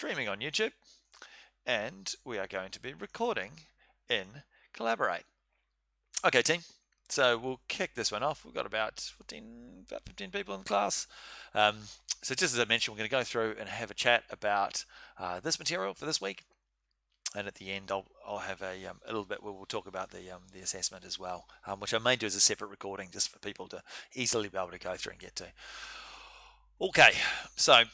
streaming on YouTube, and we are going to be recording in Collaborate. Okay, team. So we'll kick this one off. We've got about 15 people in the class. So just as I mentioned, we're going to go through and have a chat about this material for this week. And at the end, I'll have a little bit where we'll talk about the assessment as well, which I may do as a separate recording just for people to easily be able to go through and get to. Okay, so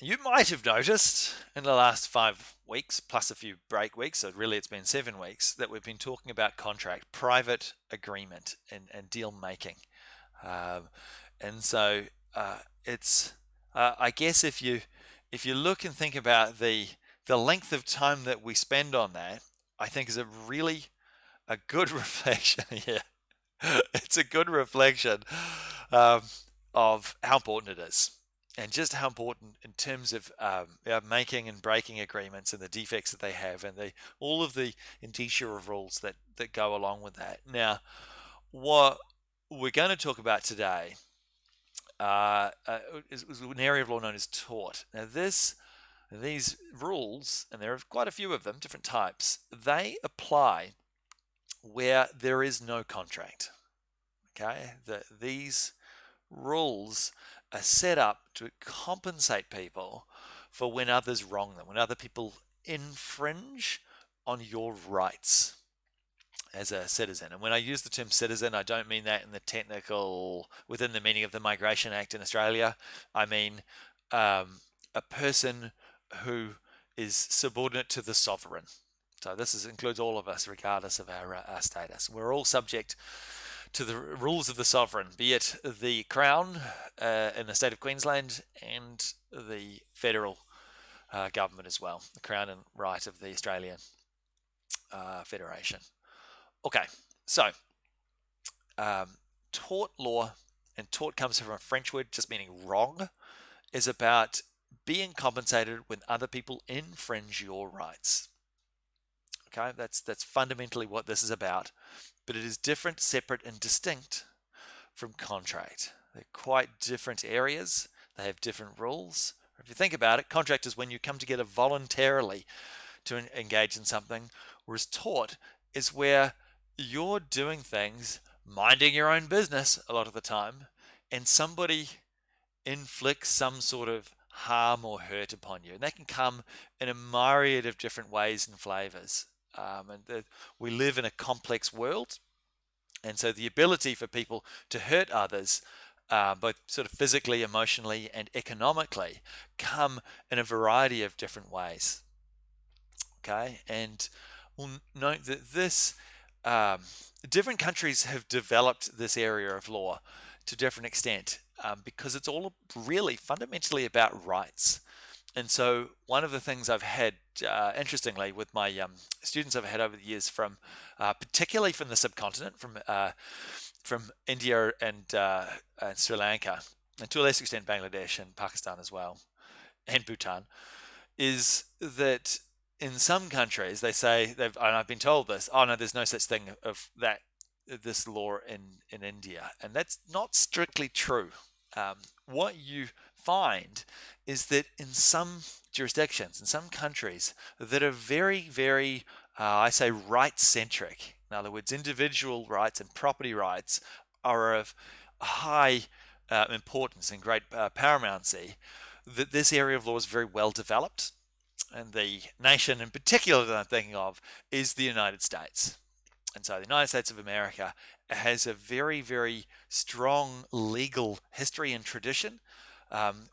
you might have noticed in the last 5 weeks, plus a few break weeks, so really it's been 7 weeks, that we've been talking about contract, private agreement, and deal making. And so it's, I guess if you look and think about the length of time that we spend on that, I think is a good reflection. Yeah, it's a good reflection of how important it is, and just how important in terms of making and breaking agreements and the defects that they have, and all of the indicia of rules that go along with that. Now, what we're going to talk about today is an area of law known as tort. Now, these rules, and there are quite a few of them, different types, they apply where there is no contract. Okay, these rules are set up to compensate people for when others wrong them, when other people infringe on your rights as a citizen. And when I use the term citizen, I don't mean that in the technical, within the meaning of the Migration Act in Australia. I mean a person who is subordinate to the sovereign. So this includes all of us, regardless of our status. We're all subject to the rules of the sovereign, be it the Crown in the state of Queensland and the federal government as well, the Crown and right of the Australian Federation. Okay, so tort law, and tort comes from a French word just meaning wrong, is about being compensated when other people infringe your rights. Okay, that's fundamentally what this is about, but it is different, separate, and distinct from contract. They're quite different areas. They have different rules. If you think about it, contract is when you come together voluntarily to engage in something, whereas tort is where you're doing things, minding your own business a lot of the time, and somebody inflicts some sort of harm or hurt upon you. And that can come in a myriad of different ways and flavors. We live in a complex world, and so the ability for people to hurt others, both sort of physically, emotionally, and economically, come in a variety of different ways. Okay, and we'll note that different countries have developed this area of law to a different extent, because it's all really fundamentally about rights. And so one of the things I've had, interestingly, with my students I've had over the years, from particularly from the subcontinent, from India and Sri Lanka, and to a lesser extent Bangladesh and Pakistan as well, and Bhutan, is that in some countries they say, and I've been told this, oh no, there's no such thing of this law in India, and that's not strictly true. What you find is that in some jurisdictions, in some countries that are very, very, I say, right-centric, in other words, individual rights and property rights are of high importance and great paramountcy, that this area of law is very well developed. And the nation in particular that I'm thinking of is the United States. And so the United States of America has a very, very strong legal history and tradition,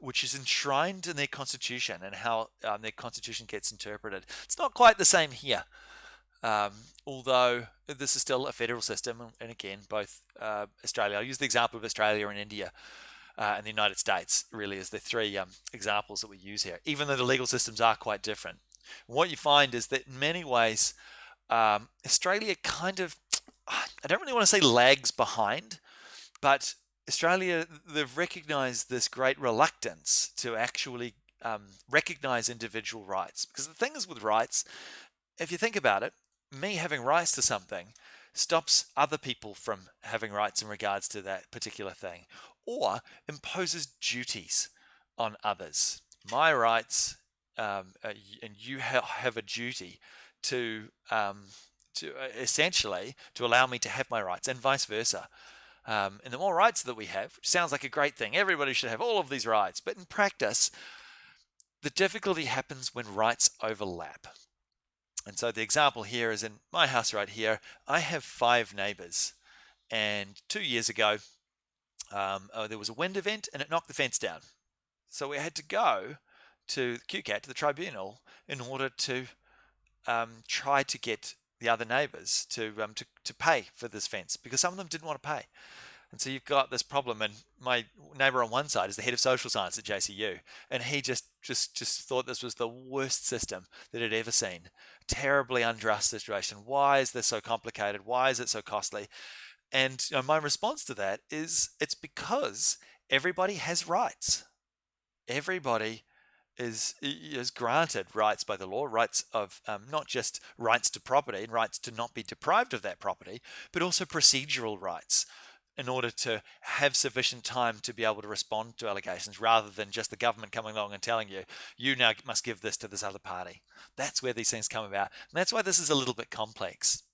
which is enshrined in their constitution, and how their constitution gets interpreted. It's not quite the same here, although this is still a federal system. And again, both Australia, I'll use the example of Australia and India and the United States really as the three examples that we use here, even though the legal systems are quite different. And what you find is that in many ways, Australia kind of, I don't really want to say lags behind, but Australia, they've recognized this great reluctance to actually recognize individual rights. Because the thing is with rights, if you think about it, me having rights to something stops other people from having rights in regards to that particular thing, or imposes duties on others. My rights and you have a duty to essentially to allow me to have my rights, and vice versa. And the more rights that we have, which sounds like a great thing, everybody should have all of these rights, but in practice, the difficulty happens when rights overlap. And so the example here is in my house right here. I have 5 neighbors, and 2 years ago, there was a wind event and it knocked the fence down. So we had to go to the QCAT, to the tribunal, in order to try to get the other neighbours to pay for this fence, because some of them didn't want to pay. And so you've got this problem, and my neighbour on one side is the head of social science at JCU, and he just thought this was the worst system that he'd ever seen. Terribly unjust situation. Why is this so complicated? Why is it so costly? And my response to that is, it's because everybody has rights. Everybody is granted rights by the law, rights of not just rights to property and rights to not be deprived of that property, but also procedural rights in order to have sufficient time to be able to respond to allegations, rather than just the government coming along and telling you, you now must give this to this other party. That's where these things come about. And that's why this is a little bit complex.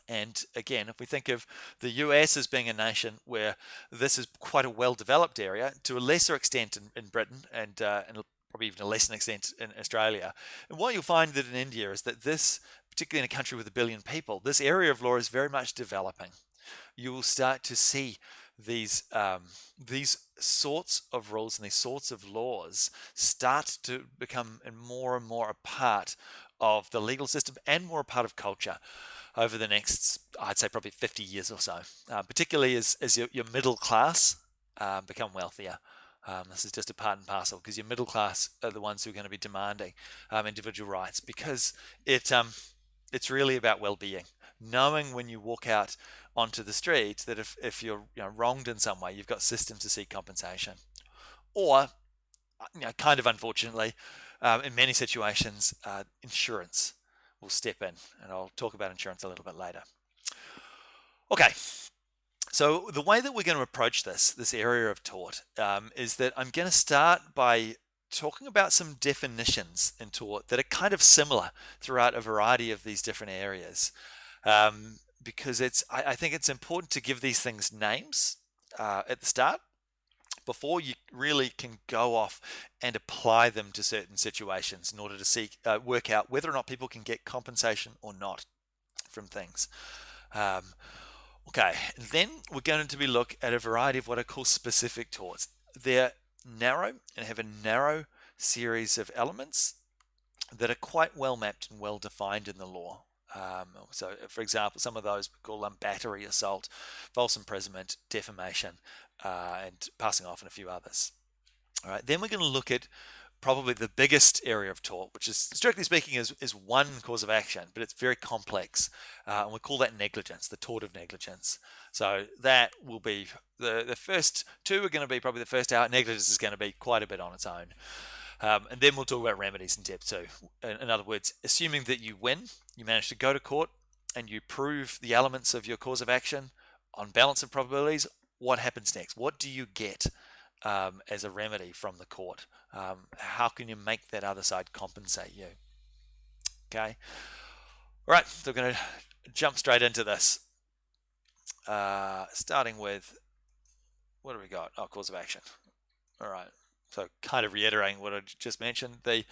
And again, if we think of the US as being a nation where this is quite a well-developed area, to a lesser extent in Britain, and probably even a lesser extent in Australia. And what you'll find that in India is that this, particularly in a country with 1 billion people, this area of law is very much developing. You will start to see these sorts of rules and these sorts of laws start to become and more a part of the legal system and more a part of culture over the next, I'd say, probably 50 years or so, particularly as your middle class become wealthier. This is just a part and parcel, because your middle class are the ones who are going to be demanding individual rights, because it's really about well-being. Knowing when you walk out onto the streets that if you're wronged in some way, you've got systems to seek compensation. Or, kind of unfortunately, in many situations, insurance will step in, and I'll talk about insurance a little bit later. Okay, so the way that we're going to approach this area of tort is that I'm going to start by talking about some definitions in tort that are kind of similar throughout a variety of these different areas, because I think it's important to give these things names at the start before you really can go off and apply them to certain situations in order to work out whether or not people can get compensation or not from things. Okay, and then we're going to be look at a variety of what I call specific torts. They're narrow and have a narrow series of elements that are quite well mapped and well defined in the law. So, for example, some of those we call battery, assault, false imprisonment, defamation, and passing off, and a few others. All right, then we're going to look at probably the biggest area of tort, which is, strictly speaking, is one cause of action, but it's very complex, and we call that negligence, the tort of negligence. So that will be the first two are going to be probably the first hour. Negligence is going to be quite a bit on its own. And then we'll talk about remedies in depth too. In other words, assuming that you win, you manage to go to court and you prove the elements of your cause of action on balance of probabilities, what happens next? What do you get as a remedy from the court? How can you make that other side compensate you? Okay. All right, so we're going to jump straight into this. Starting with, what do we got? Oh, cause of action. All right. So kind of reiterating what I just mentioned, I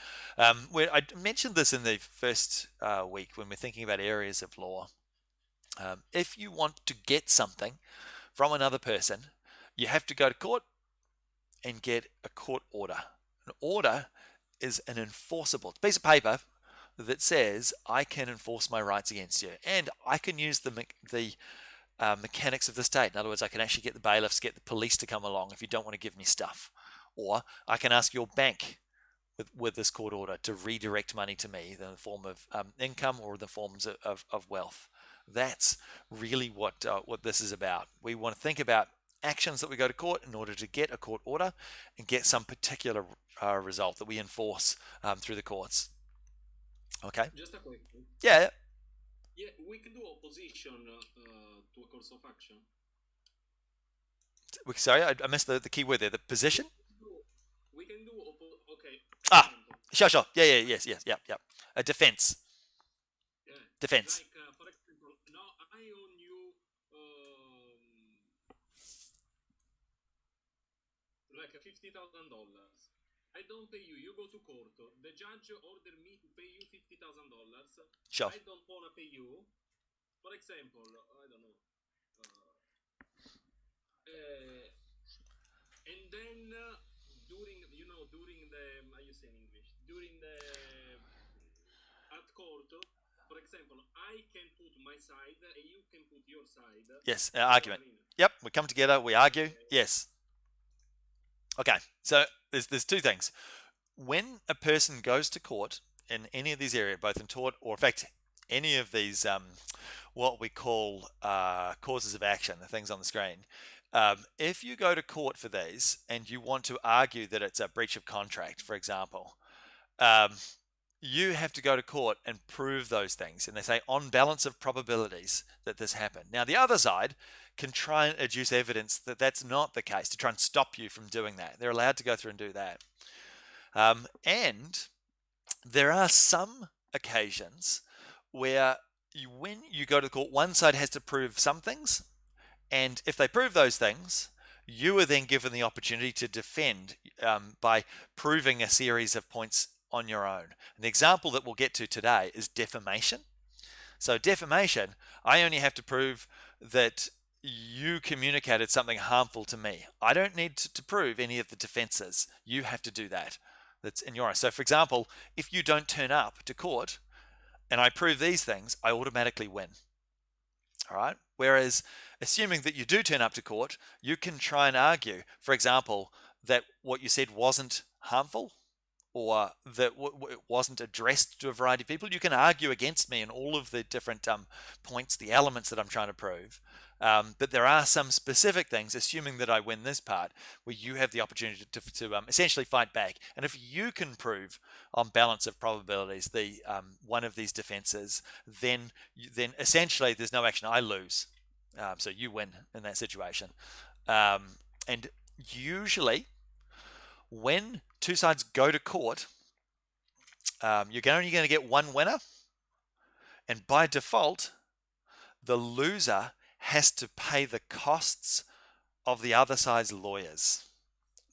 mentioned this in the first week when we're thinking about areas of law. If you want to get something from another person, you have to go to court and get a court order. An order is an enforceable piece of paper that says I can enforce my rights against you, and I can use the mechanics of the state. In other words, I can actually get the bailiffs, get the police to come along if you don't want to give me stuff. Or I can ask your bank with this court order to redirect money to me in the form of income or the forms of wealth. That's really what this is about. We want to think about actions that we go to court in order to get a court order and get some particular result that we enforce through the courts. Okay? Just a question. Yeah. Yeah, we can do opposition to a course of action. Sorry, I missed the key word there. The position? We can do okay. Ah, Sure, sure. Yeah, yeah, yes, yes, yeah, yeah. A defense. Yeah, Defense. like for example, now I own you like $50,000. I don't pay you. You go to court. The judge ordered me to pay you $50,000. Sure. I don't wanna pay you. For example, I don't know. Uh, uh, and then during during the how you say in English during the at court, for example, I can put my side and you can put your side. Yes, You know what I argument. mean? Yep, we come together, we argue. Yeah, Yes. Okay, so there's two things. When a person goes to court in any of these areas, both in tort or, in fact, any of these what we call causes of action, the things on the screen, if you go to court for these and you want to argue that it's a breach of contract, for example, um, you have to go to court and prove those things. And they say on balance of probabilities that this happened. Now, the other side can try and adduce evidence that that's not the case to try and stop you from doing that. They're allowed to go through and do that. And there are some occasions where when you go to court, one side has to prove some things. And if they prove those things, you are then given the opportunity to defend by proving a series of points on your own. An example that we'll get to today is defamation. So, defamation, I only have to prove that you communicated something harmful to me. I don't need to prove any of the defenses. You have to do that. That's in your eyes. So, for example, if you don't turn up to court and I prove these things, I automatically win. All right. Whereas, assuming that you do turn up to court, you can try and argue, for example, that what you said wasn't harmful or that it wasn't addressed to a variety of people. You can argue against me in all of the different points, the elements that I'm trying to prove. But there are some specific things, assuming that I win this part, where you have the opportunity to essentially fight back. And if you can prove on balance of probabilities the one of these defenses, then essentially there's no action. I lose, so you win in that situation. And usually, when two sides go to court, you're only going to get one winner, and by default, the loser has to pay the costs of the other side's lawyers.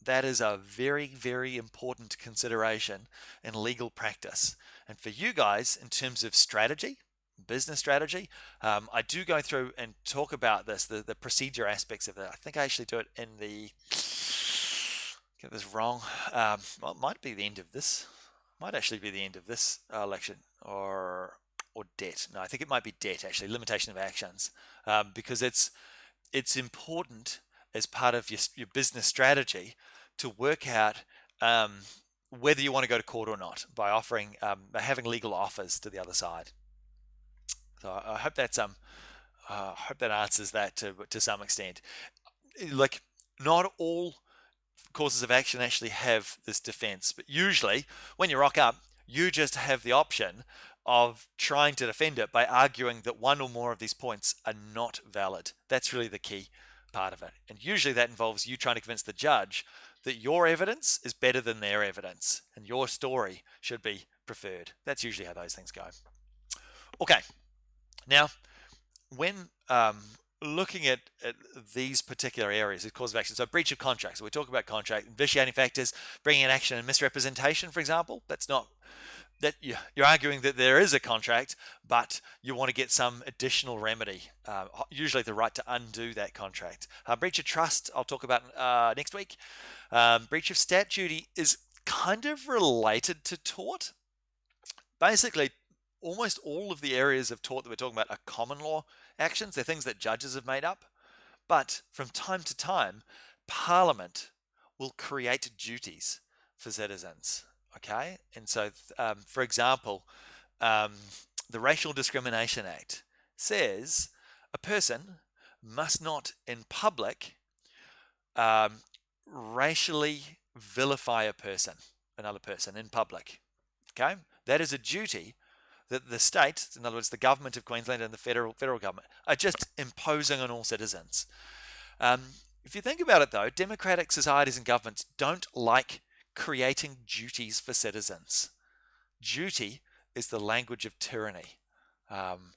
That is a very, very important consideration in legal practice. And for you guys, in terms of strategy, business strategy, I do go through and talk about this, the procedure aspects of it. I think I actually do it in the, get this wrong, well, it might be the end of this, might actually be the end of this lecture, or debt. No, I think it might be debt, actually, limitation of actions, because it's important as part of your business strategy to work out whether you want to go to court or not by offering by having legal offers to the other side. So I hope that answers that to some extent. Like, not all causes of action actually have this defense, but usually when you rock up, you just have the option of trying to defend it by arguing that one or more of these points are not valid. That's really the key part of it. And usually that involves you trying to convince the judge that your evidence is better than their evidence and your story should be preferred. That's usually how those things go. Okay, now when looking at these particular areas of cause of action, so breach of contract, so we talk about contract, vitiating factors, bringing in action and misrepresentation, for example, that's not, that you're arguing that there is a contract, but you want to get some additional remedy, usually the right to undo that contract. Breach of trust, I'll talk about next week. Breach of stat duty is kind of related to tort. Basically, almost all of the areas of tort that we're talking about are common law actions. They're things that judges have made up. But from time to time, Parliament will create duties for citizens. Okay? And so, for example, the Racial Discrimination Act says a person must not in public racially vilify another person in public. Okay? That is a duty that the state, in other words, the government of Queensland and the federal government, are just imposing on all citizens. If you think about it, though, democratic societies and governments don't like creating duties for citizens. Duty is the language of tyranny. Um,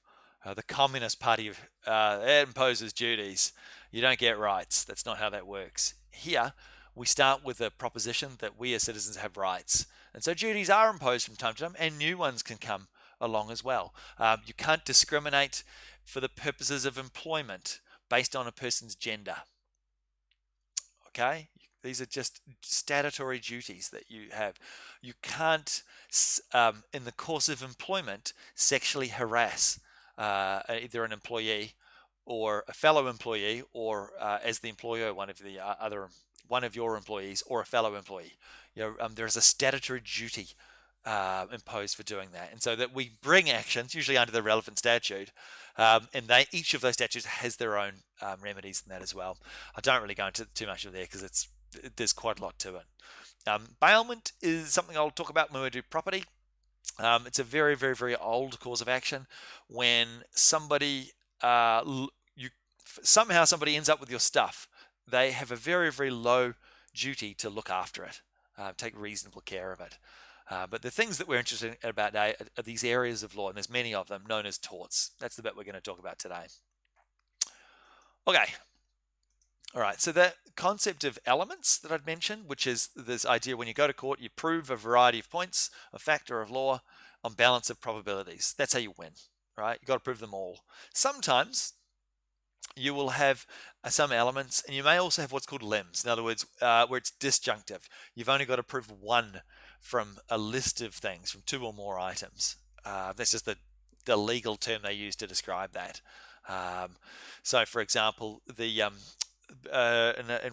the Communist Party imposes duties. You don't get rights. That's not how that works. Here, we start with the proposition that we as citizens have rights. And so duties are imposed from time to time, and new ones can come along as well. You can't discriminate for the purposes of employment based on a person's gender. Okay? These are just statutory duties that you have. You can't, in the course of employment, sexually harass either an employee or a fellow employee, or as the employer, one of your employees, or a fellow employee. There is a statutory duty imposed for doing that, and so that we bring actions usually under the relevant statute, and each of those statutes has their own remedies in that as well. I don't really go into too much of there because there's quite a lot to it. Bailment is something I'll talk about when we do property. It's a very, very, very old cause of action when somebody somehow somebody ends up with your stuff. They have a very, very low duty to look after it, take reasonable care of it. But the things that we're interested in about today are these areas of law, and there's many of them, known as torts. That's the bit we're going to talk about today. Okay. All right, so the concept of elements that I'd mentioned, which is this idea when you go to court, you prove a variety of points, a factor of law, on balance of probabilities. That's how you win, right? You've got to prove them all. Sometimes you will have some elements, and you may also have what's called limbs. In other words, where it's disjunctive. You've only got to prove one from a list of things, from two or more items. That's just the legal term they use to describe that. So, for example, in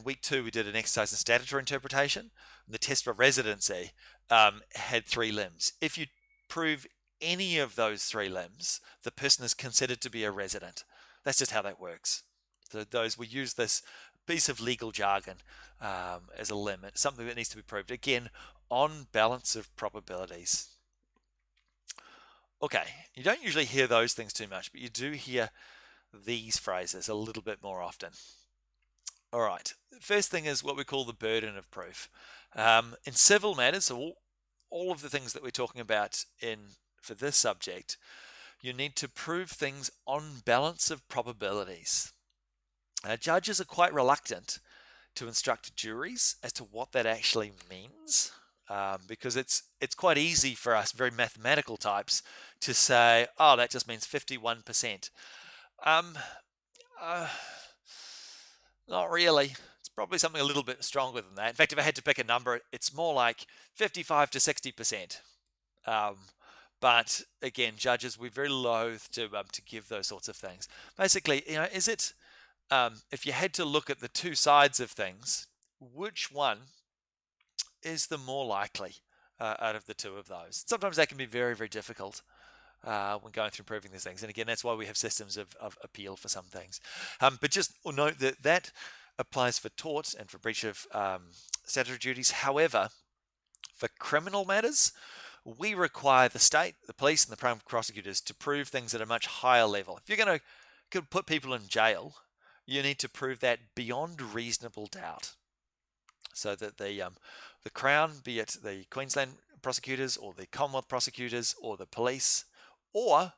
week 2, we did an exercise in statutory interpretation. The test for residency had 3 limbs. If you prove any of those 3 limbs, the person is considered to be a resident. That's just how that works. So we use this piece of legal jargon as a limit, something that needs to be proved. Again, on balance of probabilities. Okay, you don't usually hear those things too much, but you do hear these phrases a little bit more often. All right, first thing is what we call the burden of proof. In civil matters, so all of the things that we're talking about for this subject, you need to prove things on balance of probabilities. Judges are quite reluctant to instruct juries as to what that actually means, because it's quite easy for us, very mathematical types, to say, oh, that just means 51%. Not really. It's probably something a little bit stronger than that. In fact, if I had to pick a number, it's more like 55 to 60%. But again, judges, we're very loath to give those sorts of things. Basically, is it, if you had to look at the two sides of things, which one is the more likely out of the two of those? Sometimes that can be very, very difficult when going through proving these things. And again, that's why we have systems of appeal for some things. But just note that applies for torts and for breach of statutory duties. However, for criminal matters, we require the state, the police, and the prime prosecutors to prove things at a much higher level. If you're going to put people in jail, you need to prove that beyond reasonable doubt, so that the Crown, be it the Queensland prosecutors or the Commonwealth prosecutors or the police, or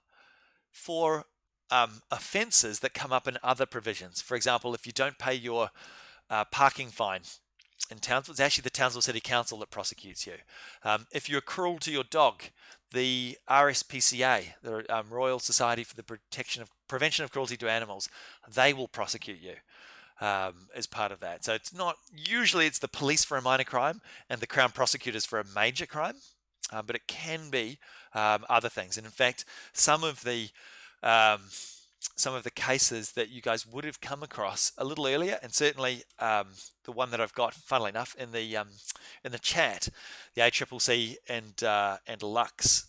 for offences that come up in other provisions. For example, if you don't pay your parking fine in Townsville, it's actually the Townsville City Council that prosecutes you. If you're cruel to your dog, the RSPCA, the Royal Society for the Prevention of Cruelty to Animals, they will prosecute you as part of that. So it's not, usually it's the police for a minor crime and the Crown prosecutors for a major crime, but it can be other things. And in fact, some of the cases that you guys would have come across a little earlier, and certainly the one that I've got, funnily enough, in the chat, the ACCC and Lux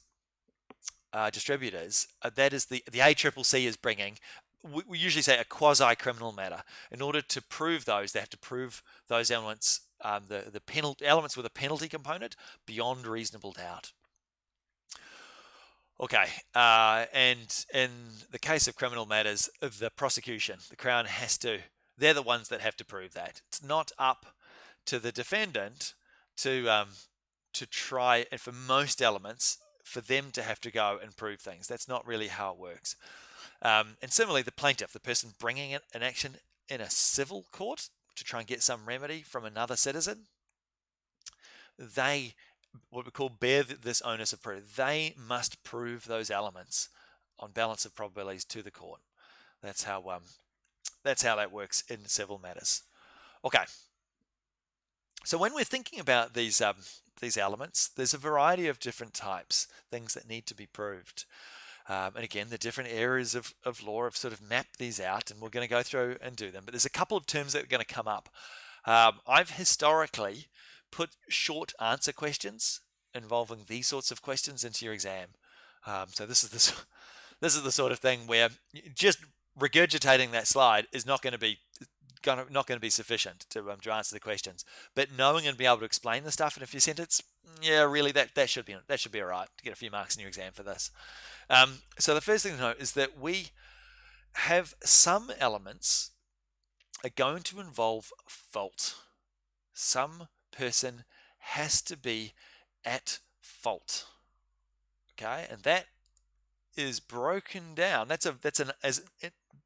distributors, that is the ACCC is bringing. We usually say a quasi-criminal matter. In order to prove those, they have to prove those elements, the elements with a penalty component, beyond reasonable doubt. Okay, and in the case of criminal matters, the prosecution, the Crown they're the ones that have to prove that. It's not up to the defendant to try, and for most elements, for them to have to go and prove things. That's not really how it works. And similarly, the plaintiff, the person bringing an action in a civil court to try and get some remedy from another citizen, they, what we call, bear this onus of proof. They must prove those elements on balance of probabilities to the court. That's how that works in civil matters. Okay, so when we're thinking about these elements, there's a variety of different types, things that need to be proved. And again, the different areas of law have sort of mapped these out, and we're going to go through and do them. But there's a couple of terms that are going to come up. I've historically put short answer questions involving these sorts of questions into your exam. So this is the sort of thing where just regurgitating that slide is not going to be sufficient to answer the questions. But knowing and be able to explain the stuff in a few sentences, yeah, really that should be all right to get a few marks in your exam for this. So the first thing to note is that we have some elements are going to involve fault. Some person has to be at fault. Okay, and that is broken down. That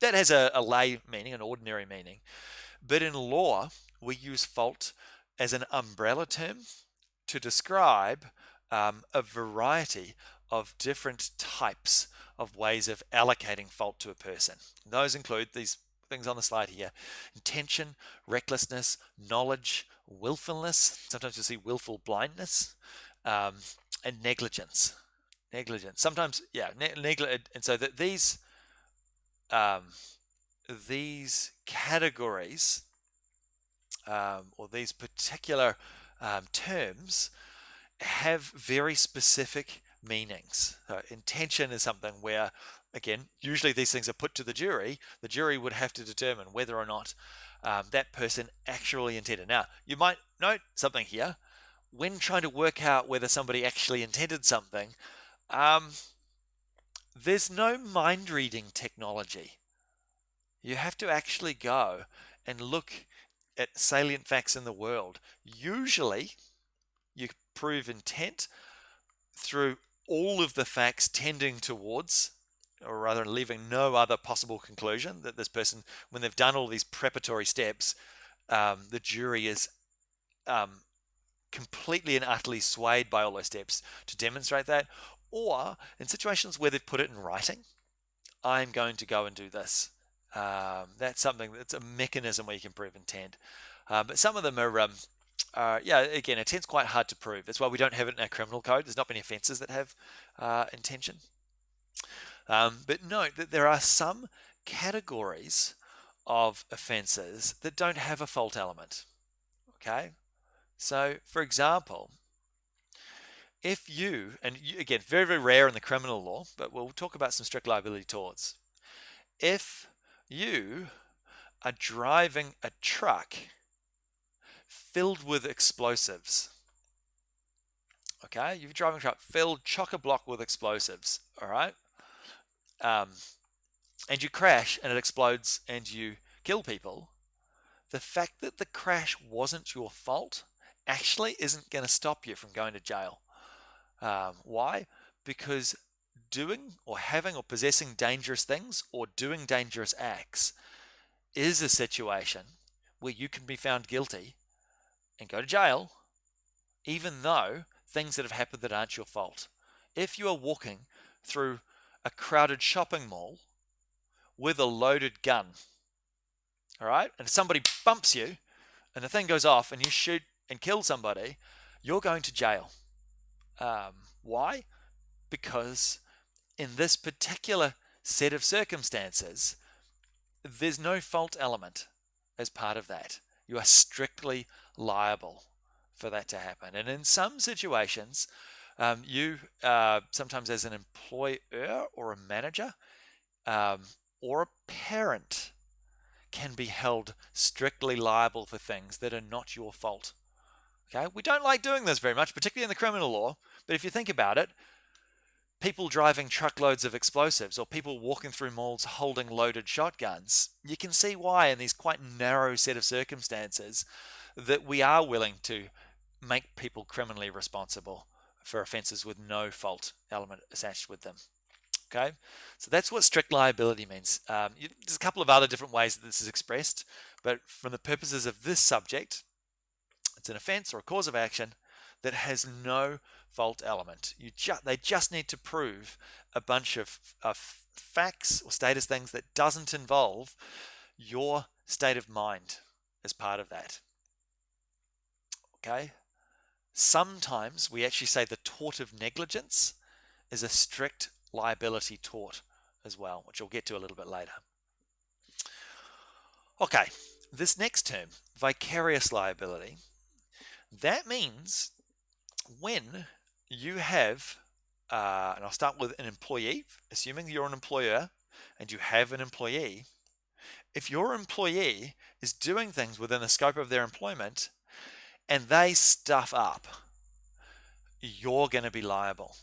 has a lay meaning, an ordinary meaning. But in law, we use fault as an umbrella term to describe a variety of different types of ways of allocating fault to a person. Those include these things on the slide here: intention, recklessness, knowledge, willfulness. Sometimes you'll see willful blindness, and negligence. Sometimes, yeah, and so that these categories, or these particular terms, have very specific meanings. Intention is something where, again, usually these things are put to the jury. The jury would have to determine whether or not that person actually intended. Now, you might note something here. When trying to work out whether somebody actually intended something, there's no mind reading technology. You have to actually go and look at salient facts in the world. Usually, you prove intent through all of the facts tending towards, or rather leaving no other possible conclusion, that this person, when they've done all these preparatory steps, the jury is completely and utterly swayed by all those steps to demonstrate that. Or in situations where they've put it in writing, I'm going to go and do this. That's something that's a mechanism where you can prove intent. But some of them yeah, again, intent's quite hard to prove. That's why we don't have it in our criminal code. There's not many offences that have intention. But note that there are some categories of offences that don't have a fault element. Okay? So, for example, if you, again, very, very rare in the criminal law, but we'll talk about some strict liability torts. If you are driving a truck filled with explosives, okay, you're driving a truck filled chock-a-block with explosives, all right, and you crash and it explodes and you kill people, the fact that the crash wasn't your fault actually isn't going to stop you from going to jail. Why? Because doing or having or possessing dangerous things or doing dangerous acts is a situation where you can be found guilty and go to jail, even though things that have happened that aren't your fault. If you are walking through a crowded shopping mall with a loaded gun, all right, and somebody bumps you and the thing goes off and you shoot and kill somebody, you're going to jail. Why? Because in this particular set of circumstances, there's no fault element as part of that. You are strictly liable for that to happen. And in some situations, you sometimes as an employer or a manager or a parent can be held strictly liable for things that are not your fault. Okay, we don't like doing this very much, particularly in the criminal law, but if you think about it, people driving truckloads of explosives or people walking through malls holding loaded shotguns, you can see why in these quite narrow set of circumstances that we are willing to make people criminally responsible for offences with no fault element attached with them. Okay, so that's what strict liability means. There's a couple of other different ways that this is expressed, but from the purposes of this subject, it's an offence or a cause of action that has no fault element. They just need to prove a bunch of facts or status things that doesn't involve your state of mind as part of that. Okay? Sometimes we actually say the tort of negligence is a strict liability tort as well, which we'll get to a little bit later. Okay, this next term, vicarious liability, that means when you have, and I'll start with an employee, assuming you're an employer and you have an employee, if your employee is doing things within the scope of their employment and they stuff up, you're going to be liable.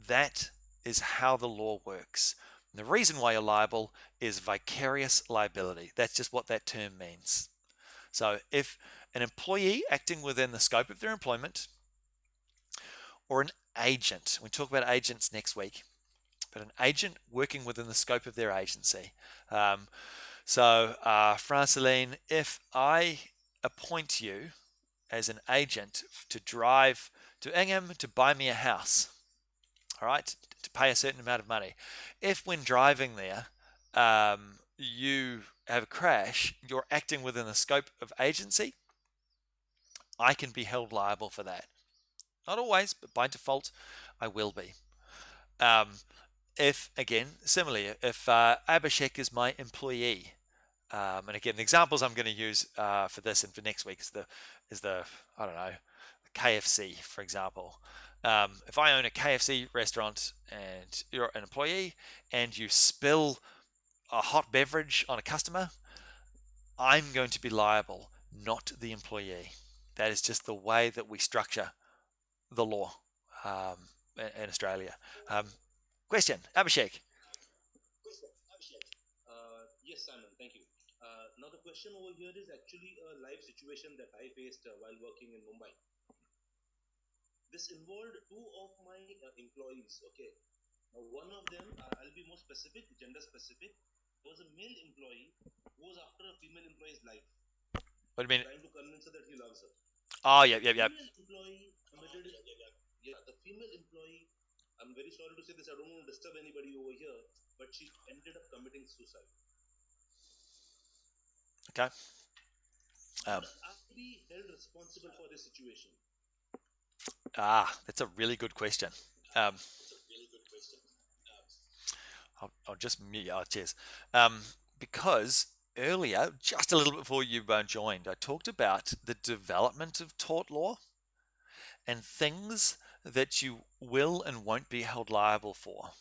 That is how the law works. And the reason why you're liable is vicarious liability. That's just what that term means. So if an employee acting within the scope of their employment or an agent, we talk about agents next week, but an agent working within the scope of their agency. Franceline, if I appoint you as an agent to drive to Ingham to buy me a house, all right, to pay a certain amount of money. If when driving there, you have a crash, you're acting within the scope of agency, I can be held liable for that. Not always, but by default, I will be. If, again, similarly, if Abhishek is my employee, and again, the examples I'm going to use for this and for next week is the I don't know, KFC, for example. If I own a KFC restaurant and you're an employee and you spill a hot beverage on a customer, I'm going to be liable, not the employee. That is just the way that we structure the law in Australia. Question, Abhishek. Yes, Simon, thank you. Now, the question over here is actually a live situation that I faced while working in Mumbai. This involved two of my employees. Okay, now one of them, I'll be more specific, gender specific, was a male employee who was after a female employee's life, What do you mean? trying to convince her that he loves her. Oh, The yeah. female employee committed, yeah, the female employee, I'm very sorry to say this, I don't want to disturb anybody over here, but she ended up committing suicide. Okay. Would I be held responsible for this situation? That's a really good question. Um, I'll just mute. Oh, cheers. Because earlier, just a little bit before you joined, I talked about the development of tort law and things that you will and won't be held liable for.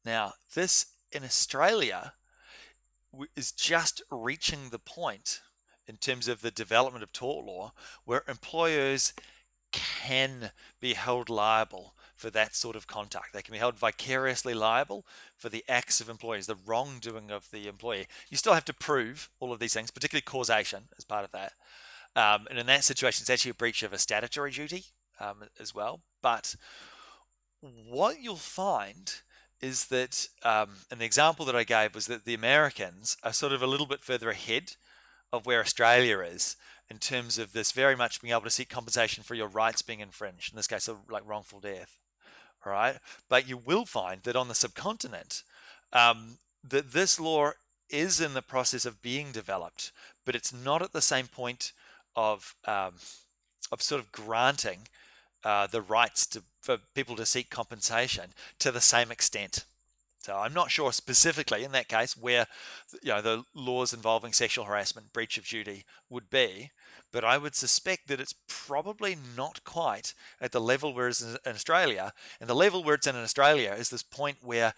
Now, this in Australia is just reaching the point in terms of the development of tort law where employers can be held liable for that sort of conduct. They can be held vicariously liable for the acts of employees, the wrongdoing of the employee. You still have to prove all of these things, particularly causation as part of that. And in that situation, it's actually a breach of a statutory duty as well. But what you'll find is that, and the example that I gave was that the Americans are sort of a little bit further ahead of where Australia is in terms of this very much being able to seek compensation for your rights being infringed, in this case, like wrongful death. All right. But you will find that on the subcontinent, that this law is in the process of being developed, but it's not at the same point of sort of granting the rights for people to seek compensation to the same extent. So I'm not sure specifically in that case where the laws involving sexual harassment, breach of duty would be, but I would suspect that it's probably not quite at the level where it's in Australia. And the level where it's in Australia is this point where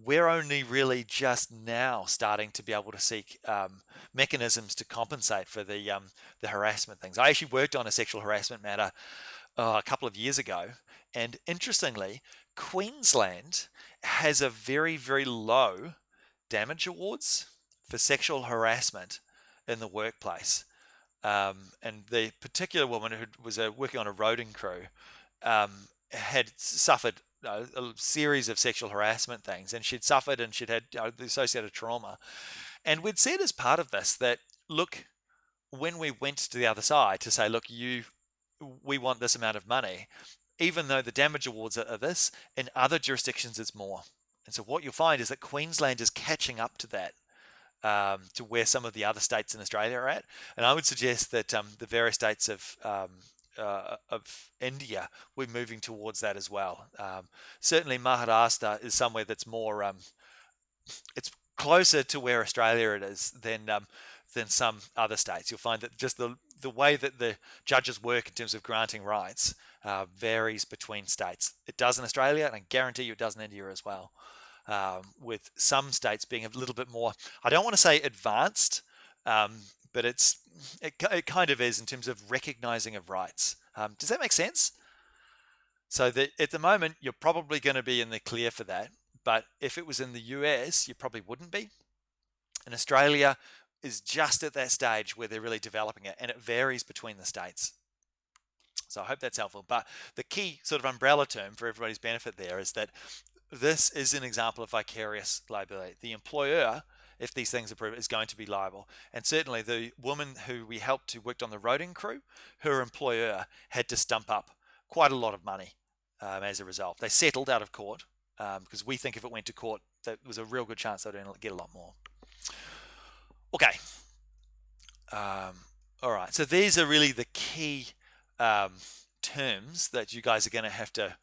we're only really just now starting to be able to seek mechanisms to compensate for the harassment things. I actually worked on a sexual harassment matter a couple of years ago, and interestingly, Queensland has a very, very low damage awards for sexual harassment in the workplace. And the particular woman who was working on a roading crew had suffered a series of sexual harassment things, and she'd suffered and she'd had the associated trauma. And we'd said as part of this that, look, when we went to the other side to say, look, we want this amount of money, even though the damage awards are this, in other jurisdictions it's more. And so what you'll find is that Queensland is catching up to that, to where some of the other states in Australia are at. And I would suggest that the various states of India, we're moving towards that as well. Certainly Maharashtra is somewhere that's more, it's closer to where Australia it is than some other states. You'll find that just the way that the judges work in terms of granting rights varies between states. It does in Australia, and I guarantee you it does in India as well. With some states being a little bit more, I don't want to say advanced, but it kind of is in terms of recognizing of rights. Does that make sense? So that at the moment you're probably going to be in the clear for that, but if it was in the US, you probably wouldn't be. And Australia is just at that stage where they're really developing it, and it varies between the states. So I hope that's helpful. But the key sort of umbrella term for everybody's benefit there is that this is an example of vicarious liability. The employer, if these things are proven, is going to be liable. And certainly the woman who we helped who worked on the roading crew, her employer had to stump up quite a lot of money as a result. They settled out of court because we think if it went to court, there was a real good chance they'd get a lot more. Okay. All right. So these are really the key terms that you guys are going to have to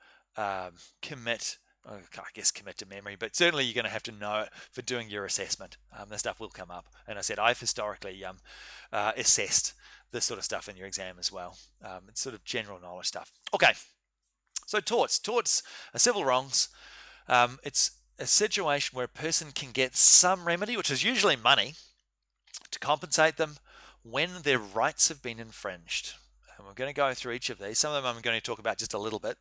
commit. I guess commit to memory, but certainly you're going to have to know it for doing your assessment. This stuff will come up. And I said I've historically assessed this sort of stuff in your exam as well. It's sort of general knowledge stuff. Okay. So torts are civil wrongs. It's a situation where a person can get some remedy, which is usually money, to compensate them when their rights have been infringed. And we're going to go through each of these. Some of them I'm going to talk about just a little bit.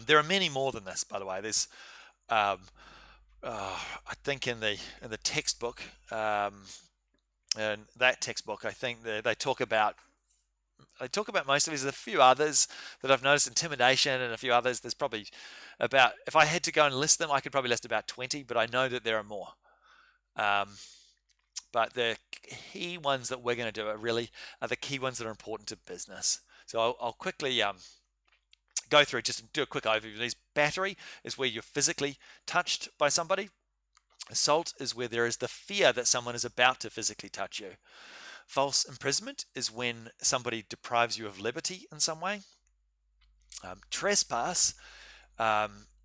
There are many more than this, by the way. There's, I think, in the textbook, and that textbook, I think they talk about most of these. There's a few others that I've noticed, intimidation and a few others. There's probably about, if I had to go and list them, I could probably list about 20, but I know that there are more. But the key ones that we're going to do are the key ones that are important to business. So I'll quickly go through, just do a quick overview of these. Battery is where you're physically touched by somebody. Assault is where there is the fear that someone is about to physically touch you. False imprisonment is when somebody deprives you of liberty in some way. Trespass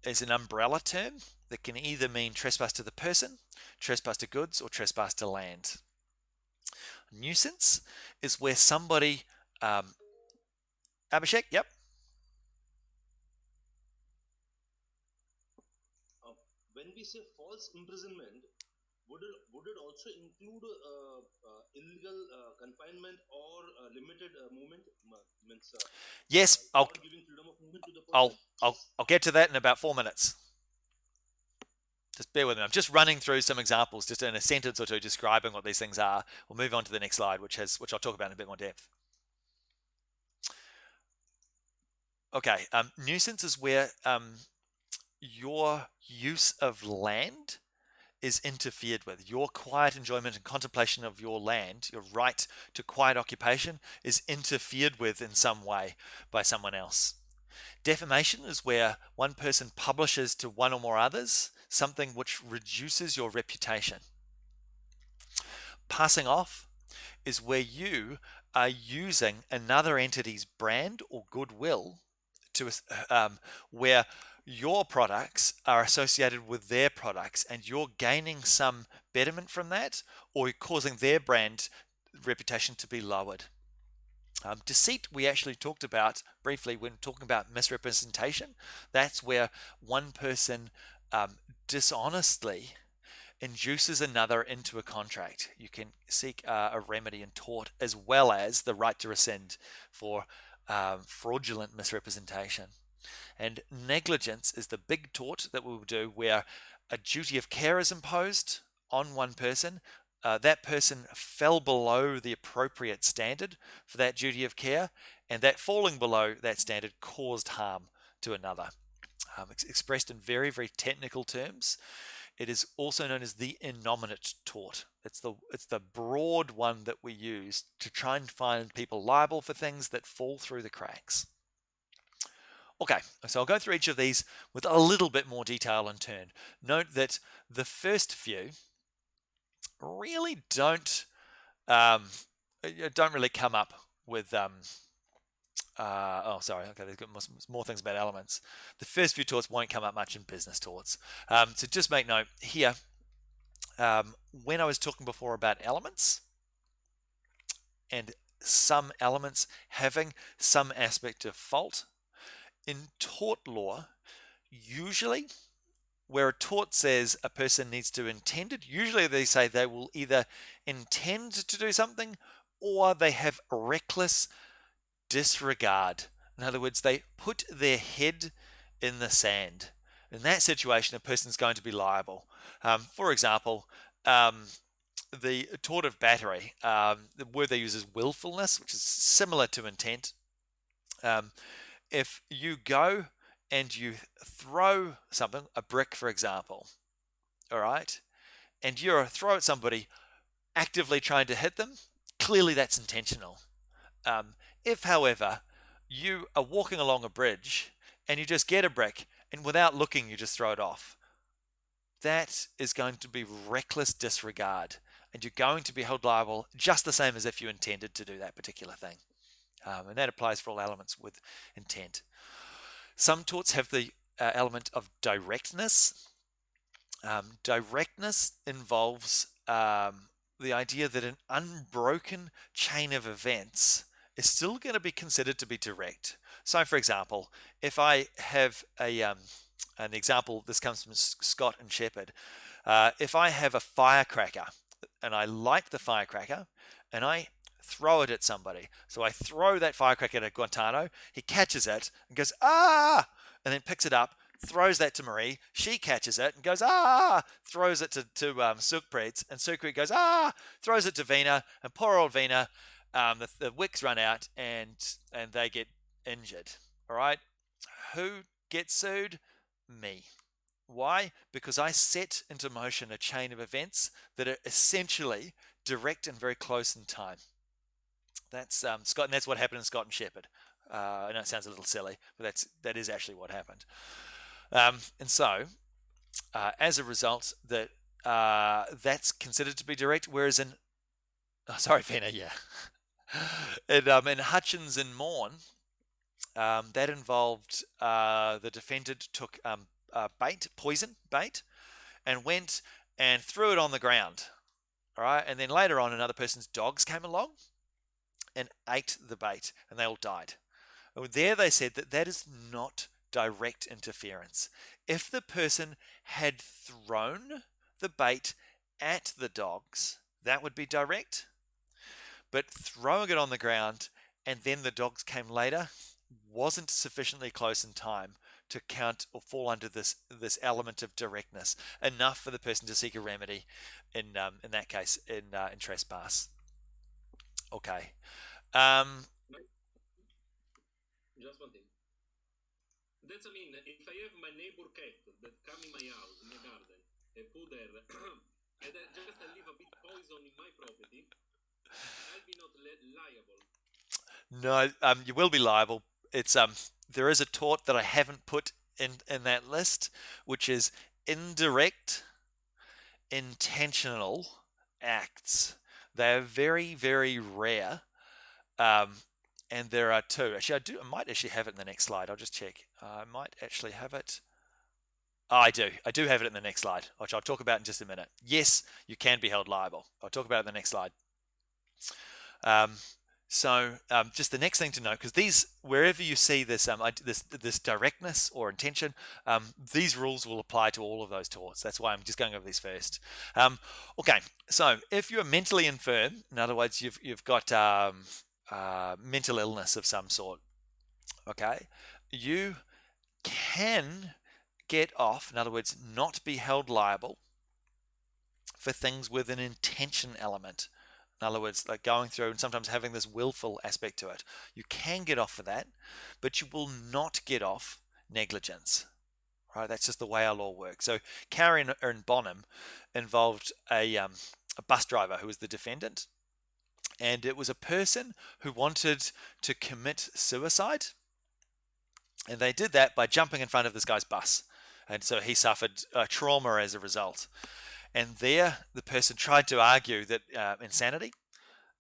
is an umbrella term that can either mean trespass to the person, trespass to goods, or trespass to land. Nuisance is where somebody, Abhishek, yep. When we say false imprisonment, would it also include illegal confinement or limited movement? Means yes, not giving freedom of movement to the person. I'll get to that in about 4 minutes. Just bear with me. I'm just running through some examples, just in a sentence or two, describing what these things are. We'll move on to the next slide, which I'll talk about in a bit more depth. Okay, nuisance is where your use of land is interfered with. Your quiet enjoyment and contemplation of your land, your right to quiet occupation, is interfered with in some way by someone else. Defamation is where one person publishes to one or more others something which reduces your reputation. Passing off is where you are using another entity's brand or goodwill to where your products are associated with their products and you're gaining some betterment from that, or you're causing their brand reputation to be lowered. Deceit we actually talked about briefly when talking about misrepresentation. That's where one person dishonestly induces another into a contract. You can seek a remedy in tort as well as the right to rescind for fraudulent misrepresentation. And negligence is the big tort that we'll do where a duty of care is imposed on one person that person fell below the appropriate standard for that duty of care, and that falling below that standard caused harm to another. Expressed in very, very technical terms, it is also known as the innominate tort. It's the broad one that we use to try and find people liable for things that fall through the cracks. Okay, so I'll go through each of these with a little bit more detail in turn. Note that the first few really um, don't really come up with okay, there's got more things about elements. The first few torts won't come up much in business torts. So just make note here, when I was talking before about elements and some elements having some aspect of fault, in tort law, usually where a tort says a person needs to intend it, usually they say they will either intend to do something or they have reckless disregard. In other words, they put their head in the sand. In that situation, a person's going to be liable. For example, the tort of battery, the word they use is willfulness, which is similar to intent. If you go and you throw something, a brick, for example, all right, and you throw at somebody actively trying to hit them, clearly that's intentional. If, however, you are walking along a bridge and you just get a brick and without looking you just throw it off, that is going to be reckless disregard, and you're going to be held liable just the same as if you intended to do that particular thing. And that applies for all elements with intent. Some torts have the element of directness. Directness involves the idea that an unbroken chain of events is still going to be considered to be direct. So, for example, if I have an example, this comes from Scott and Shepherd. If I have a firecracker and I light the firecracker and I throw it at somebody, so I throw that firecracker at Guantano, he catches it and goes, ah, and then picks it up, throws that to Marie. She catches it and goes, ah, throws it to Sukhpreet, and Sukhpreet goes, ah, throws it to Veena, and poor old Veena, the wicks run out and they get injured. All right. Who gets sued? Me. Why? Because I set into motion a chain of events that are essentially direct and very close in time. That's Scott, and that's what happened in Scott and Shepherd. I know it sounds a little silly, but that is actually what happened. And so, as a result, that's considered to be direct. Whereas sorry, Veena, yeah, in Hutchins and Morn, that involved the defendant took poison bait, and went and threw it on the ground. All right, and then later on, another person's dogs came along and ate the bait, and they all died. There they said that is not direct interference. If the person had thrown the bait at the dogs, that would be direct. But throwing it on the ground and then the dogs came later wasn't sufficiently close in time to count or fall under this element of directness enough for the person to seek a remedy in that case in trespass. Okay. Um, Just one thing. That's I mean, if I have my neighbor cat that come in my house, in my garden, and put there, and just I leave a bit poison in my property, I'll be not liable. no, you will be liable. It's there is a tort that I haven't put in that list, which is indirect intentional acts. They are very, very rare. Um, and there are two. Actually, I might actually have it in the next slide. I'll just check. I might actually have it. Oh, I do. I do have it in the next slide, which I'll talk about in just a minute. Yes, you can be held liable. I'll talk about it in the next slide. Um, just the next thing to know, because wherever you see this directness or intention, these rules will apply to all of those torts. That's why I'm just going over these first. Okay, so if you're mentally infirm, in other words, you've got mental illness of some sort, okay, you can get off, in other words, not be held liable for things with an intention element. In other words, like going through and sometimes having this willful aspect to it. You can get off for that, but you will not get off negligence. Right? That's just the way our law works. So Carrie and Bonham involved a bus driver who was the defendant, and it was a person who wanted to commit suicide, and they did that by jumping in front of this guy's bus, and so he suffered trauma as a result. And there, the person tried to argue that insanity,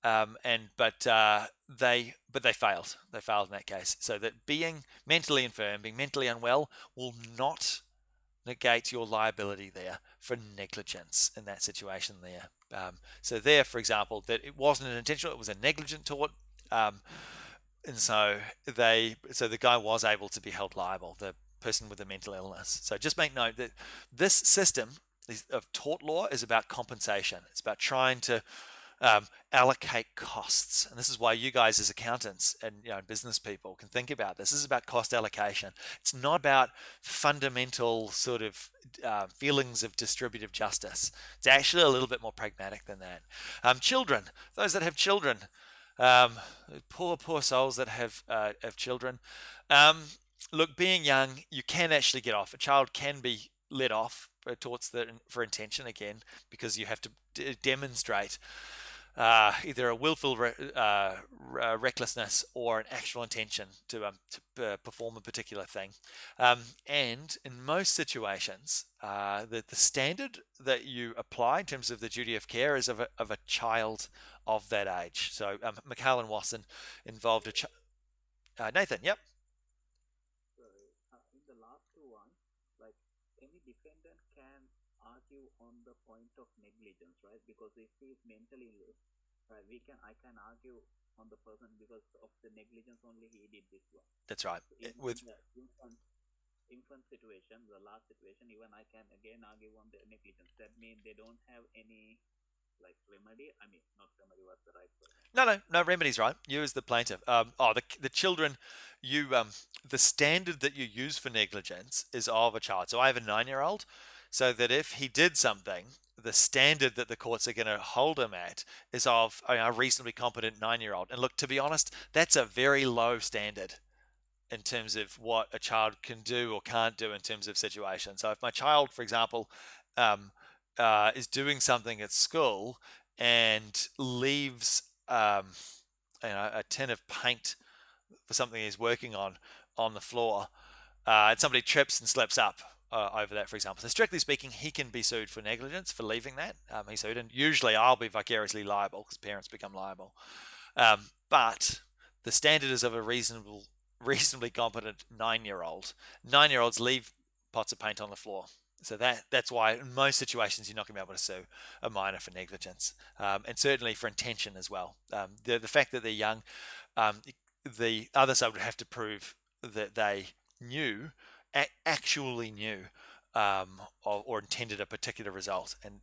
and but they failed. They failed in that case. So that being mentally infirm, being mentally unwell, will not negate your liability there for negligence in that situation there. So there, for example, that it wasn't an intentional; it was a negligent tort. Um, and so the guy was able to be held liable, the person with the mental illness. So just make note that this system of tort law is about compensation. It's about trying to allocate costs, and this is why you guys as accountants and business people can think about this. This is about cost allocation. It's not about fundamental sort of feelings of distributive justice. It's actually a little bit more pragmatic than that. Children, those that have children, um, poor souls that have children. Um, Look, being young, you can actually get off. A child can be let off for torts for intention again, because you have to demonstrate either a willful recklessness or an actual intention to perform a particular thing. And in most situations, the standard that you apply in terms of the duty of care is of a child of that age. So McHale and Watson involved Nathan, yep. Sorry. In the last two ones, like any defendant can argue on the point of negligence, right? Because if he is mentally ill, right, I can argue on the person because of the negligence only he did this one. That's right. So in With the infant situation, the last situation, even I can again argue on the negligence. That means they don't have any like remedy. I mean, not remedy was the right word. no remedy's right. You as the plaintiff. The children, the standard that you use for negligence is of a child. So I have a 9-year-old, so that if he did something, the standard that the courts are going to hold him at is of a reasonably competent 9-year-old. And look, to be honest, that's a very low standard in terms of what a child can do or can't do in terms of situations. So if my child, for example, um, is doing something at school and leaves a tin of paint for something he's working on the floor, and somebody trips and slips up over that, for example. So strictly speaking, he can be sued for negligence for leaving that. He's sued, and usually I'll be vicariously liable because parents become liable. But the standard is of a reasonably competent 9-year-old. 9-year-olds leave pots of paint on the floor. So that's why in most situations you're not going to be able to sue a minor for negligence, and certainly for intention as well. The fact that they're young, um, the other side would have to prove that they actually knew, or intended a particular result, and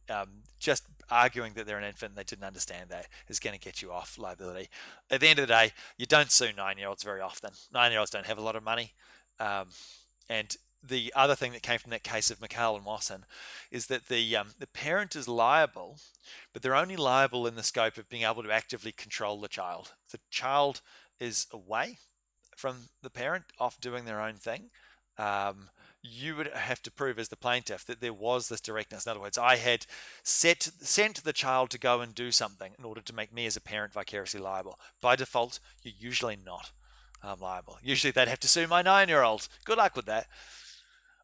just arguing that they're an infant and they didn't understand that is going to get you off liability. At the end of the day, you don't sue 9-year-olds very often. 9-year-olds don't have a lot of money, and the other thing that came from that case of McHale and Wasson is that the parent is liable, but they're only liable in the scope of being able to actively control the child. If the child is away from the parent, off doing their own thing, you would have to prove as the plaintiff that there was this directness. In other words, I had sent the child to go and do something in order to make me as a parent vicariously liable. By default, you're usually not liable. Usually they'd have to sue my 9-year-old. Good luck with that.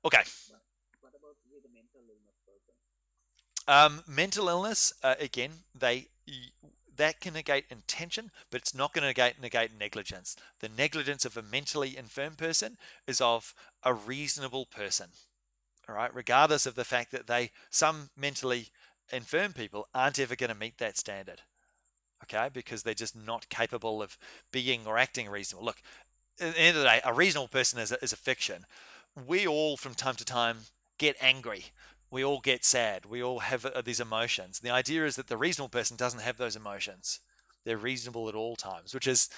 Okay. But what about with the mental illness person? Mental illness, again, that can negate intention, but it's not going to negate negligence. The negligence of a mentally infirm person is of a reasonable person. All right, regardless of the fact that some mentally infirm people aren't ever going to meet that standard. Okay, because they're just not capable of being or acting reasonable. Look, at the end of the day, a reasonable person is a fiction. We all, from time to time, get angry. We all get sad. We all have these emotions. The idea is that the reasonable person doesn't have those emotions. They're reasonable at all times, which is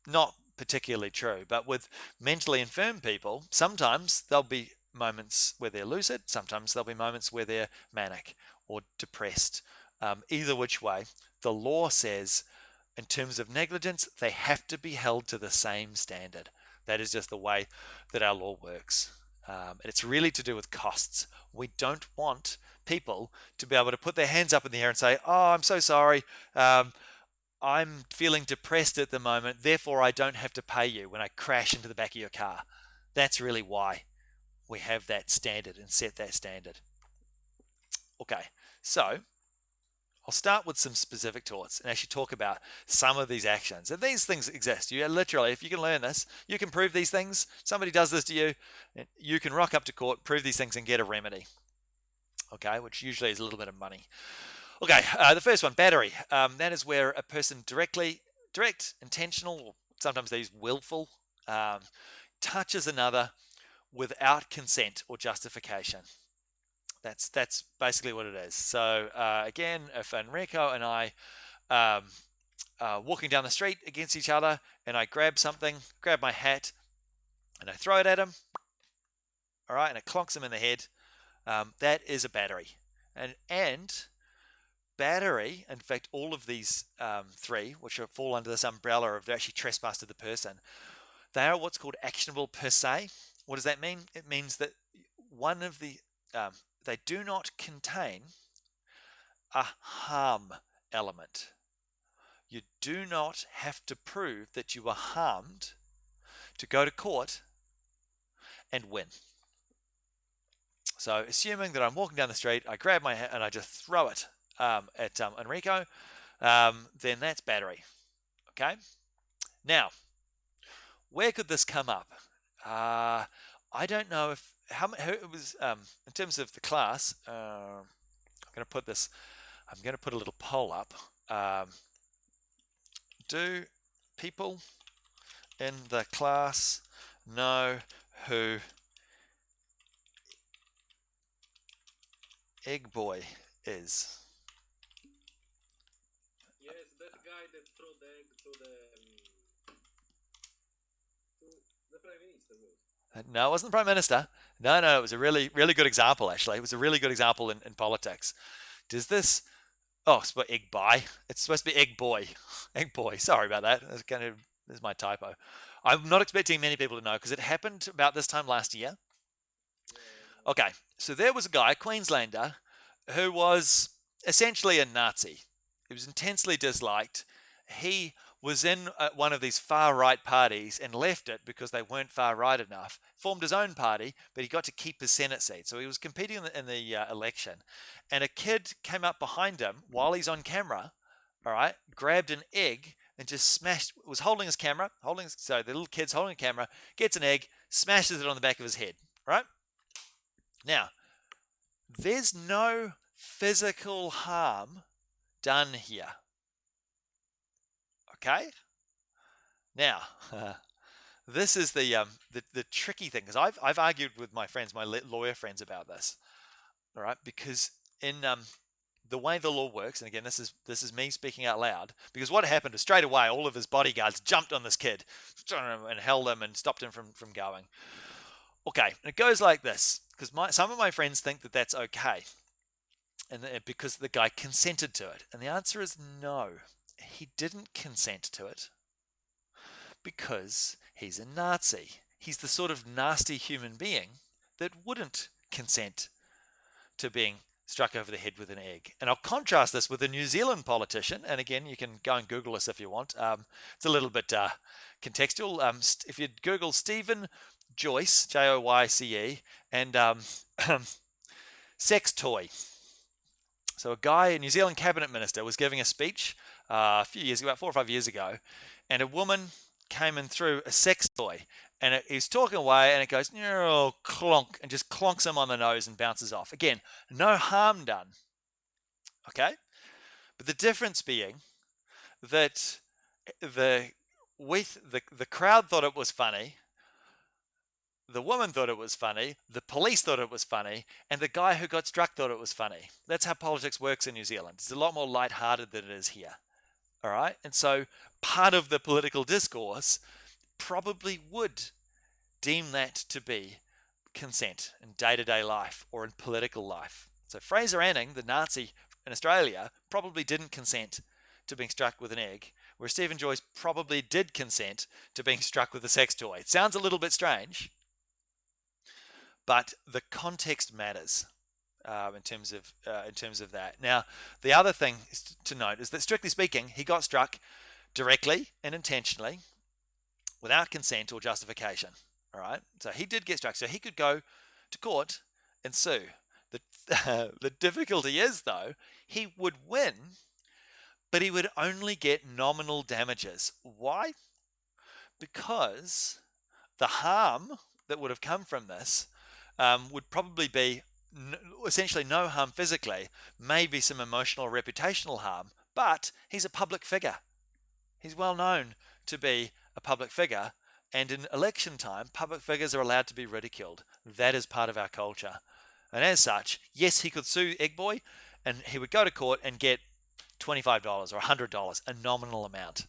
not particularly true. But with mentally infirm people, sometimes there'll be moments where they're lucid. Sometimes there'll be moments where they're manic or depressed. Either which way, the law says in terms of negligence, they have to be held to the same standard. That is just the way that our law works. And it's really to do with costs. We don't want people to be able to put their hands up in the air and say, "Oh, I'm so sorry. I'm feeling depressed at the moment, therefore I don't have to pay you when I crash into the back of your car." That's really why we have that standard and set that standard. Okay, so I'll start with some specific torts and actually talk about some of these actions. And these things exist. You literally, if you can learn this, you can prove these things. Somebody does this to you, and you can rock up to court, prove these things, and get a remedy. Okay, which usually is a little bit of money. Okay, the first one, battery. That is where a person direct, intentional, sometimes they use willful, touches another without consent or justification. That's basically what it is. So again, if Enrico and I walking down the street against each other, and I grab my hat, and I throw it at him, all right, and it clonks him in the head, that is a battery. And battery, in fact, all of these three, which fall under this umbrella of actually trespass to the person, they are what's called actionable per se. What does that mean? It means that one of the they do not contain a harm element. You do not have to prove that you were harmed to go to court and win. So assuming that I'm walking down the street, I grab my hat and I just throw it at Enrico, then that's battery. Okay? Now, where could this come up? I don't know if how it was in terms of the class. I'm going to put a little poll up. Do people in the class know who Egg Boy is? Yes, that guy that threw the egg to the Prime Minister was. No, it wasn't the Prime Minister. No, it was a really, really good example, actually. It was a really good example in politics. Does this... Oh, it's about Egg Boy. It's supposed to be Egg Boy. Egg Boy. Sorry about that. There's my typo. I'm not expecting many people to know because it happened about this time last year. Okay, so there was a guy, a Queenslander, who was essentially a Nazi. He was intensely disliked. He was in one of these far-right parties and left it because they weren't far-right enough. Formed his own party, but he got to keep his Senate seat. So he was competing in the election. And a kid came up behind him while he's on camera, all right, grabbed an egg and just smashed, was holding his camera, so the little kid's holding a camera, gets an egg, smashes it on the back of his head, right? Now, there's no physical harm done here. Okay? Now, this is the tricky thing, because I've argued with my friends, my lawyer friends, about this. All right, because in the way the law works, and again, this is me speaking out loud, because what happened is straight away all of his bodyguards jumped on this kid and held him and stopped him from going. Okay, and it goes like this, because some of my friends think that that's okay, and because the guy consented to it, and the answer is no, he didn't consent to it, because he's a Nazi. He's the sort of nasty human being that wouldn't consent to being struck over the head with an egg. And I'll contrast this with a New Zealand politician, and again, you can go and Google this if you want. It's a little bit contextual. If you Google Stephen Joyce, Joyce, and sex toy. So a guy, a New Zealand cabinet minister, was giving a speech a few years ago, about 4 or 5 years ago, and a woman came and threw a sex toy, and he's talking away, and it goes clonk, and just clonks him on the nose and bounces off. Again, no harm done. Okay, but the difference being that the crowd thought it was funny, the woman thought it was funny, the police thought it was funny, and the guy who got struck thought it was funny. That's how politics works in New Zealand. It's a lot more lighthearted than it is here. All right, and so part of the political discourse probably would deem that to be consent in day-to-day life or in political life. So Fraser Anning, the Nazi in Australia, probably didn't consent to being struck with an egg, where Stephen Joyce probably did consent to being struck with a sex toy. It sounds a little bit strange, but the context matters in terms of that. Now, the other thing to note is that, strictly speaking, he got struck directly and intentionally without consent or justification. All right, so he did get struck, so he could go to court and sue. The the difficulty is, though, he would win, but he would only get nominal damages. Why? Because the harm that would have come from this would probably be essentially no harm physically, maybe some emotional or reputational harm, but he's a public figure. He's well known to be a public figure, and in election time, public figures are allowed to be ridiculed. That is part of our culture. And as such, yes, he could sue Egg Boy, and he would go to court and get $25 or $100, a nominal amount.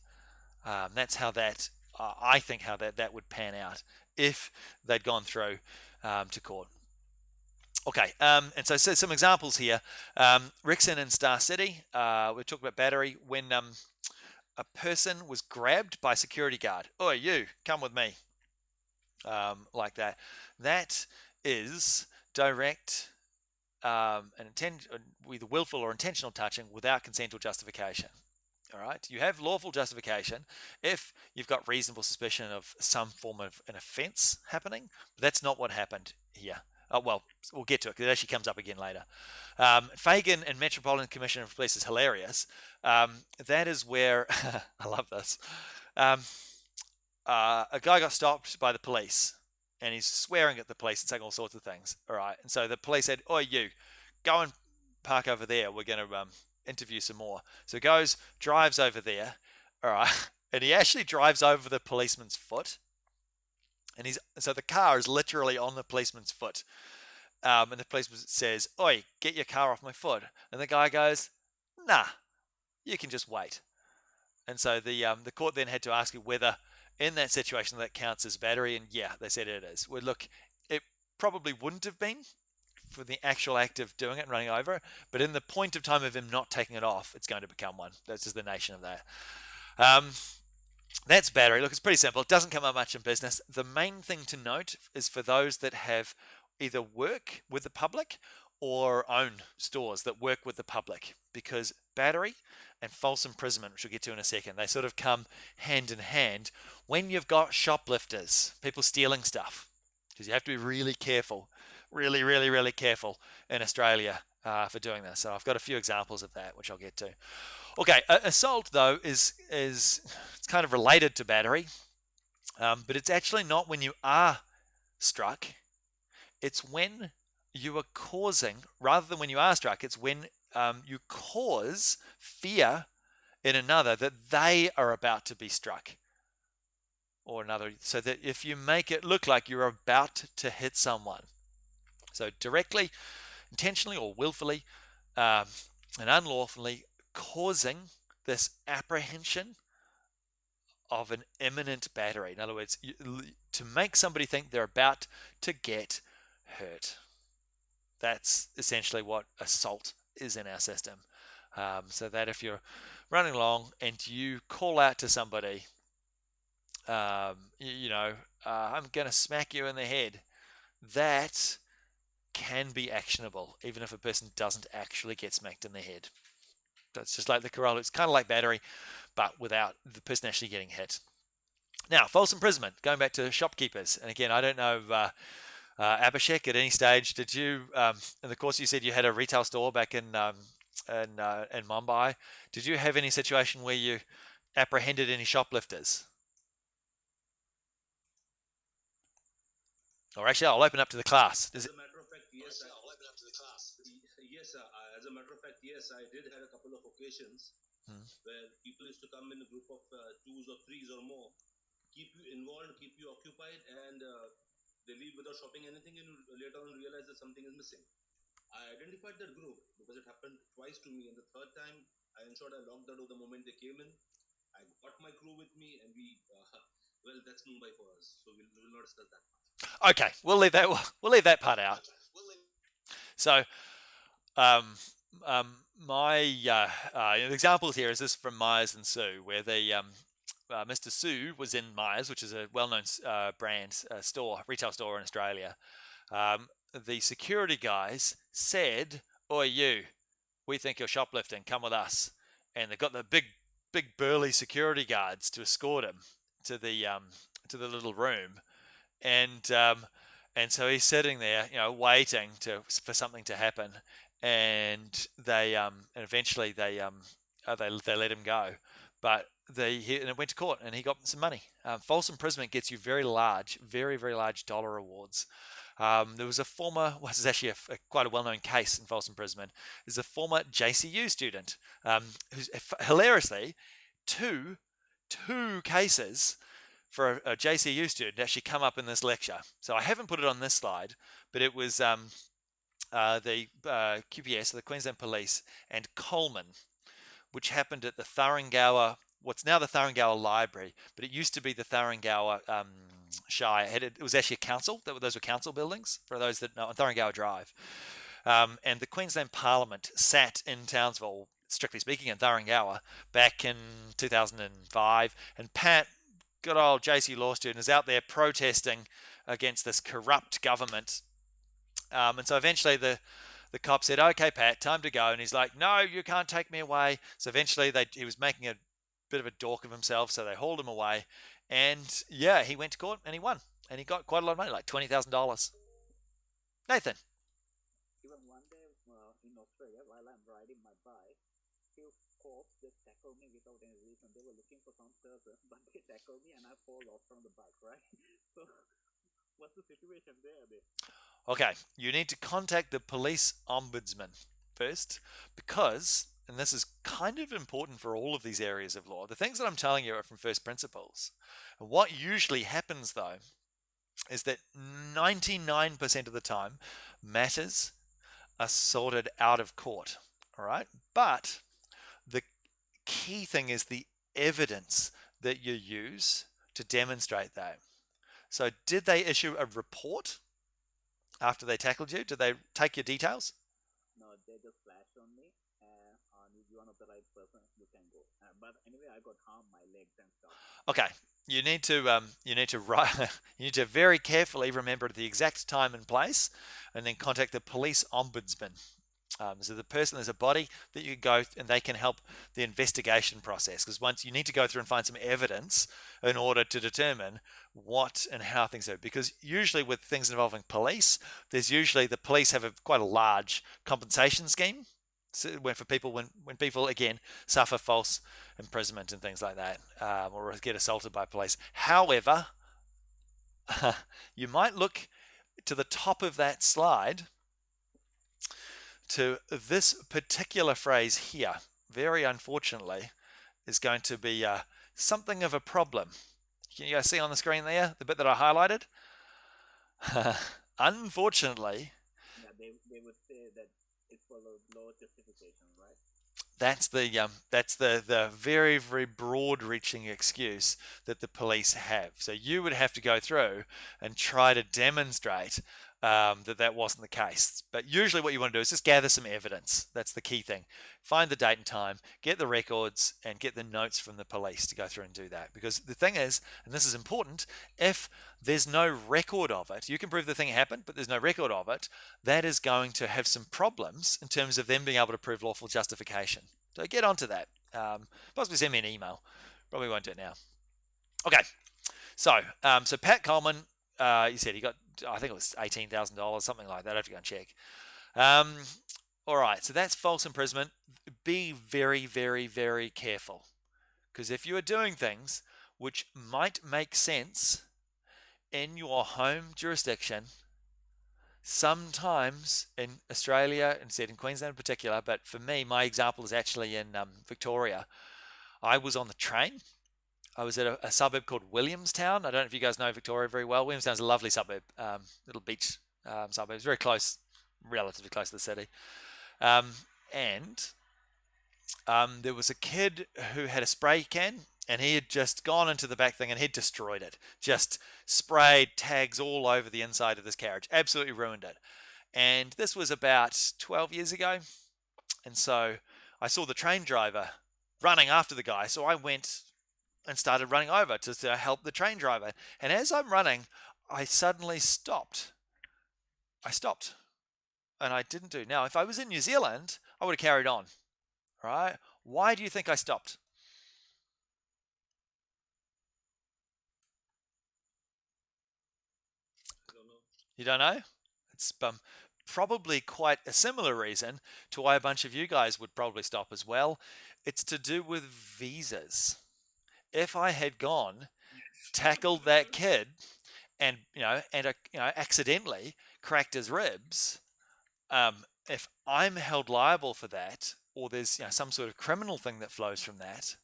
That's how that, I think, how that would pan out if they'd gone through to court. Okay, and so some examples here. Rixon and Star City, we're talking about battery when a person was grabbed by a security guard. Oh, you, come with me. Like that. That is direct with willful or intentional touching without consent or justification. All right, you have lawful justification if you've got reasonable suspicion of some form of an offence happening. But that's not what happened here. Well, we'll get to it because it actually comes up again later. Fagan and Metropolitan Commissioner of Police is hilarious. That is where I love this. A guy got stopped by the police, and he's swearing at the police and saying all sorts of things. All right, and so the police said, "Oh, you, go and park over there. We're going to interview some more." So he goes, drives over there. All right, and he actually drives over the policeman's foot. And so the car is literally on the policeman's foot. And the policeman says, "Oi, get your car off my foot." And the guy goes, "Nah, you can just wait." And so the court then had to ask you whether in that situation that counts as battery. And yeah, they said it is. Well, look, it probably wouldn't have been for the actual act of doing it and running over, but in the point of time of him not taking it off, it's going to become one. That's just the nation of that. That's battery. Look, it's pretty simple. It doesn't come up much in business. The main thing to note is for those that have either work with the public or own stores that work with the public, because battery and false imprisonment, which we'll get to in a second, they sort of come hand in hand when you've got shoplifters, people stealing stuff, because you have to be really careful, really, really, really careful in Australia for doing this. So I've got a few examples of that, which I'll get to. Okay, assault though is it's kind of related to battery, but it's actually not when you are struck. It's when you are causing, rather than when you are struck, it's when you cause fear in another that they are about to be struck, or another, so that if you make it look like you're about to hit someone. So directly, intentionally, or willfully and unlawfully causing this apprehension of an imminent battery. In other words, to make somebody think they're about to get hurt. That's essentially what assault is in our system. So that if you're running along and you call out to somebody, I'm going to smack you in the head, that can be actionable, even if a person doesn't actually get smacked in the head. That's just like the corolla. It's kind of like battery, but without the person actually getting hit. Now, false imprisonment, going back to shopkeepers. And again, I don't know, Abhishek, at any stage, did you, in the course you said you had a retail store back in Mumbai, did you have any situation where you apprehended any shoplifters? Or actually, I'll open up to the class. As a matter of fact, yes. I'll open up to the class. Yes, as a matter of fact, yes, I did have a couple of occasions where people used to come in a group of twos or threes or more, keep you involved, keep you occupied, and they leave without shopping anything, and later on realize that something is missing. I identified that group because it happened twice to me, and the third time I ensured I locked the door the moment they came in. I got my crew with me, and we, well, that's Mumbai for us, so we'll not discuss that part. Okay, we'll leave that part out. So Um, my examples here is this from Myers and Sue, where Mr. Sue was in Myers, which is a well-known brand store, retail store in Australia. The security guys said, "Oi, you! We think you're shoplifting. Come with us." And they got the big burly security guards to escort him to the little room, and so he's sitting there, waiting for something to happen, and and eventually they let him go, but and it went to court, and he got some money. False imprisonment gets you very large dollar awards. There was a former, well, this is actually quite a well-known case in false imprisonment. There's a former JCU student who's hilariously two cases for a JCU student actually come up in this lecture. So I haven't put it on this slide, but it was the QPS, the Queensland Police, and Coleman, which happened at the Thuringowa, what's now the Thuringowa Library, but it used to be the Thuringowa Shire. It was actually a council. Those were council buildings, for those that know, on Thuringowa Drive. And the Queensland Parliament sat in Townsville, strictly speaking, in Thuringowa, back in 2005, and Pat, good old JC law student, is out there protesting against this corrupt government. And so eventually the cop said, "Okay, Pat, time to go." And he's like, "No, you can't take me away." So eventually he was making a bit of a dork of himself, so they hauled him away. And yeah, he went to court and he won. And he got quite a lot of money, like $20,000. Nathan. Even one day in Australia, while I'm riding my bike, few cops just tackled me without any reason. They were looking for some person, but they tackled me and I fall off from the bike, right? So what's the situation there then? Okay, you need to contact the police ombudsman first, because, and this is kind of important for all of these areas of law, the things that I'm telling you are from first principles. And what usually happens, though, is that 99% of the time, matters are sorted out of court. All right. But the key thing is the evidence that you use to demonstrate that. So, did they issue a report after they tackled you? Did they take your details? No, they just flashed on me and if you're not the right person, you can go. But anyway, I got harmed my legs and stuff. Okay. You need to write. You need to very carefully remember the exact time and place, and then contact the police ombudsman. So the person, there's a body that you go and they can help the investigation process, because once you need to go through and find some evidence in order to determine what and how things are. Because usually with things involving police, there's usually the police have quite a large compensation scheme. So when people again suffer false imprisonment and things like that, or get assaulted by police. However, you might look to the top of that slide to this particular phrase here. Very unfortunately, is going to be something of a problem. Can you guys see on the screen there the bit that I highlighted? Unfortunately, Yeah, they would say that it's for law justification, right? that's the very broad-reaching excuse that the police have. So you would have to go through and try to demonstrate that wasn't the case. But usually, what you want to do is just gather some evidence. That's the key thing. Find the date and time, get the records, and get the notes from the police to go through and do that. Because the thing is, and this is important, if there's no record of it, you can prove the thing happened, but there's no record of it, that is going to have some problems in terms of them being able to prove lawful justification. So get onto that. Possibly send me an email. Probably won't do it now. Okay. So Pat Coleman, you said he got, I think it was $18,000, something like that. I have to go and check. All right. So that's false imprisonment. Be very careful, because if you are doing things which might make sense in your home jurisdiction, sometimes in Australia, and said in Queensland in particular, but for me, my example is actually in Victoria. I was on the train. I was at a suburb called Williamstown. I don't know if you guys know Victoria very well. Williamstown's a lovely suburb, little beach suburb. It's very close, relatively close to the city. And there was a kid who had a spray can, and he had just gone into the back thing and he'd destroyed it. Just sprayed tags all over the inside of this carriage. Absolutely ruined it. And this was about 12 years ago. And so I saw the train driver running after the guy. So I went and started running over to help the train driver. And as I'm running, I suddenly stopped. I stopped and I didn't do. Now, if I was in New Zealand, I would have carried on, right? Why do you think I stopped? I don't know. You don't know? It's probably quite a similar reason to why a bunch of you guys would probably stop as well. It's to do with visas. If I had gone, tackled that kid, and accidentally cracked his ribs, if I'm held liable for that, or there's some sort of criminal thing that flows from that,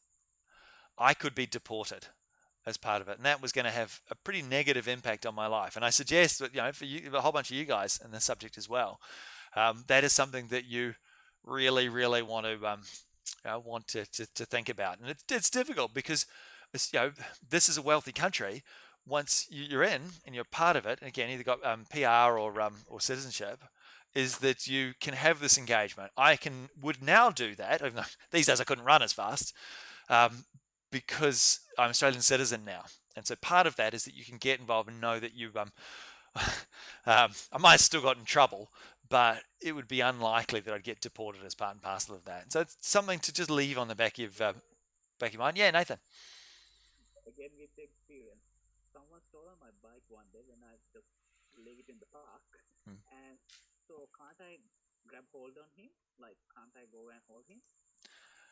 I could be deported as part of it, and that was going to have a pretty negative impact on my life. And I suggest that for you, a whole bunch of you guys in this subject as well, that is something that you really, really want to think about. And it's difficult because this is a wealthy country. Once you're in and you're part of it, and again, either got PR or citizenship, is that you can have this engagement. I would now do that. Even though these days I couldn't run as fast, um, because I'm Australian citizen now. And so part of that is that you can get involved and know that I might have still got in trouble, but it would be unlikely that I'd get deported as part and parcel of that. So it's something to just leave on the back of your mind. Yeah, Nathan. Again, with the experience, someone stole my bike one day when I just leave it in the park. Hmm. And so can't I grab hold on him? Like, can't I go and hold him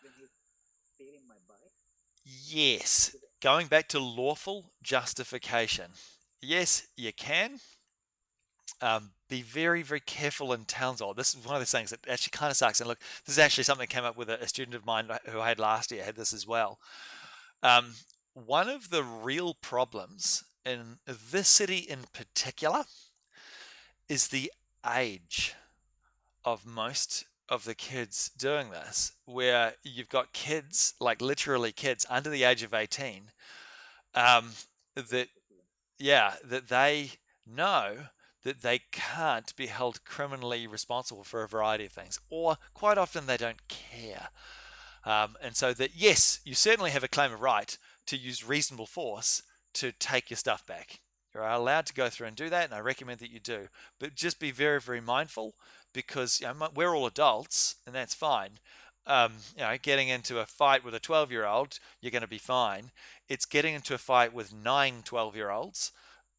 when he's stealing my bike? Yes, going back to lawful justification. Yes, you can. Be very, very careful in Townsville. This is one of those things that actually kind of sucks. And look, this is actually something that came up with a student of mine who I had last year, had this as well. One of the real problems in this city in particular is the age of most of the kids doing this, where you've got kids, like literally kids under the age of 18, that, yeah, that they know that they can't be held criminally responsible for a variety of things, or quite often they don't care. And so that, yes, you certainly have a claim of right to use reasonable force to take your stuff back. You're allowed to go through and do that, and I recommend that you do. But just be very, very mindful, because we're all adults, and that's fine. Getting into a fight with a 12-year-old, you're going to be fine. It's getting into a fight with 12-year-olds,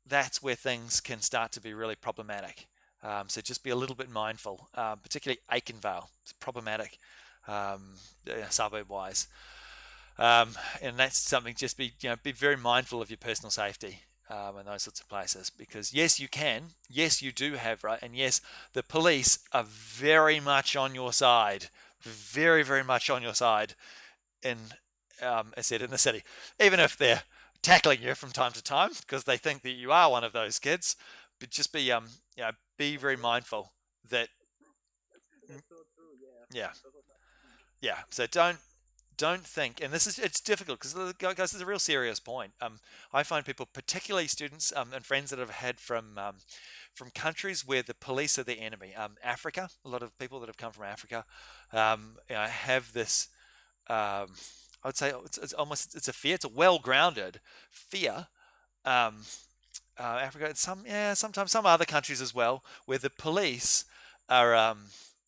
that's where things can start to be really problematic. So just be a little bit mindful, particularly Aikenvale. It's problematic, suburb-wise. And that's something, just be very mindful of your personal safety in those sorts of places, because yes, you can, yes, you do have right, and yes, the police are very much on your side, very, very much on your side in, I said, in the city, even if they're tackling you from time to time because they think that you are one of those kids. But just be very mindful that, That's so true. Yeah. yeah, That's what I think. yeah. So don't think, and it's difficult because, guys, this is a real serious point. I find people, particularly students and friends that I've had from countries where the police are the enemy. Africa, a lot of people that have come from Africa, have this. I would say it's almost, it's a fear. It's a well-grounded fear. Um, Africa, sometimes some other countries as well, where the police are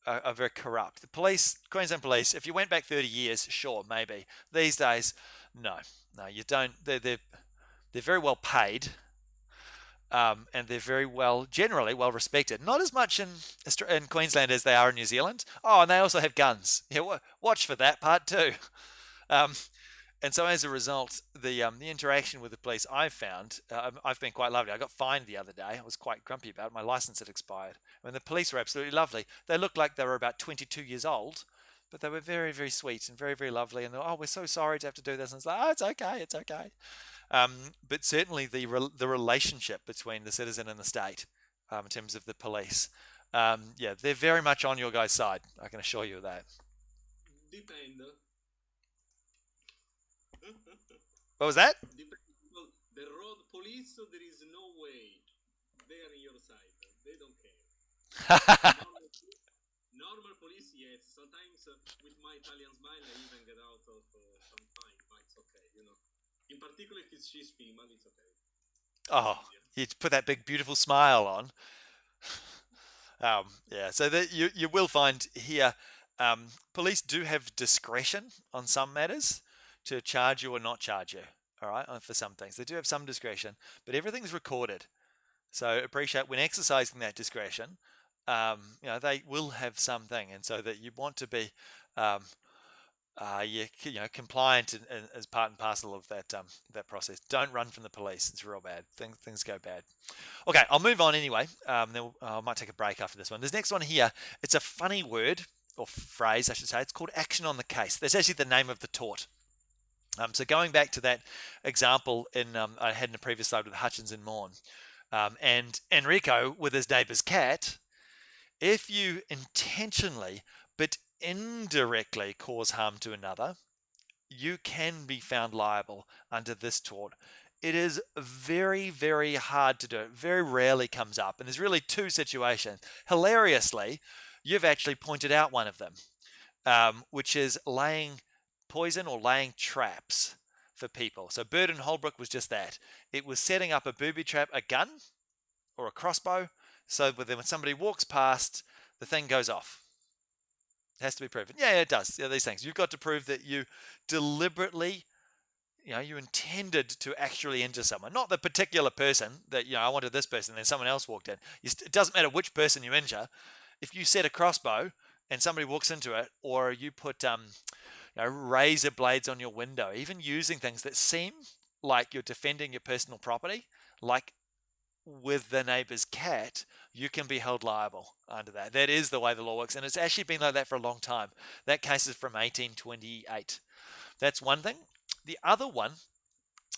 are very corrupt. The police, Queensland police, if you went back 30 years, sure, maybe. These days, no, no, you don't. They're very well paid, and they're generally well respected. Not as much in Queensland as they are in New Zealand. Oh, and they also have guns. Yeah, watch for that part too. Um, and so as a result, the interaction with the police I've found, I've been quite lovely. I got fined the other day. I was quite grumpy about it. My license had expired. And the police were absolutely lovely. They looked like they were about 22 years old, but they were very, very sweet and very, very lovely. And they were, oh, we're so sorry to have to do this. And it's like, oh, it's okay, it's okay. But certainly the relationship between the citizen and the state, in terms of the police, yeah, they're very much on your guys' side. I can assure you of that. Depend. What was that? Depend. Well, the road police, there is no way. They are on your side. They don't care. Normal, normal police, yes. Sometimes with my Italian smile, I even get out of some fine, but it's okay, you know. In particular, if it's she's female, it's okay. It's Oh, easier. you put that big beautiful smile on. Yeah, so that you will find here, police do have discretion on some matters to charge you or not charge you. All right, for some things they do have some discretion, but everything's recorded. So appreciate when exercising that discretion. They will have something, and so that you want to be, um, compliant as part and parcel of that process. Don't run from the police; it's real bad. Things go bad. Okay, I'll move on anyway. I might take a break after this one. This next one here, it's a funny word or phrase, I should say. It's called action on the case. That's actually the name of the tort. So going back to that example I had in the previous slide with Hutchins and Morn, and Enrico with his neighbour's cat, if you intentionally but indirectly cause harm to another, you can be found liable under this tort. It is very, very hard to do. It very rarely comes up. And there's really two situations. Hilariously, you've actually pointed out one of them, which is laying poison or laying traps for people. So Bird and Holbrook was just that. It was setting up a booby trap, a gun or a crossbow, so that when somebody walks past, the thing goes off. It has to be proven. Yeah, it does. Yeah, these things. You've got to prove that you deliberately, you intended to actually injure someone, not the particular person that, I wanted this person, and then someone else walked in. It doesn't matter which person you injure. If you set a crossbow and somebody walks into it, or you put, razor blades on your window, even using things that seem like you're defending your personal property, like with the neighbor's cat, you can be held liable under that. That is the way the law works, and it's actually been like that for a long time. That case is from 1828. That's one thing. The other one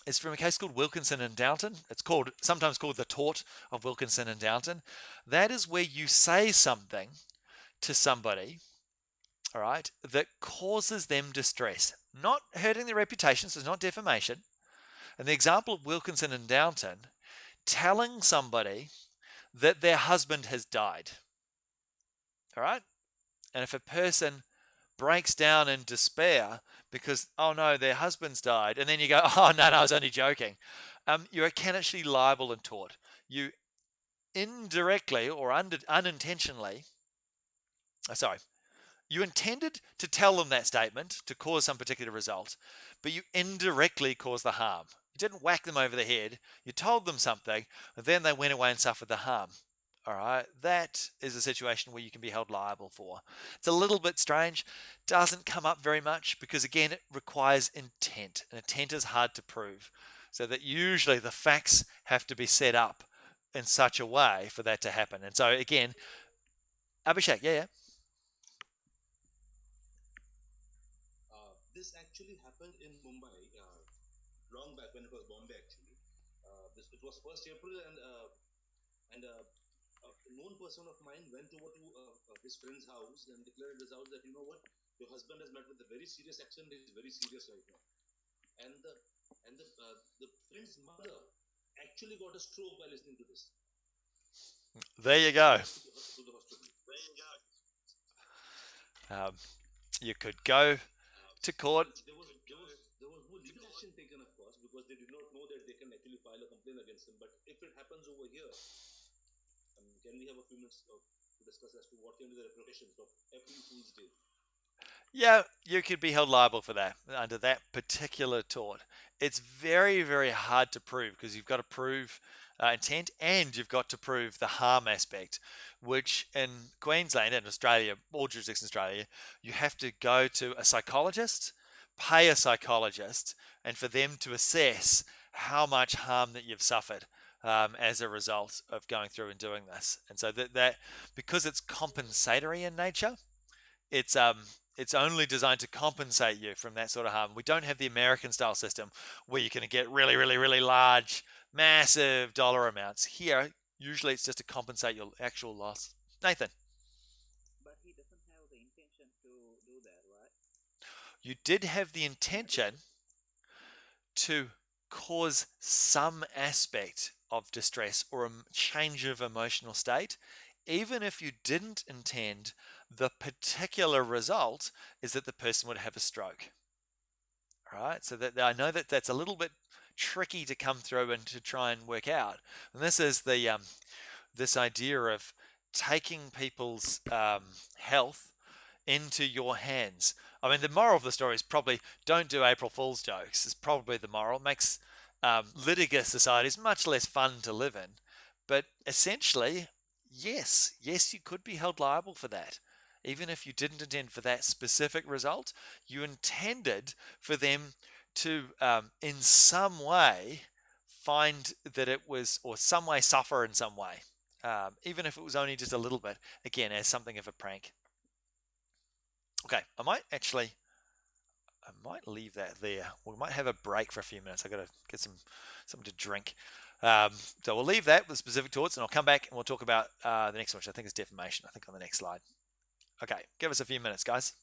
is from a case called Wilkinson and Downton. It's sometimes called the tort of Wilkinson and Downton. That is where you say something to somebody, all right, that causes them distress, not hurting their reputation, so it's not defamation. And the example of Wilkinson and Downton, telling somebody that their husband has died, all right? And if a person breaks down in despair because, oh no, their husband's died, and then you go, oh no, I was only joking, you can actually liable and tort. You indirectly or unintentionally, sorry, you intended to tell them that statement to cause some particular result, but you indirectly caused the harm. You didn't whack them over the head. You told them something, and then they went away and suffered the harm. All right, that is a situation where you can be held liable for. It's a little bit strange, doesn't come up very much because, again, it requires intent, and intent is hard to prove. So that usually the facts have to be set up in such a way for that to happen. And so, again, Abhishek, yeah. This actually happened in Mumbai long back when it was Bombay. Actually, it was 1st April, and a known person of mine went over to his friend's house and declared at his house that, you know what, your husband has met with a very serious accident. He's very serious right now, and the friend's mother actually got a stroke by listening to this. There you She was go. rushed to the hospital. Um, you could go to court. There was no legal action taken, of course, because they did not know that they can actually file a complaint against him. But if it happens over here, can we have a few minutes to discuss as to what can be the repercussions of April Fool's Day? Yeah, you could be held liable for that under that particular tort. It's very, very hard to prove because you've got to prove intent and you've got to prove the harm aspect, which in Queensland and Australia, all jurisdictions in Australia, you have to go to a psychologist, pay a psychologist, and for them to assess how much harm that you've suffered as a result of going through and doing this. And so that because it's compensatory in nature, it's only designed to compensate you from that sort of harm. We don't have the American style system where you're going to get really, really, really large, massive dollar amounts. Here, usually it's just to compensate your actual loss. Nathan, But he doesn't have the intention to do that, right? you did have the intention to cause some aspect of distress or a change of emotional state even if you didn't intend, the particular result is that the person would have a stroke. All right, so that I know that that's a little bit tricky to come through and to try and work out. And this is the this idea of taking people's health into your hands. I mean, the moral of the story is probably don't do April Fool's jokes. Is probably the moral. It makes litigious societies much less fun to live in. But essentially, yes, you could be held liable for that. Even if you didn't intend for that specific result, you intended for them to, in some way, find that it was, or some way suffer in some way, even if it was only just a little bit, again, as something of a prank. Okay, I might leave that there. We might have a break for a few minutes. I got to get something to drink. So we'll leave that with specific torts, and I'll come back and we'll talk about the next one, which I think is defamation. I think on the next slide. Okay, give us a few minutes, guys.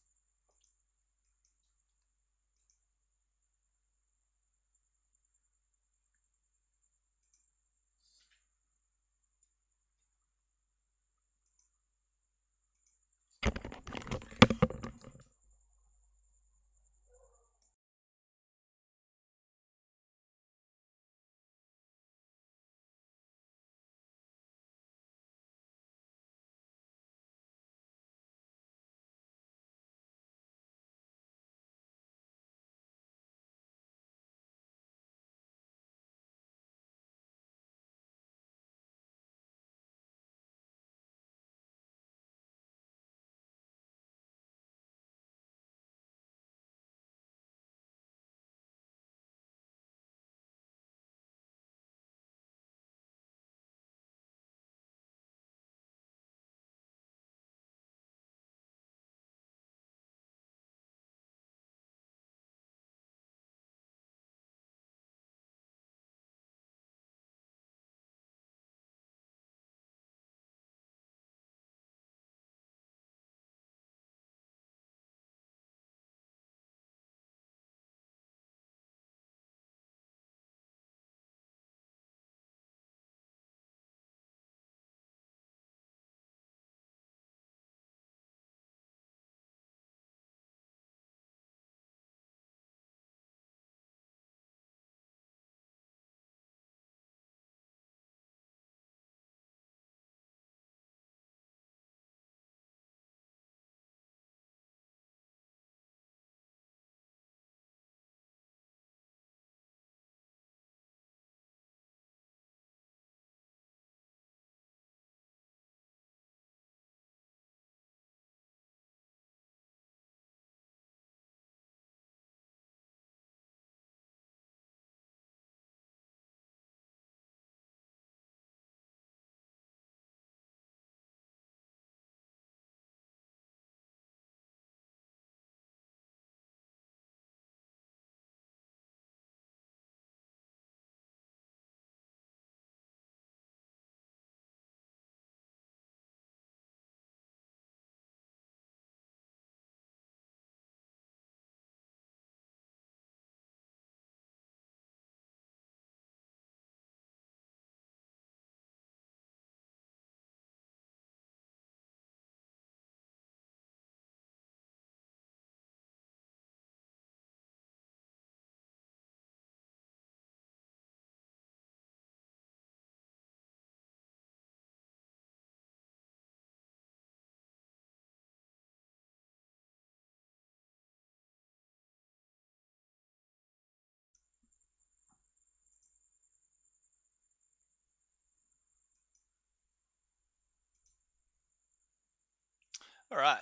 All right,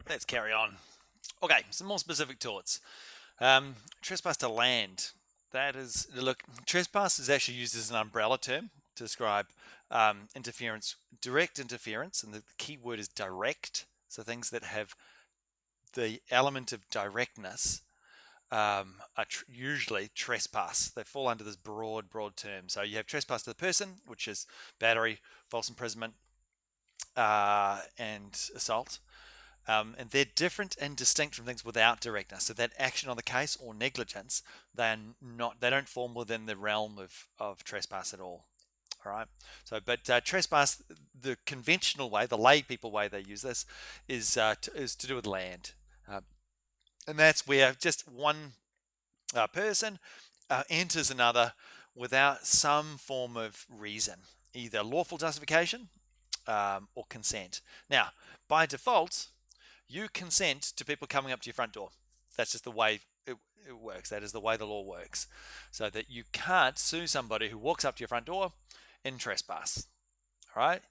let's carry on. Okay, some more specific torts. Trespass to land. That is, look, trespass is actually used as an umbrella term to describe interference, direct interference, and the key word is direct. So things that have the element of directness are usually trespass. They fall under this broad term. So you have trespass to the person, which is battery, false imprisonment, and assault. And they're different and distinct from things without directness. So that action on the case or negligence, they don't fall within the realm of trespass at all. All right. So, but trespass, the conventional way, the lay people way they use this, is to do with land, uh, and that's where just one person enters another without some form of reason, either lawful justification or consent. Now, by default, you consent to people coming up to your front door. That's just the way it works. That is the way the law works. So that you can't sue somebody who walks up to your front door in trespass. All right?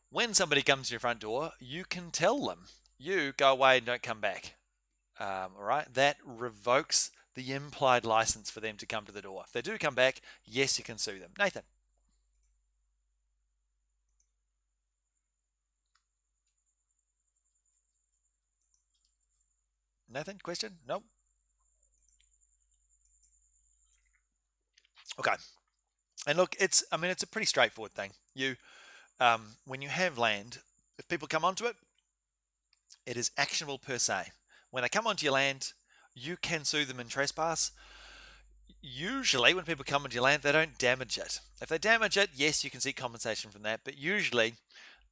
When somebody comes to your front door, you can tell them, you go away and don't come back. All right? That revokes the implied license for them to come to the door. If they do come back, yes, you can sue them. Nathan. Nathan, question? Nope. Okay. And look, it's a pretty straightforward thing. When you have land, if people come onto it, it is actionable per se. When they come onto your land, you can sue them in trespass. Usually, when people come onto your land, they don't damage it. If they damage it, yes, you can seek compensation from that. But usually,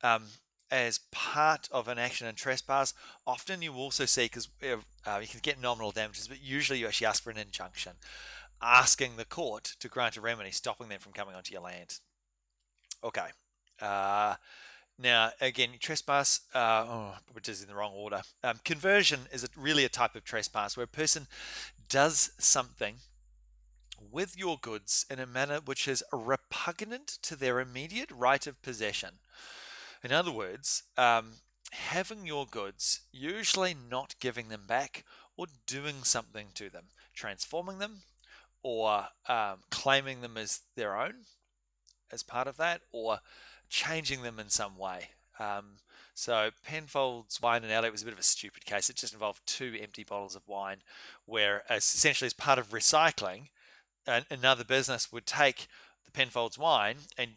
um, as part of an action in trespass, often you also see, because you can get nominal damages, but usually you actually ask for an injunction, asking the court to grant a remedy, stopping them from coming onto your land. Okay. Uh, Now, again, trespass, which is in the wrong order. Conversion is really a type of trespass where a person does something with your goods in a manner which is repugnant to their immediate right of possession. In other words, having your goods, usually not giving them back or doing something to them, transforming them or claiming them as their own as part of that, or changing them in some way. So Penfold's wine and alley was a bit of a stupid case. It just involved two empty bottles of wine, where essentially as part of recycling, another business would take the Penfold's wine and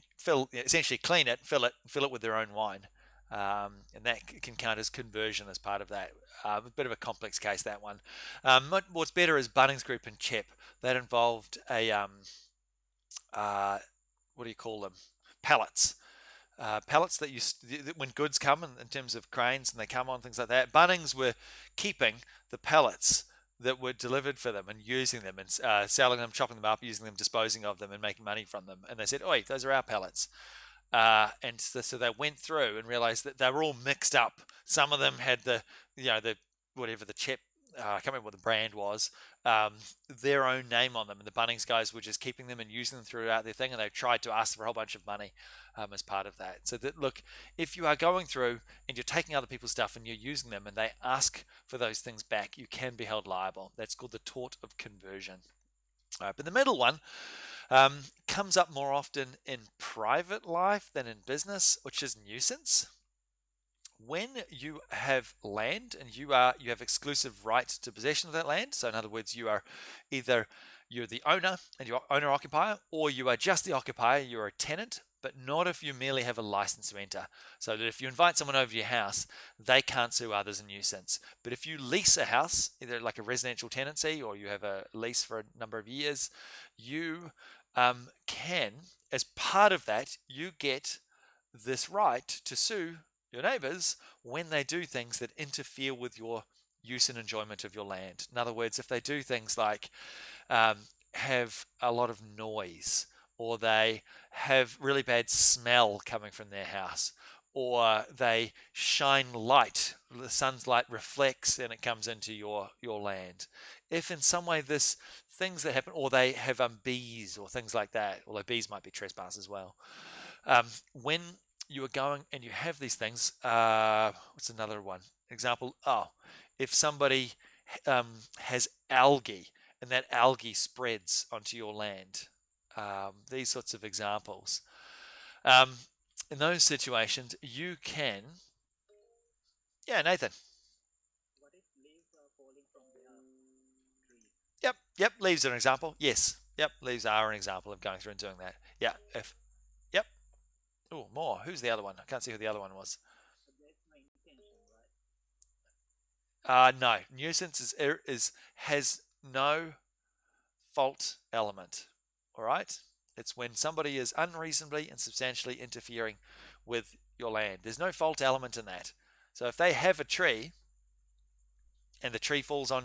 essentially clean it, fill it with their own wine, and that can count as conversion as part of that. A bit of a complex case, that one. What's better is Bunnings Group and CHEP. That involved a what do you call them? Pallets. Pallets that when goods come in terms of cranes and they come on things like that. Bunnings were keeping the pallets that were delivered for them and using them and selling them, chopping them up, using them, disposing of them, and making money from them. And they said, "Oi, those are our pallets." So they went through and realized that they were all mixed up. Some of them had the whatever the chip, I can't remember what the brand was, their own name on them, and the Bunnings guys were just keeping them and using them throughout their thing, and they tried to ask for a whole bunch of money as part of that. So that, look, if you are going through and you're taking other people's stuff and you're using them, and they ask for those things back, you can be held liable. That's called the tort of conversion. But the middle one comes up more often in private life than in business, which is nuisance. When you have land and you have exclusive right to possession of that land, so in other words, you're the owner and you're owner occupier, or you are just the occupier, you're a tenant, but not if you merely have a license to enter. So that if you invite someone over to your house, they can't sue others in nuisance. But if you lease a house, either like a residential tenancy or you have a lease for a number of years, you can, as part of that, you get this right to sue your neighbors when they do things that interfere with your use and enjoyment of your land. In other words, if they do things like have a lot of noise, or they have really bad smell coming from their house, or they shine light, the sun's light reflects and it comes into your land. If in some way this things that happen, or they have bees or things like that, although bees might be trespass as well. When you are going and you have these things, what's another one? Example, if somebody has algae and that algae spreads onto your land, these sorts of examples. In those situations, you can. Yeah, Nathan. What if leaves are falling from the trees? Yep. Leaves are an example. Yes. Yep. Leaves are an example of going through and doing that. Yeah. If. Yep. Oh, more. Who's the other one? I can't see who the other one was. But that's my intention, right? No. Nuisance is has no fault element. All right. It's when somebody is unreasonably and substantially interfering with your land. There's no fault element in that. So if they have a tree and the tree falls on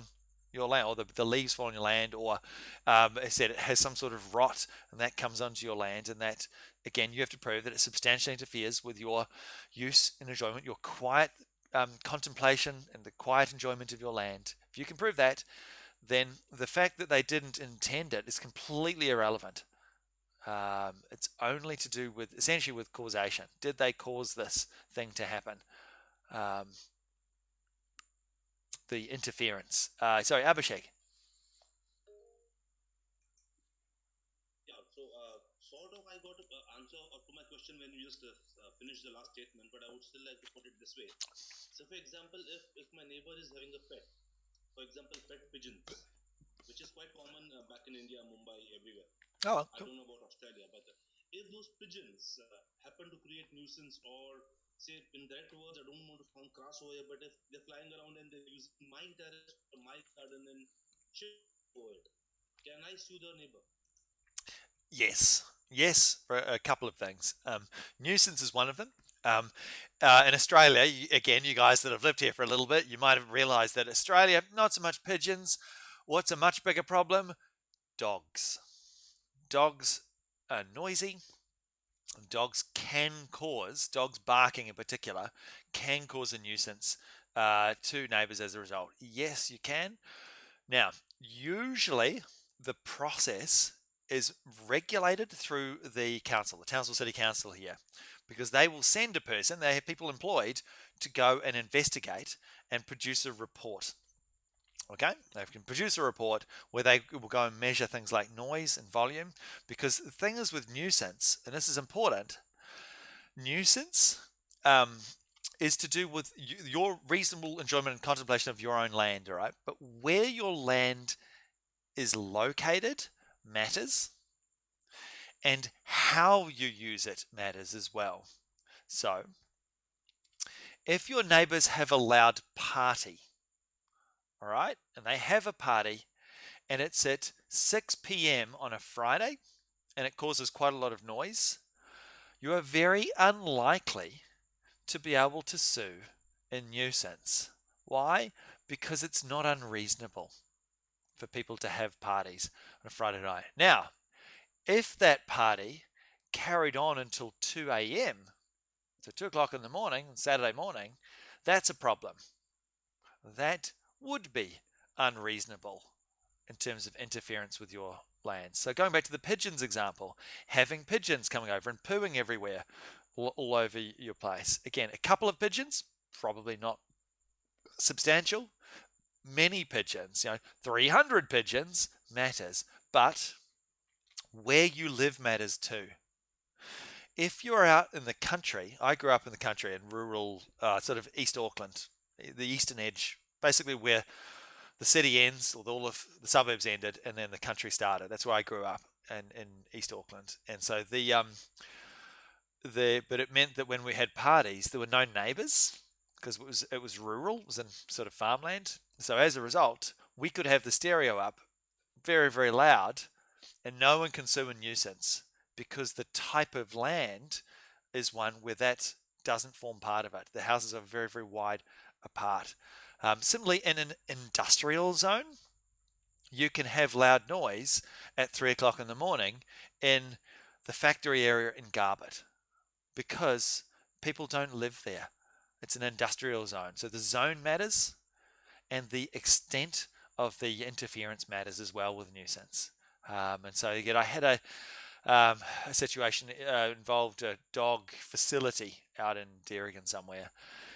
your land, or the leaves fall on your land, or I said it has some sort of rot and that comes onto your land, and that, again, you have to prove that it substantially interferes with your use and enjoyment, your quiet contemplation and the quiet enjoyment of your land. If you can prove that, then the fact that they didn't intend it is completely irrelevant. It's only to do with, essentially, with causation. Did they cause this thing to happen? The interference. Sorry, Abhishek. Yeah, so sort of I got an answer to my question when you just finished the last statement, but I would still like to put it this way. So, for example, if my neighbor is having a pet, for example, pet pigeons, which is quite common back in India, Mumbai, everywhere. Oh, I cool. don't know about Australia, but if those pigeons happen to create nuisance, or say, in direct words, I don't want to sound crass over here, but if they're flying around and they're using my terrace or my garden and shit over it, can I sue the neighbor? Yes, yes, for a couple of things. Nuisance is one of them. In Australia, again, you guys that have lived here for a little bit, you might have realised that Australia, not so much pigeons. What's a much bigger problem? Dogs. Dogs are noisy. Dogs barking in particular, can cause a nuisance to neighbours as a result. Yes, you can. Now, usually the process is regulated through the council, the Townsville City Council here, because they will send a person, they have people employed to go and investigate and produce a report. Okay, they can produce a report where they will go and measure things like noise and volume, because the thing is with nuisance, and this is important, nuisance um, is to do with your reasonable enjoyment and contemplation of your own land, all right? But where your land is located matters, and how you use it matters as well. So, if your neighbors have a loud party, all right, and they have a party and it's at 6 p.m. on a Friday and it causes quite a lot of noise, you are very unlikely to be able to sue in nuisance. Why? Because it's not unreasonable for people to have parties on a Friday night. Now, if that party carried on until 2 a.m., so 2 o'clock in the morning, Saturday morning, that's a problem. That would be unreasonable in terms of interference with your land. So going back to the pigeons example, having pigeons coming over and pooing everywhere, all over your place. Again, a couple of pigeons, probably not substantial. Many pigeons, 300 pigeons matters, but where you live matters too. If you're out in the country, I grew up in the country in rural, sort of East Auckland, the eastern edge, basically where the city ends, or all of the suburbs ended, and then the country started. That's where I grew up, in East Auckland. And so but it meant that when we had parties, there were no neighbours because it was rural, it was in sort of farmland. So as a result, we could have the stereo up very, very loud, and no one can sue a nuisance because the type of land is one where that doesn't form part of it. The houses are very, very wide apart. Similarly, in an industrial zone, you can have loud noise at 3 o'clock in the morning in the factory area in Garbett because people don't live there. It's an industrial zone. So the zone matters, and the extent of the interference matters as well with nuisance. And so again, I had a situation involved a dog facility out in Darrigan somewhere,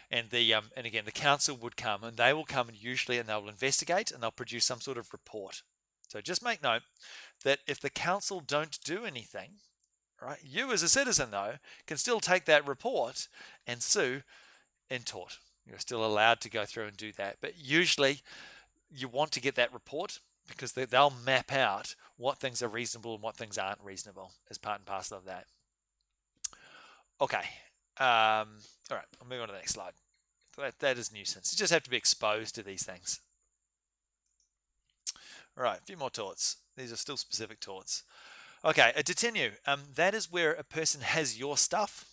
and again the council would come, and they will come usually, and they'll investigate and they'll produce some sort of report. So just make note that if the council don't do anything, right, you as a citizen though can still take that report and sue in tort. You're still allowed to go through and do that, but usually you want to get that report because they'll map out what things are reasonable and what things aren't reasonable as part and parcel of that. Okay. All right, I'll move on to the next slide. So that is nuisance. You just have to be exposed to these things. All right, a few more torts. These are still specific torts. Okay, a detenue. That is where a person has your stuff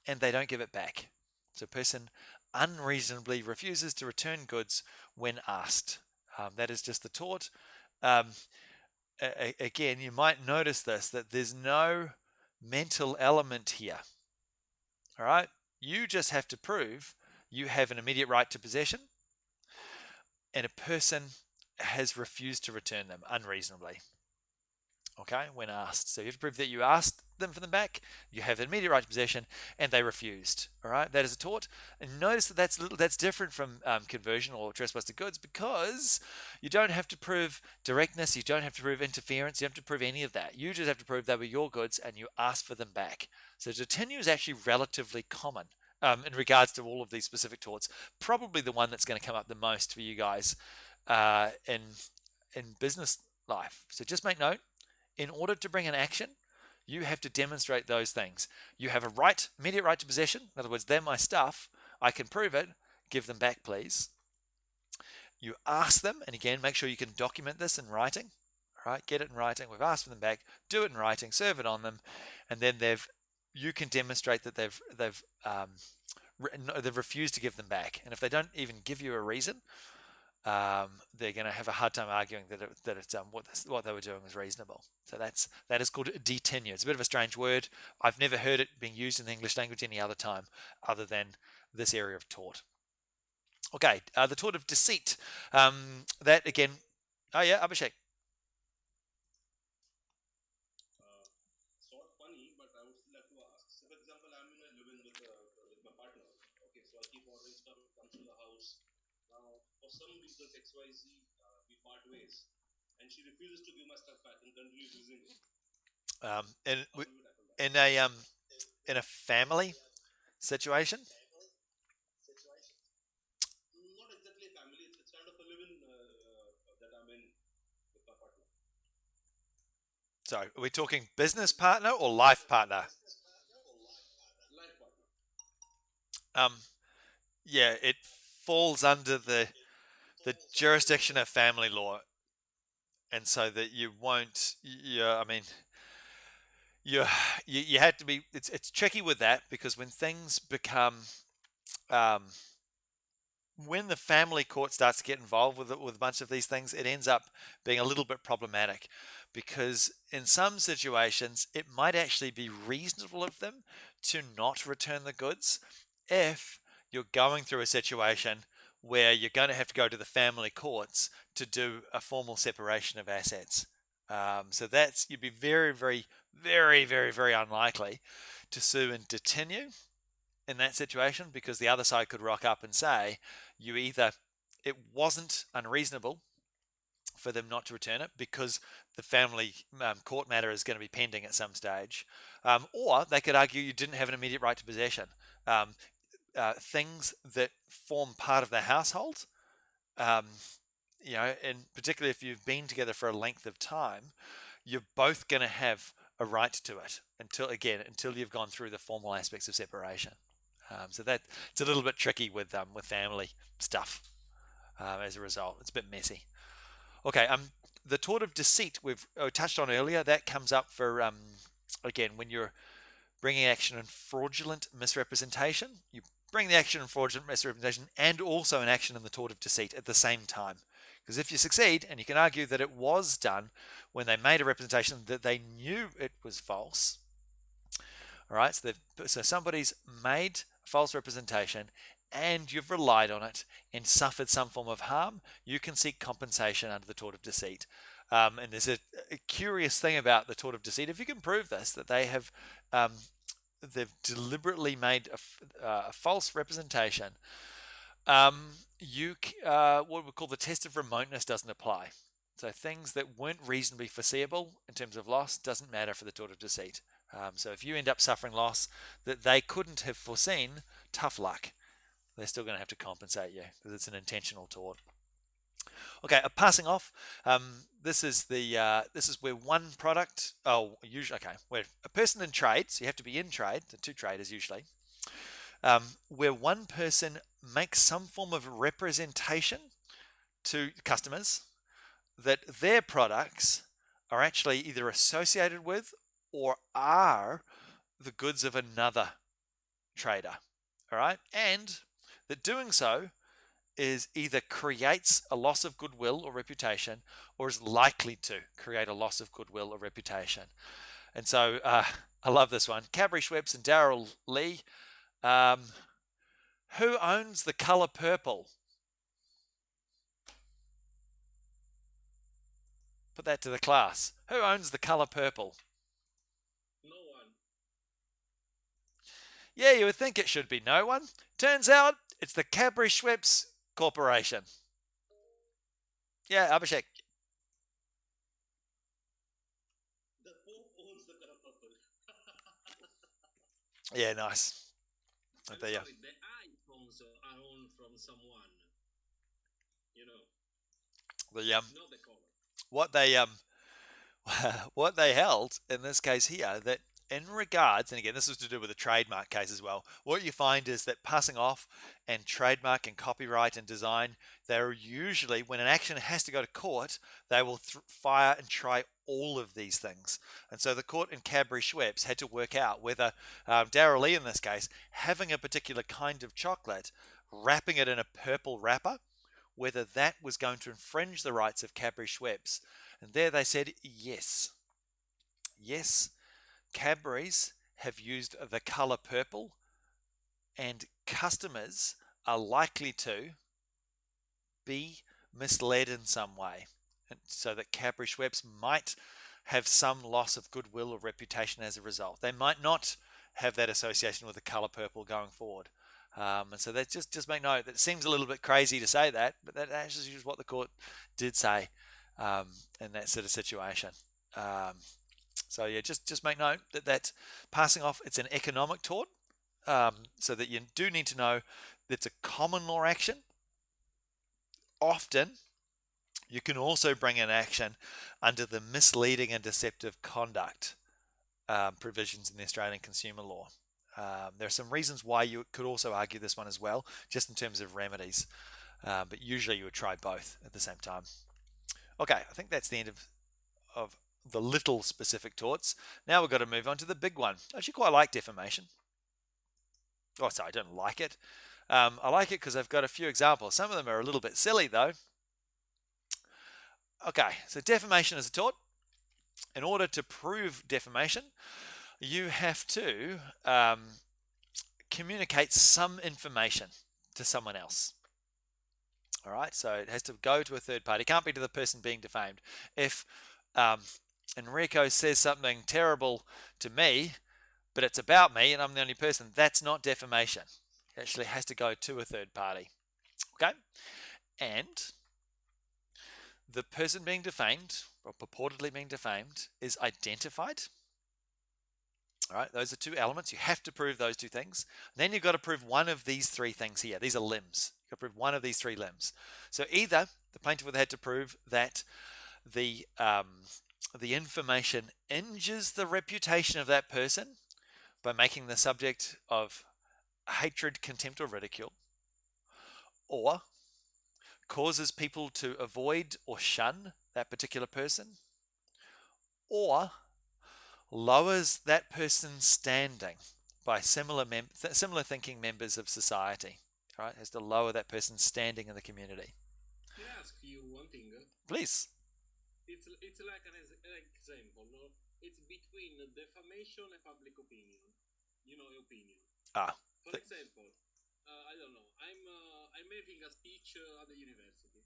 and they don't give it back. So a person unreasonably refuses to return goods when asked. That is just the tort. Um, Again, you might notice this that there's no mental element here. All right, you just have to prove you have an immediate right to possession, and a person has refused to return them unreasonably. Okay, when asked. So you have to prove that you asked them for them back, you have immediate right to possession, and they refused. All right, that is a tort. And notice that that's different from conversion or trespass to goods because you don't have to prove directness, you don't have to prove interference, you don't have to prove any of that. You just have to prove they were your goods and you asked for them back. So detenue is actually relatively common. In regards to all of these specific torts, probably the one that's going to come up the most for you guys in business life. So just make note in order to bring an action, you have to demonstrate those things. You have a right, immediate right to possession. In other words, they're my stuff. I can prove it. Give them back, please. You ask them, and again, make sure you can document this in writing. All right, get it in writing. We've asked for them back. Do it in writing. Serve it on them, and then you can demonstrate that they've refused to give them back. And if they don't even give you a reason, they're going to have a hard time arguing that it's what they were doing was reasonable. So that is called detenue. It's a bit of a strange word. I've never heard it being used in the English language any other time other than this area of tort. Okay, the tort of deceit. That again. Oh yeah, Abhishek. Sort of funny, but I would still like to ask. So, for example, I'm living with my partner. Okay, so I keep ordering stuff. It comes to the house. Now, for some reason, XYZ, we part ways, and she refuses to give my stuff back and continues using it. In How do we tackle that? in a in a family situation. Not exactly a family. It's kind of a living that I'm in with my partner. So, are we talking business partner or life partner? Life partner. Um, yeah, it falls under the jurisdiction of family law, and so that you won't. Yeah, I mean, you you had to be. It's tricky with that because when things become um, when the family court starts to get involved with a bunch of these things, it ends up being a little bit problematic because in some situations it might actually be reasonable of them to not return the goods if you're going through a situation where you're going to have to go to the family courts to do a formal separation of assets. So that's you'd be very, very, very, very, very unlikely to sue and detenue in that situation because the other side could rock up and say you either it wasn't unreasonable for them not to return it because the family court matter is going to be pending at some stage, or they could argue you didn't have an immediate right to possession. Um, Things that form part of the household, um, and particularly if you've been together for a length of time, you're both going to have a right to it until you've gone through the formal aspects of separation. So that it's a little bit tricky with family stuff. As a result, it's a bit messy. Okay, the tort of deceit we've touched on earlier. That comes up for again when you're bringing action in fraudulent misrepresentation. You bring the action in fraudulent misrepresentation and also an action in the tort of deceit at the same time. Because if you succeed, and you can argue that it was done when they made a representation that they knew it was false, all right, so somebody's made a false representation and you've relied on it and suffered some form of harm, you can seek compensation under the tort of deceit. And there's a curious thing about the tort of deceit. If you can prove this, that um, they've deliberately made a false representation, what we call the test of remoteness doesn't apply. So things that weren't reasonably foreseeable in terms of loss doesn't matter for the tort of deceit. So if you end up suffering loss that they couldn't have foreseen, tough luck. They're still going to have to compensate you because it's an intentional tort. Okay, passing off. This is where one product. Oh, usually okay. Where a person in trade, so you have to be in trade. The two traders usually. Where one person makes some form of representation to customers that their products are actually either associated with or are the goods of another trader. All right. And that doing so is either creates a loss of goodwill or reputation or is likely to create a loss of goodwill or reputation. And so I love this one. Cadbury Schweppes and Daryl Lee. Who owns the color purple? Put that to the class. Who owns the color purple? No one. Yeah, you would think it should be no one. Turns out it's the Cadbury Schweppes Corporation. Yeah, Abhishek. The Pope owns the color purple. Yeah, nice. I'm There you sorry, the iPhones are owned from someone. You know, the not the color. what they what they held in this case here, that in regards, and again this was to do with a trademark case as well, what you find is that passing off and trademark and copyright and design, they're usually, when an action has to go to court, they will fire and try all of these things. And so the court in Cadbury Schweppes had to work out whether Daryl Lee in this case, having a particular kind of chocolate, wrapping it in a purple wrapper, whether that was going to infringe the rights of Cadbury Schweppes. And there they said yes. Yes, Cadbury's have used the color purple, and customers are likely to be misled in some way. And so that Cadbury Schweppes might have some loss of goodwill or reputation as a result. They might not have that association with the color purple going forward. And so that just make note. That seems a little bit crazy to say that, but that actually is what the court did say in that sort of situation. So yeah, just make note that passing off, it's an economic tort, so that you do need to know that it's a common law action. Often, you can also bring an action under the misleading and deceptive conduct provisions in the Australian consumer law. There are some reasons why you could also argue this one as well, just in terms of remedies. But usually you would try both at the same time. Okay, I think that's the end of the little specific torts. Now we've got to move on to the big one. I actually quite like defamation. Oh, sorry, I don't like it. I like it because I've got a few examples. Some of them are a little bit silly though. Okay, so defamation is a tort. In order to prove defamation, you have to communicate some information to someone else. All right, so it has to go to a third party. It can't be to the person being defamed. If Enrico says something terrible to me, but it's about me and I'm the only person, that's not defamation. It actually has to go to a third party. Okay, and the person being defamed, or purportedly being defamed, is identified. All right, those are two elements. You have to prove those two things. Then you've got to prove one of these three things here. These are limbs. You've got to prove one of these three limbs. So either the plaintiff would have had to prove that the information injures the reputation of that person by making the subject of hatred, contempt, or ridicule, or causes people to avoid or shun that particular person, or lowers that person's standing by similar thinking members of society. Right, has to lower that person's standing in the community. Can I ask you one thing? Please. It's like an example, no? It's between defamation and public opinion. You know, opinion. For example, I don't know. I'm making a speech at the university.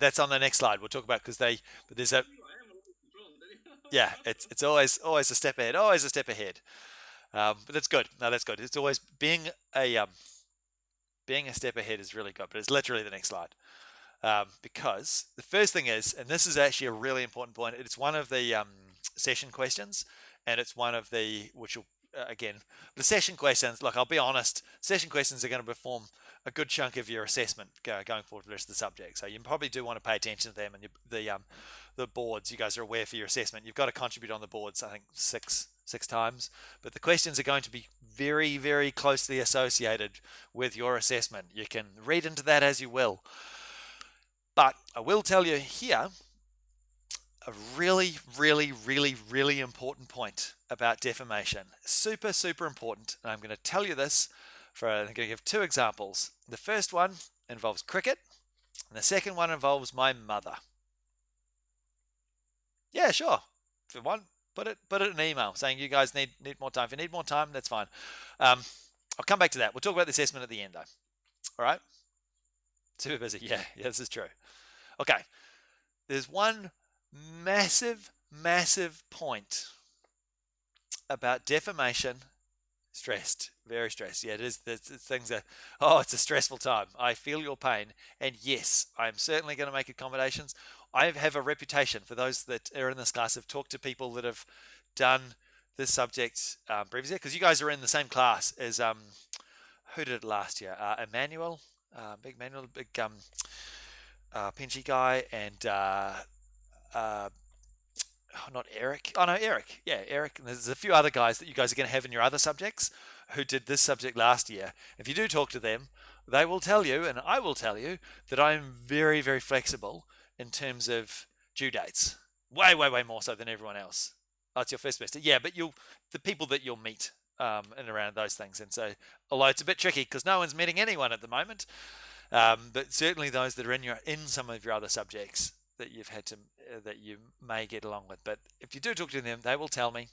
That's on the next slide. We'll talk about but there's a yeah. It's always a step ahead. Always a step ahead. But that's good. No, that's good. It's always being a step ahead is really good. But it's literally the next slide. Because the first thing is, and this is actually a really important point, it's one of the session questions, and it's one of the, which will, again, the session questions, look, I'll be honest, session questions are going to perform a good chunk of your assessment going forward for the rest of the subject. So you probably do want to pay attention to them, and the boards, you guys are aware for your assessment. You've got to contribute on the boards, I think, six times, but the questions are going to be very, very closely associated with your assessment. You can read into that as you will. But I will tell you here, a really, really, really, really important point about defamation. Super, super important. And I'm going to tell you this. I'm going to give two examples. The first one involves cricket, and the second one involves my mother. Yeah, sure. If you want, put it in an email saying you guys need more time. If you need more time, that's fine. I'll come back to that. We'll talk about the assessment at the end, though. All right. Super busy. Yeah, this is true. Okay. There's one massive, massive point about defamation. Stressed, very stressed. Yeah, it is. Things that, it's a stressful time. I feel your pain. And yes, I'm certainly going to make accommodations. I have a reputation for those that are in this class, have talked to people that have done this subject previously, because you guys are in the same class as, who did it last year? Emmanuel, big Manuel, big Pinchy guy, and not Eric. Oh no, Eric. Yeah, Eric. And there's a few other guys that you guys are going to have in your other subjects who did this subject last year. If you do talk to them, they will tell you, and I will tell you, that I'm very, very flexible in terms of due dates. Way, way, way more so than everyone else. Oh, it's your first semester. Yeah, but the people that you'll meet and around those things. And so, although it's a bit tricky because no one's meeting anyone at the moment, but certainly those that are in some of your other subjects that you've had to that you may get along with. But if you do talk to them, they will tell me.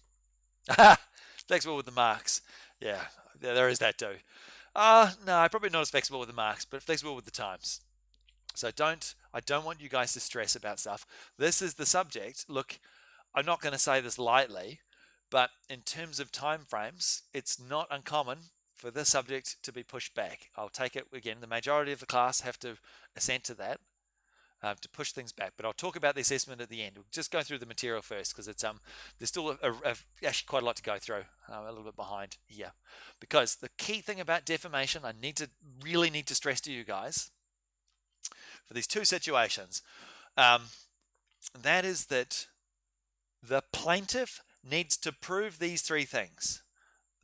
Flexible with the marks. Yeah, there is that too. No, probably not as flexible with the marks, but flexible with the times. So I don't want you guys to stress about stuff. This is the subject. Look, I'm not going to say this lightly, but in terms of time frames, it's not uncommon for this subject to be pushed back. I'll take it again. The majority of the class have to assent to that. To push things back, but I'll talk about the assessment at the end. We'll just go through the material first because it's there's still actually quite a lot to go through. A little bit behind here, because the key thing about defamation, I really need to stress to you guys for these two situations, that is that the plaintiff needs to prove these three things: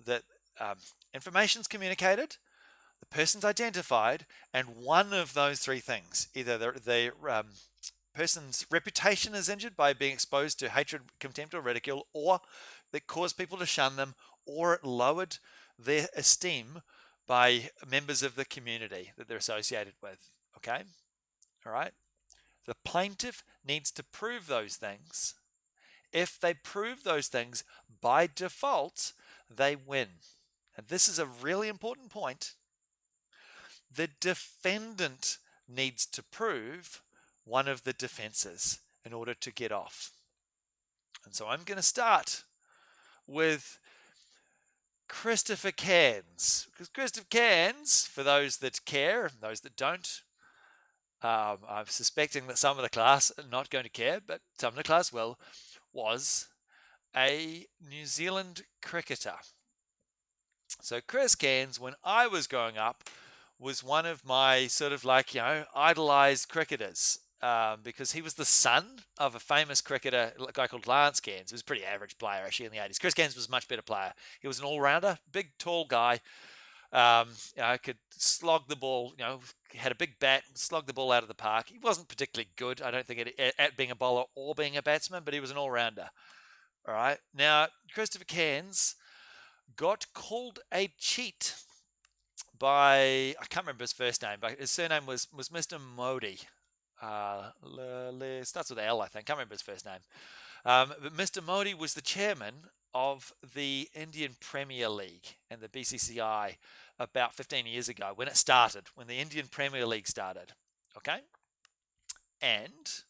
that information's communicated, the person's identified, and one of those three things, either the person's reputation is injured by being exposed to hatred, contempt, or ridicule, or that caused people to shun them, or it lowered their esteem by members of the community that they're associated with. Okay? All right? The plaintiff needs to prove those things. If they prove those things, by default, they win. And this is a really important point. The defendant needs to prove one of the defenses in order to get off. And so I'm going to start with Christopher Cairns. Because Christopher Cairns, for those that care and those that don't, I'm suspecting that some of the class are not going to care, but some of the class will, was a New Zealand cricketer. So Chris Cairns, when I was growing up, was one of my sort of idolized cricketers, because he was the son of a famous cricketer, a guy called Lance Cairns. He was a pretty average player actually in the 80s. Chris Cairns was a much better player. He was an all-rounder, big, tall guy. Could slog the ball, had a big bat, slog the ball out of the park. He wasn't particularly good, I don't think, at being a bowler or being a batsman, but he was an all-rounder. All right. Now, Christopher Cairns got called a cheat by, I can't remember his first name, but his surname was Mr. Modi. Starts with L, I think. Can't remember his first name. But Mr. Modi was the chairman of the Indian Premier League and the BCCI about 15 years ago when the Indian Premier League started. Okay? And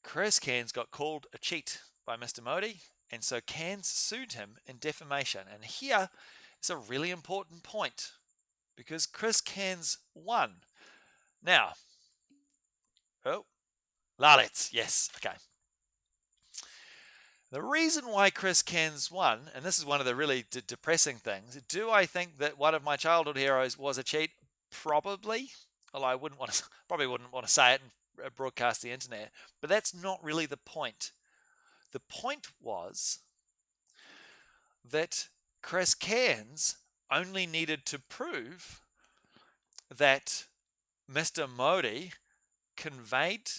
Chris Cairns got called a cheat by Mr. Modi, and so Cairns sued him in defamation. And here is a really important point, because Chris Cairns won. Now, Lalets, yes, okay. The reason why Chris Cairns won, and this is one of the really depressing things, do I think that one of my childhood heroes was a cheat? Probably, although I probably wouldn't want to say it and broadcast the internet, but that's not really the point. The point was that Chris Cairns only needed to prove that Mr. Modi conveyed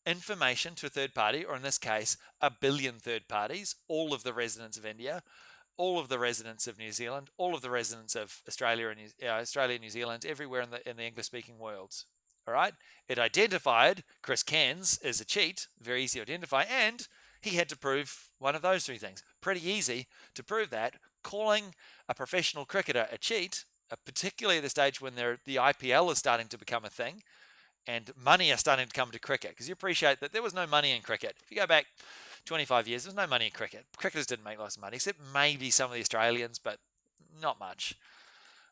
information to a third party, or in this case, a billion third parties, all of the residents of India, all of the residents of New Zealand, all of the residents of Australia and New Zealand, everywhere in the English-speaking worlds. All right. It identified Chris Cairns as a cheat, very easy to identify, and he had to prove one of those three things. Pretty easy to prove that. Calling a professional cricketer a cheat, particularly at the stage when the IPL is starting to become a thing, and money are starting to come to cricket, because you appreciate that there was no money in cricket. If you go back 25 years, there's no money in cricket. Cricketers didn't make lots of money, except maybe some of the Australians, but not much.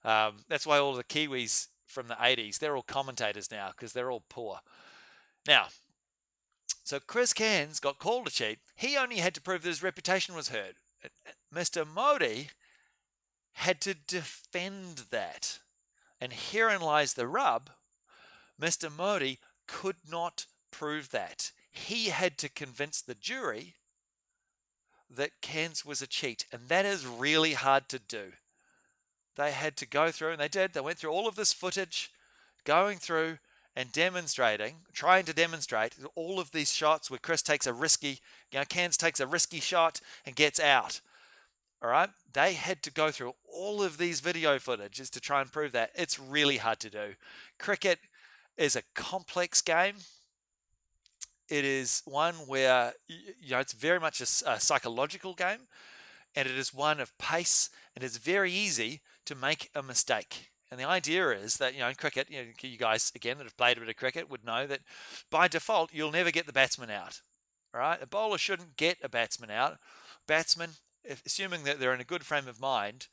That's why all the Kiwis from the 80s, they're all commentators now, because they're all poor. Now, so Chris Cairns got called a cheat. He only had to prove that his reputation was hurt. Mr. Modi had to defend that. And herein lies the rub. Mr. Modi could not prove that. He had to convince the jury that Cairns was a cheat, and that is really hard to do. They had to go through, and they did. They went through all of this footage, going through and trying to demonstrate all of these shots where Chris takes a risky, Cairns takes a risky shot and gets out. All right, they had to go through all of these video footages to try and prove that. It's really hard to do. Cricket is a complex game. It is one where it's very much a psychological game, and it is one of pace, and it's very easy to make a mistake. And the idea is that in cricket, you guys again that have played a bit of cricket would know that by default you'll never get the batsman out. All right, a bowler shouldn't get a batsman out. Batsmen, assuming that they're in a good frame of mind,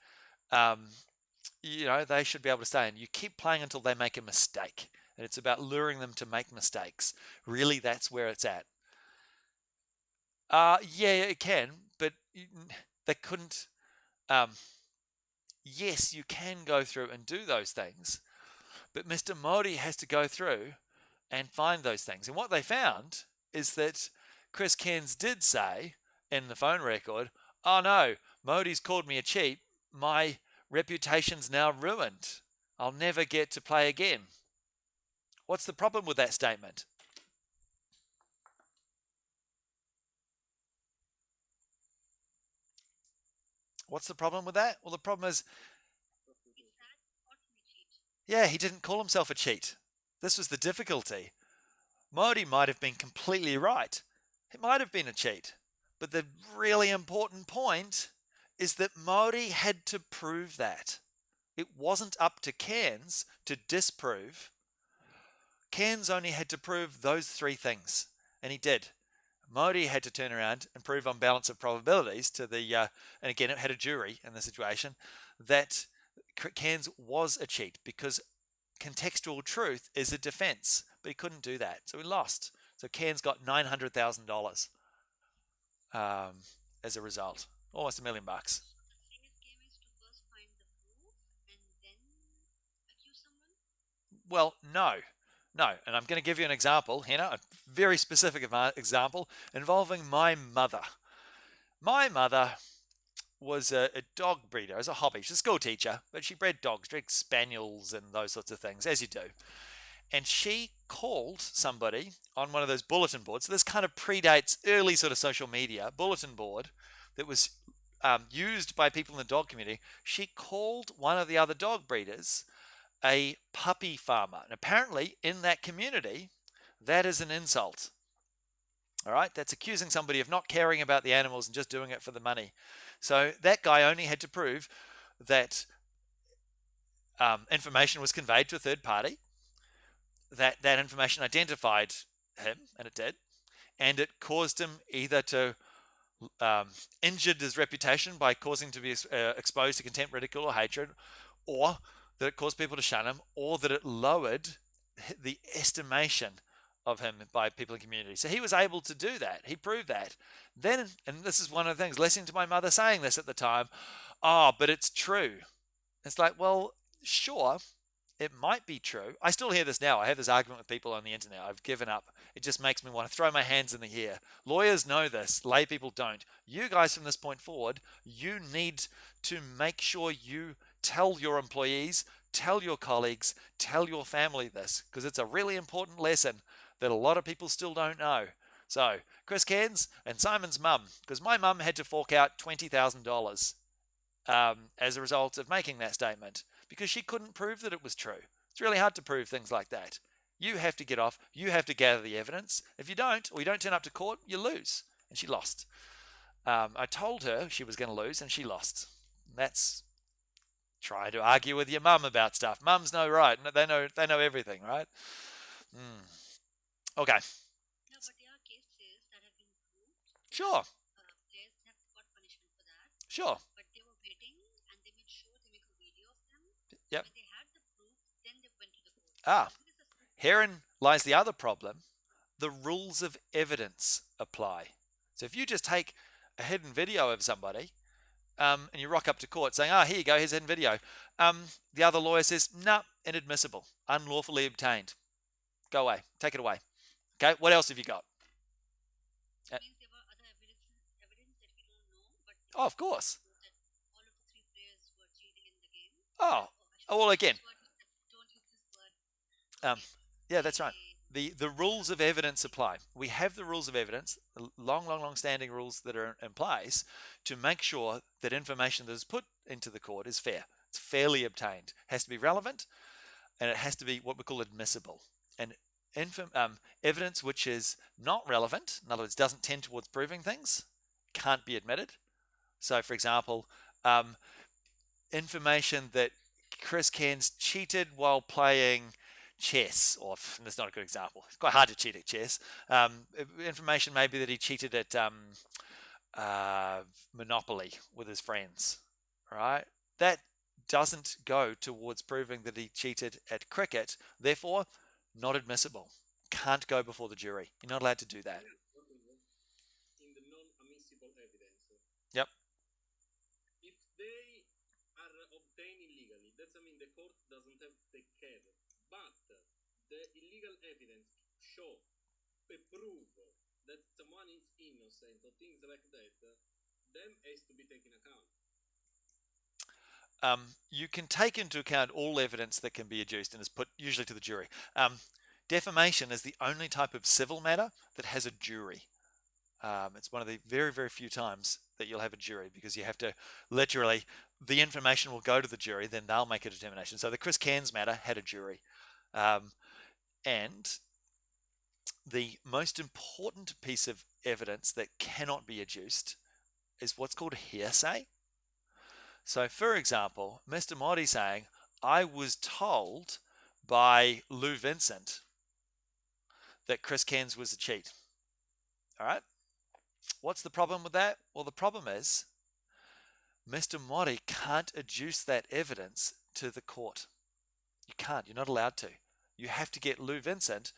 they should be able to stay. And you keep playing until they make a mistake. And it's about luring them to make mistakes. Really, that's where it's at. Yeah, it can, but they couldn't. Yes, you can go through and do those things, but Mr. Modi has to go through and find those things. And what they found is that Chris Cairns did say in the phone record, "Oh no, Modi's called me a cheat. My reputation's now ruined. I'll never get to play again." What's the problem with that statement? What's the problem with that? Well, the problem is, yeah, he didn't call himself a cheat. This was the difficulty. Modi might have been completely right. It might have been a cheat. But the really important point is that Modi had to prove that. It wasn't up to Cairns to disprove. Cairns only had to prove those three things, and he did. Modi had to turn around and prove on balance of probabilities to the, and again, it had a jury in the situation, that Cairns was a cheat, because contextual truth is a defense, but he couldn't do that, so he lost. So Cairns got $900,000 as a result, almost $1 million. Well, no, and I'm going to give you an example, Hannah, a very specific example involving my mother. My mother was a dog breeder as a hobby. She's a school teacher, but she bred dogs, bred spaniels and those sorts of things, as you do. And she called somebody on one of those bulletin boards. So this kind of predates early sort of social media bulletin board that was used by people in the dog community. She called one of the other dog breeders a puppy farmer. And apparently in that community, that is an insult. All right, that's accusing somebody of not caring about the animals and just doing it for the money. So that guy only had to prove that information was conveyed to a third party, that information identified him, and it did, and it caused him either to injured his reputation by causing to be exposed to contempt, ridicule, or hatred, or that it caused people to shun him, or that it lowered the estimation of him by people in the community. So he was able to do that. He proved that. Then, and this is one of the things, listening to my mother saying this at the time, but it's true. It's like, well, sure, it might be true. I still hear this now. I have this argument with people on the internet. I've given up. It just makes me want to throw my hands in the air. Lawyers know this. Lay people don't. You guys from this point forward, you need to make sure you tell your employees, tell your colleagues, tell your family this, because it's a really important lesson that a lot of people still don't know. So, Chris Cairns and Simon's mum, because my mum had to fork out $20,000 as a result of making that statement because she couldn't prove that it was true. It's really hard to prove things like that. You have to get off, you have to gather the evidence. If you don't, or you don't turn up to court, you lose. And she lost. I told her she was going to lose, and she lost. That's try to argue with your mum about stuff. Mums know right. They know everything, right? Mm. Okay. No, but there are cases that have been proved. Sure. Players have got punishment for that. Sure. But they were waiting and they made sure they make a video of them. Yep. When they had the proof, then they went to the court. Ah. Herein lies the other problem. The rules of evidence apply. So if you just take a hidden video of somebody and you rock up to court saying, here you go, here's a hidden video. The other lawyer says, no, inadmissible, unlawfully obtained. Go away, take it away. Okay, what else have you got? It means there were other evidence that we don't know, but Oh, of course. that all of the three players were cheating in the game. Oh, well, again. Don't use this word. Yeah, that's right. The rules of evidence apply. We have the rules of evidence, long standing rules that are in place to make sure that information that is put into the court is fair. It's fairly obtained. It has to be relevant, and it has to be what we call admissible. And evidence which is not relevant, in other words, doesn't tend towards proving things, can't be admitted. So, for example, information that Chris Cairns cheated while playing chess, or that's not a good example. It's quite hard to cheat at chess. Information maybe that he cheated at Monopoly with his friends, right? That doesn't go towards proving that he cheated at cricket. Therefore, not admissible. Can't go before the jury. You're not allowed to do that. In the non-admissible evidence. Yep. If they are obtained illegally, that's I mean the court doesn't have to take care. But the illegal evidence show a proof that someone is innocent or things like that, them has to be taken account. You can take into account all evidence that can be adduced and is put usually to the jury. Defamation is the only type of civil matter that has a jury. It's one of the very, very few times that you'll have a jury because you have to literally, the information will go to the jury, then they'll make a determination. So the Chris Cairns matter had a jury. And the most important piece of evidence that cannot be adduced is what's called hearsay. So, for example, Mr. Motti saying, I was told by Lou Vincent that Chris Cairns was a cheat. All right? What's the problem with that? Well, the problem is Mr. Motti can't adduce that evidence to the court. You can't. You're not allowed to. You have to get Lou Vincent,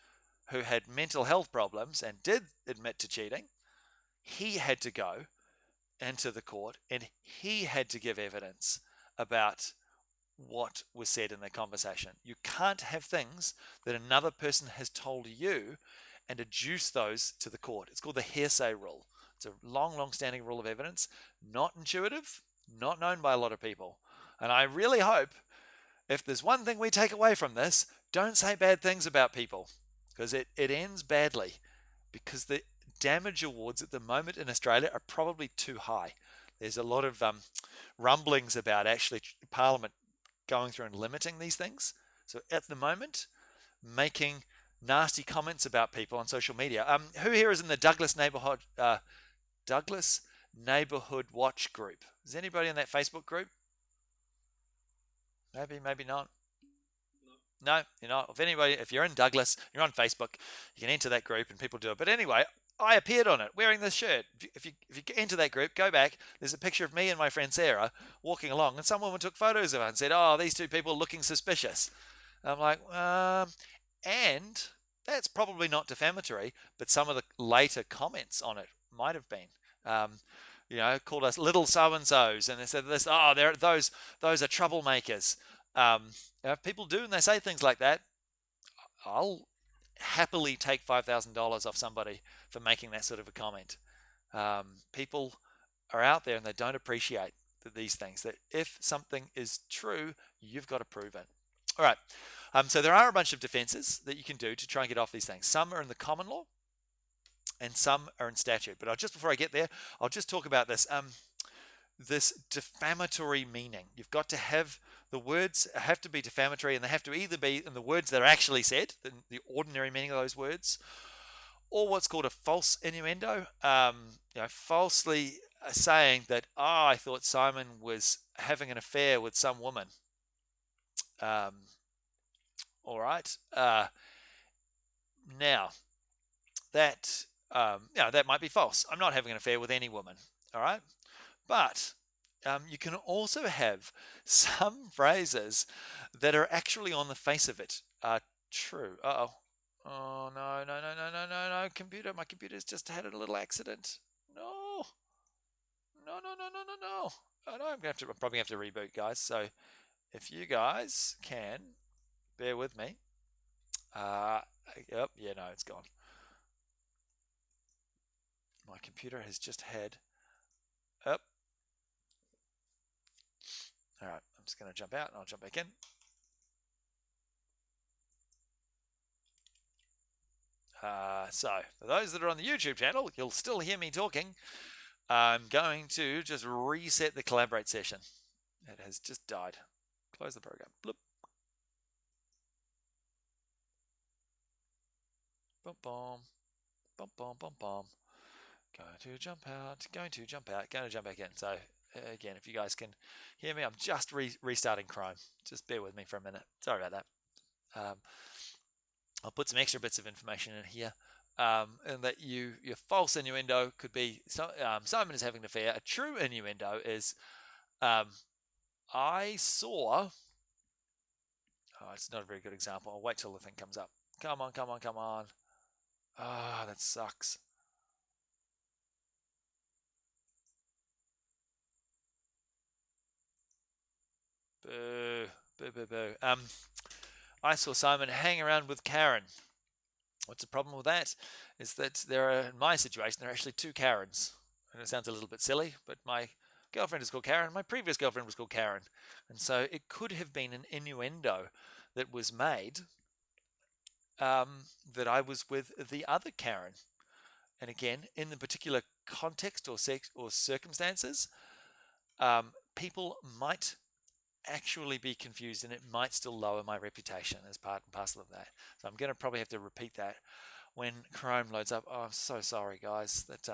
who had mental health problems and did admit to cheating. He had to go into the court and he had to give evidence about what was said in the conversation. You can't have things that another person has told you and adduce those to the court. It's called the hearsay rule. It's a long standing rule of evidence, not intuitive, not known by a lot of people. And I really hope if there's one thing we take away from this, don't say bad things about people because it ends badly because the damage awards at the moment in Australia are probably too high. There's a lot of rumblings about actually Parliament going through and limiting these things. So at the moment, making nasty comments about people on social media. Who here is in the Douglas Neighborhood Watch group? Is anybody in that Facebook group? Maybe not. No, you're not. If you're in Douglas, you're on Facebook, you can enter that group and people do it. But anyway, I appeared on it wearing this shirt. If you enter that group, go back. There's a picture of me and my friend Sarah walking along, and some woman took photos of her and said, "Oh, these two people are looking suspicious." I'm like, and that's probably not defamatory, but some of the later comments on it might have been. Called us little so and so's, and they said this. Oh, those are troublemakers. If people do and they say things like that, I'll happily take $5,000 off somebody for making that sort of a comment. People are out there and they don't appreciate these things, that if something is true, you've got to prove it. All right. So there are a bunch of defenses that you can do to try and get off these things. Some are in the common law, and some are in statute. But just before I get there, I'll just talk about this. This defamatory meaning. You've got to have the words have to be defamatory, and they have to either be in the words that are actually said, the ordinary meaning of those words, or what's called a false innuendo. Falsely saying that, oh, I thought Simon was having an affair with some woman. All right. Now that that might be false. I'm not having an affair with any woman. All right. But you can also have some phrases that are actually on the face of it are true. Uh-oh. Oh, no, no, no, no, no, no, no. Computer, my computer's just had a little accident. No. No, no, no, no, no, no. Oh, no, I'm probably going to have to reboot, guys. So if you guys can bear with me. Yep, yeah, no, it's gone. My computer has just had up. All right, I'm just going to jump out and I'll jump back in. So for those that are on the YouTube channel, you'll still hear me talking. I'm going to just reset the collaborate session. It has just died. Close the program. Bloop. Bum bum. Bum bum bum bum. Going to jump out. Going to jump out. Going to jump back in. So again, if you guys can hear me, I'm just restarting Chrome. Just bear with me for a minute. Sorry about that. I'll put some extra bits of information in here. And that your false innuendo could be Simon is having an affair. A true innuendo is I saw. Oh, it's not a very good example. I'll wait till the thing comes up. Come on, come on, come on. Ah, that sucks. Boo, boo, boo, boo. I saw Simon hang around with Karen. What's the problem with that? Is that in my situation, there are actually two Karens. And it sounds a little bit silly, but my girlfriend is called Karen. My previous girlfriend was called Karen. And so it could have been an innuendo that was made that I was with the other Karen. And again, in the particular context or circumstances, people might actually be confused, and it might still lower my reputation as part and parcel of that. So I'm going to probably have to repeat that when Chrome loads up. Oh, I'm so sorry, guys. That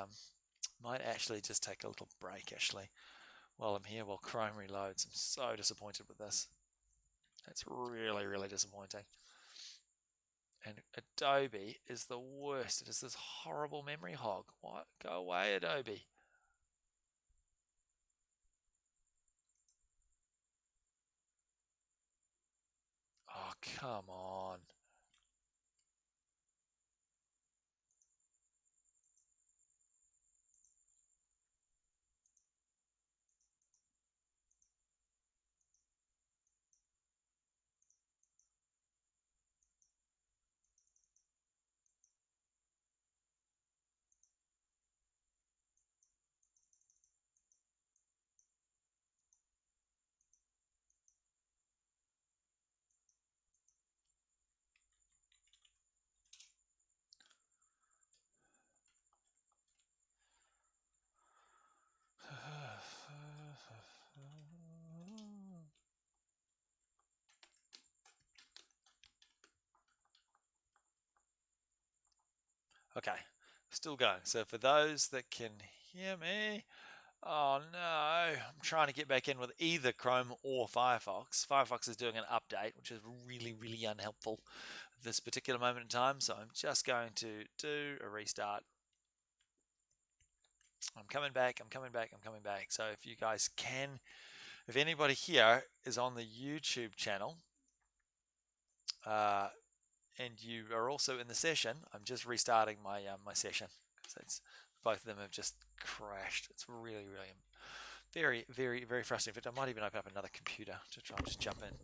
might actually just take a little break, actually, while I'm here, while Chrome reloads. I'm so disappointed with this. That's really, really disappointing. And Adobe is the worst. It is this horrible memory hog. What? Go away, Adobe. Oh, come on. Okay, still going. So for those that can hear me, oh no, I'm trying to get back in with either Chrome or Firefox. Firefox is doing an update, which is really, really unhelpful at this particular moment in time. So I'm just going to do a restart. I'm coming back, I'm coming back, I'm coming back. So if you guys can, if anybody here is on the YouTube channel, and you are also in the session, I'm just restarting my my session because both of them have just crashed. It's really, really very, very, very frustrating. In fact, I might even open up another computer to try and just jump in.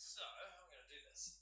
So I'm going to do this.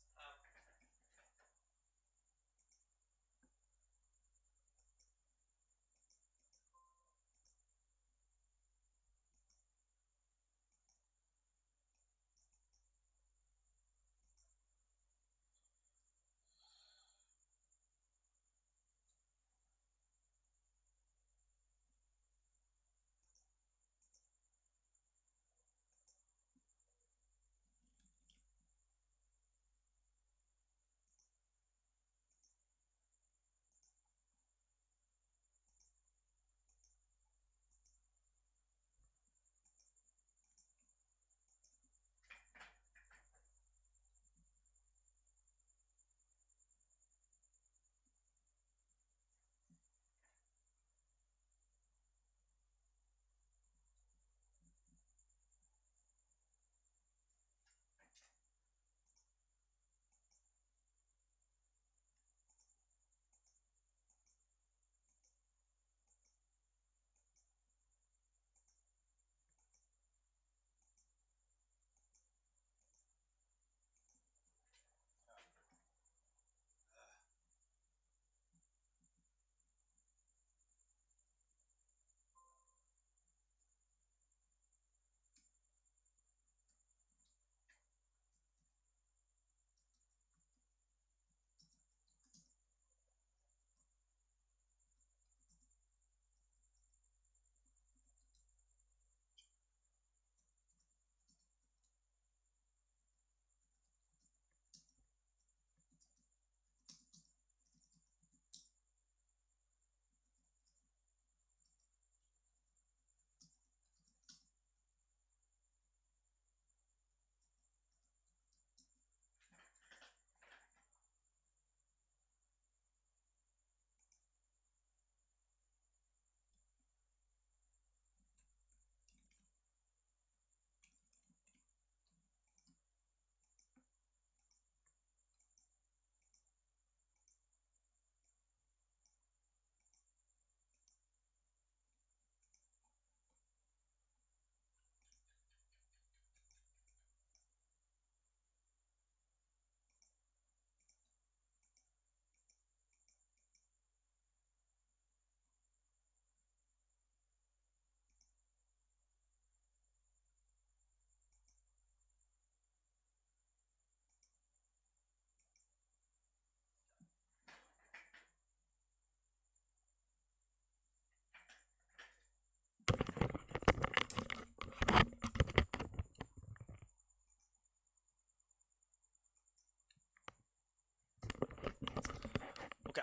Okay.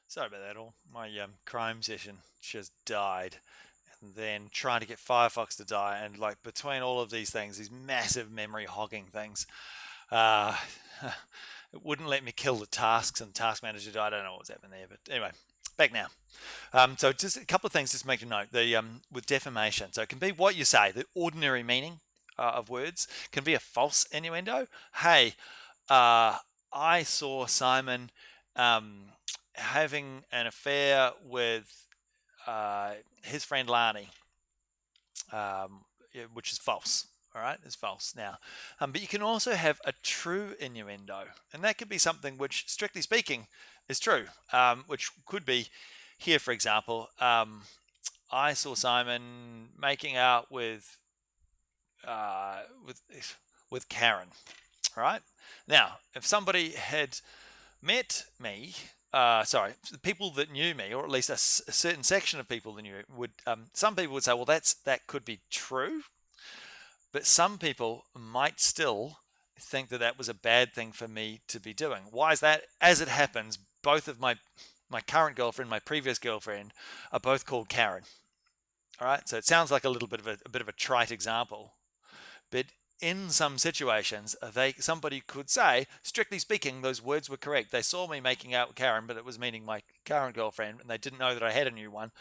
Sorry about that all. My crime session just died. And then trying to get Firefox to die, and like between all of these things, these massive memory hogging things, uh, it wouldn't let me kill the tasks, and Task Manager died. I don't know what was happening there, but anyway, back now. So just a couple of things just to make a note. The with defamation, so it can be what you say, the ordinary meaning of words can be a false innuendo. Hey, I saw Simon um, having an affair with his friend Lani, which is false. All right, it's false now. But you can also have a true innuendo, and that could be something which, strictly speaking, is true, which could be here, for example. I saw Simon making out uh, with with Karen. All right. Now, if somebody had met me, sorry, the people that knew me, or at least a certain section of people that knew me, would some people would say, well, that could be true, but some people might still think that that was a bad thing for me to be doing. Why is that? As it happens, both of my current girlfriend, my previous girlfriend, are both called Karen. All right, so it sounds like a bit of a trite example, but in some situations, somebody could say, strictly speaking, those words were correct. They saw me making out with Karen, but it was meaning my current girlfriend, and they didn't know that I had a new one,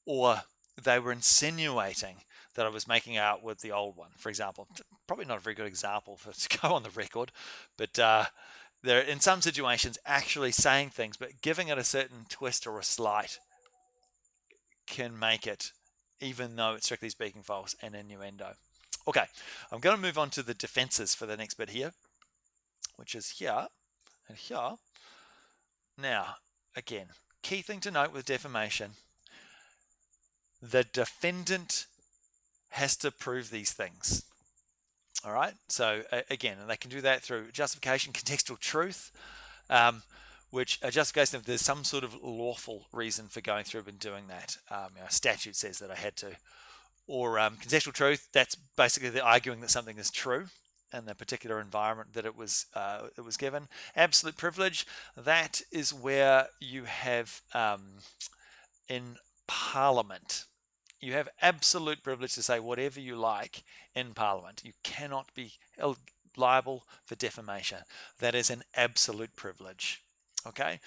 or they were insinuating that I was making out with the old one, for example. Probably not a very good example for to go on the record, but there in some situations actually saying things but giving it a certain twist or a slight can make it, even though it's strictly speaking false, an innuendo. Okay, I'm going to move on to the defenses for the next bit here, which is here and here. Now, again, key thing to note with defamation, the defendant has to prove these things. All right, so again, and they can do that through justification, contextual truth, which a justification if there's some sort of lawful reason for going through and doing that. Statute says that I had to. Or contextual truth, that's basically the arguing that something is true in the particular environment that it was given. Absolute privilege, that is where you have in Parliament, you have absolute privilege to say whatever you like in Parliament. You cannot be held liable for defamation. That is an absolute privilege. Okay,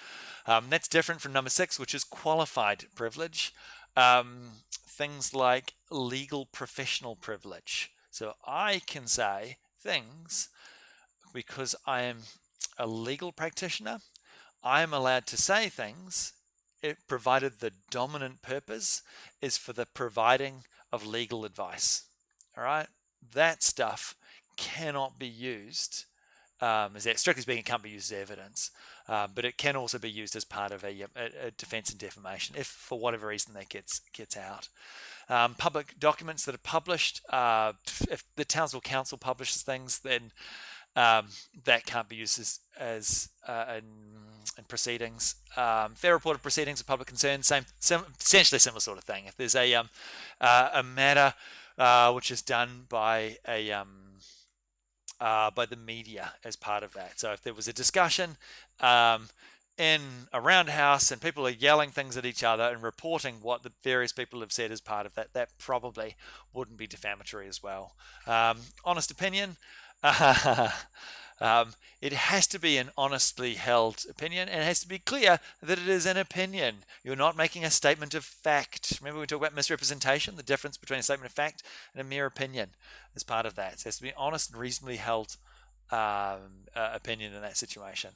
that's different from number 6, which is qualified privilege. Things like legal professional privilege. So I can say things because I am a legal practitioner. I am allowed to say things provided the dominant purpose is for the providing of legal advice. All right, that stuff cannot be used. Strictly speaking, it can't be used as evidence, but it can also be used as part of a defense in defamation if, for whatever reason, that gets out. Public documents that are published, if the Townsville Council publishes things, then that can't be used as in proceedings. Fair report of proceedings of public concern, essentially similar sort of thing. If there's a matter which is done by the media as part of that. So if there was a discussion in a roundhouse and people are yelling things at each other and reporting what the various people have said as part of that, that probably wouldn't be defamatory as well. Honest opinion. It has to be an honestly held opinion, and it has to be clear that it is an opinion. You're not making a statement of fact. Remember we talked about misrepresentation, the difference between a statement of fact and a mere opinion as part of that. So it has to be honest and reasonably held opinion in that situation.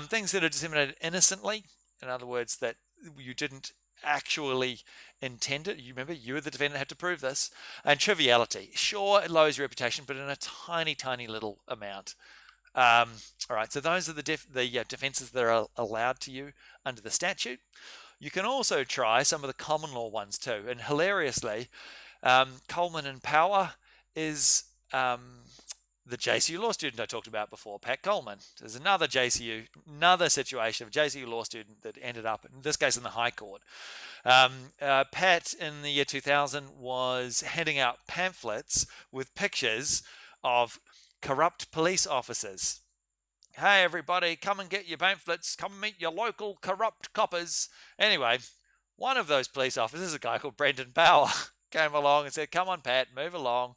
Things that are disseminated innocently, in other words, that you didn't actually intend it. You remember, you, the defendant, have to prove this. And triviality, sure, it lowers your reputation, but in a tiny, tiny little amount. All right, so those are the defenses that are allowed to you under the statute. You can also try some of the common law ones too. And hilariously, Coleman and Power is the JCU law student I talked about before, Pat Coleman. There's another situation of a JCU law student that ended up, in this case, in the High Court. Pat, in the year 2000, was handing out pamphlets with pictures of corrupt police officers. Hey, everybody, come and get your pamphlets. Come meet your local corrupt coppers. Anyway, one of those police officers, a guy called Brendan Power, came along and said, come on, Pat, move along.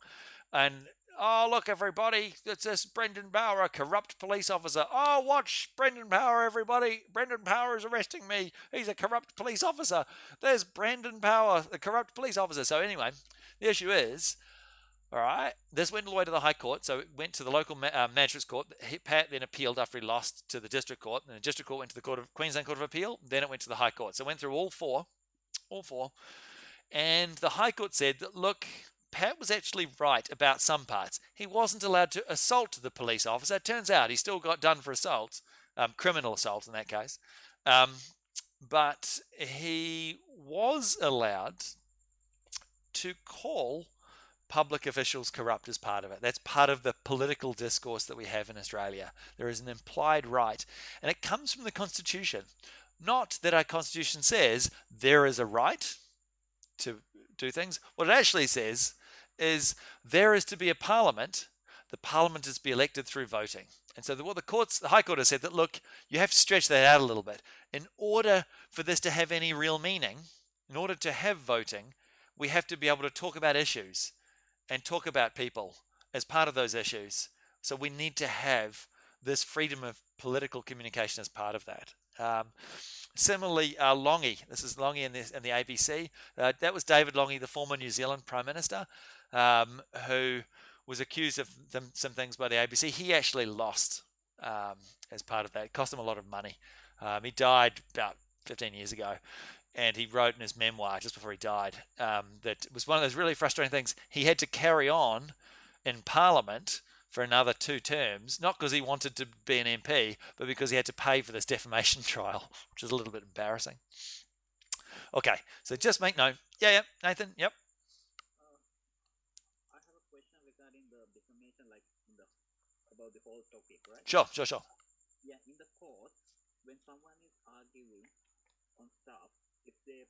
And oh, look, everybody, it's this Brendan Power, a corrupt police officer. Oh, watch Brendan Power, everybody. Brendan Power is arresting me. He's a corrupt police officer. There's Brendan Power, the corrupt police officer. So anyway, the issue is, all right, this went all the way to the High Court, so it went to the local magistrate's court. Pat then appealed after he lost to the district court, and the district court went to the Queensland Court of Appeal, then it went to the High Court. So it went through all four, and the High Court said that, look, Pat was actually right about some parts. He wasn't allowed to assault the police officer. It turns out he still got done for assault, criminal assault in that case, but he was allowed to call public officials corrupt as part of it. That's part of the political discourse that we have in Australia. There is an implied right, and it comes from the Constitution. Not that our Constitution says there is a right to do things. What it actually says is there is to be a parliament. The parliament is to be elected through voting. And so what the High Court has said that, look, you have to stretch that out a little bit. In order for this to have any real meaning, in order to have voting, we have to be able to talk about issues and talk about people as part of those issues. So we need to have this freedom of political communication as part of that. Similarly, Longy. This is Longy in the ABC. That was David Longy, the former New Zealand Prime Minister, who was accused of some things by the ABC. He actually lost as part of that. It cost him a lot of money. He died about 15 years ago, and he wrote in his memoir just before he died that it was one of those really frustrating things. He had to carry on in Parliament for another 2 terms, not because he wanted to be an MP, but because he had to pay for this defamation trial, which is a little bit embarrassing. Okay, so just make note. Yeah, Nathan, yep. I have a question regarding the defamation, like in the about the whole topic, right? Sure. Yeah, in the court, when someone is arguing on stuff, if they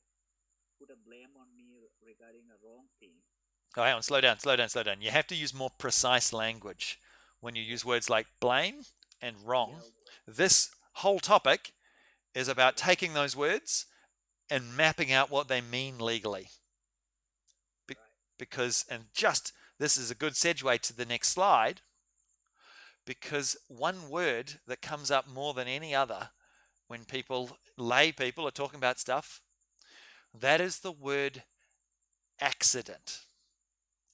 put a blame on me regarding a wrong thing. Oh, hang on, slow down. You have to use more precise language when you use words like blame and wrong. Yeah, This whole topic is about taking those words and mapping out what they mean legally. Because, and just this is a good segue to the next slide, because one word that comes up more than any other when lay people are talking about stuff, that is the word accident.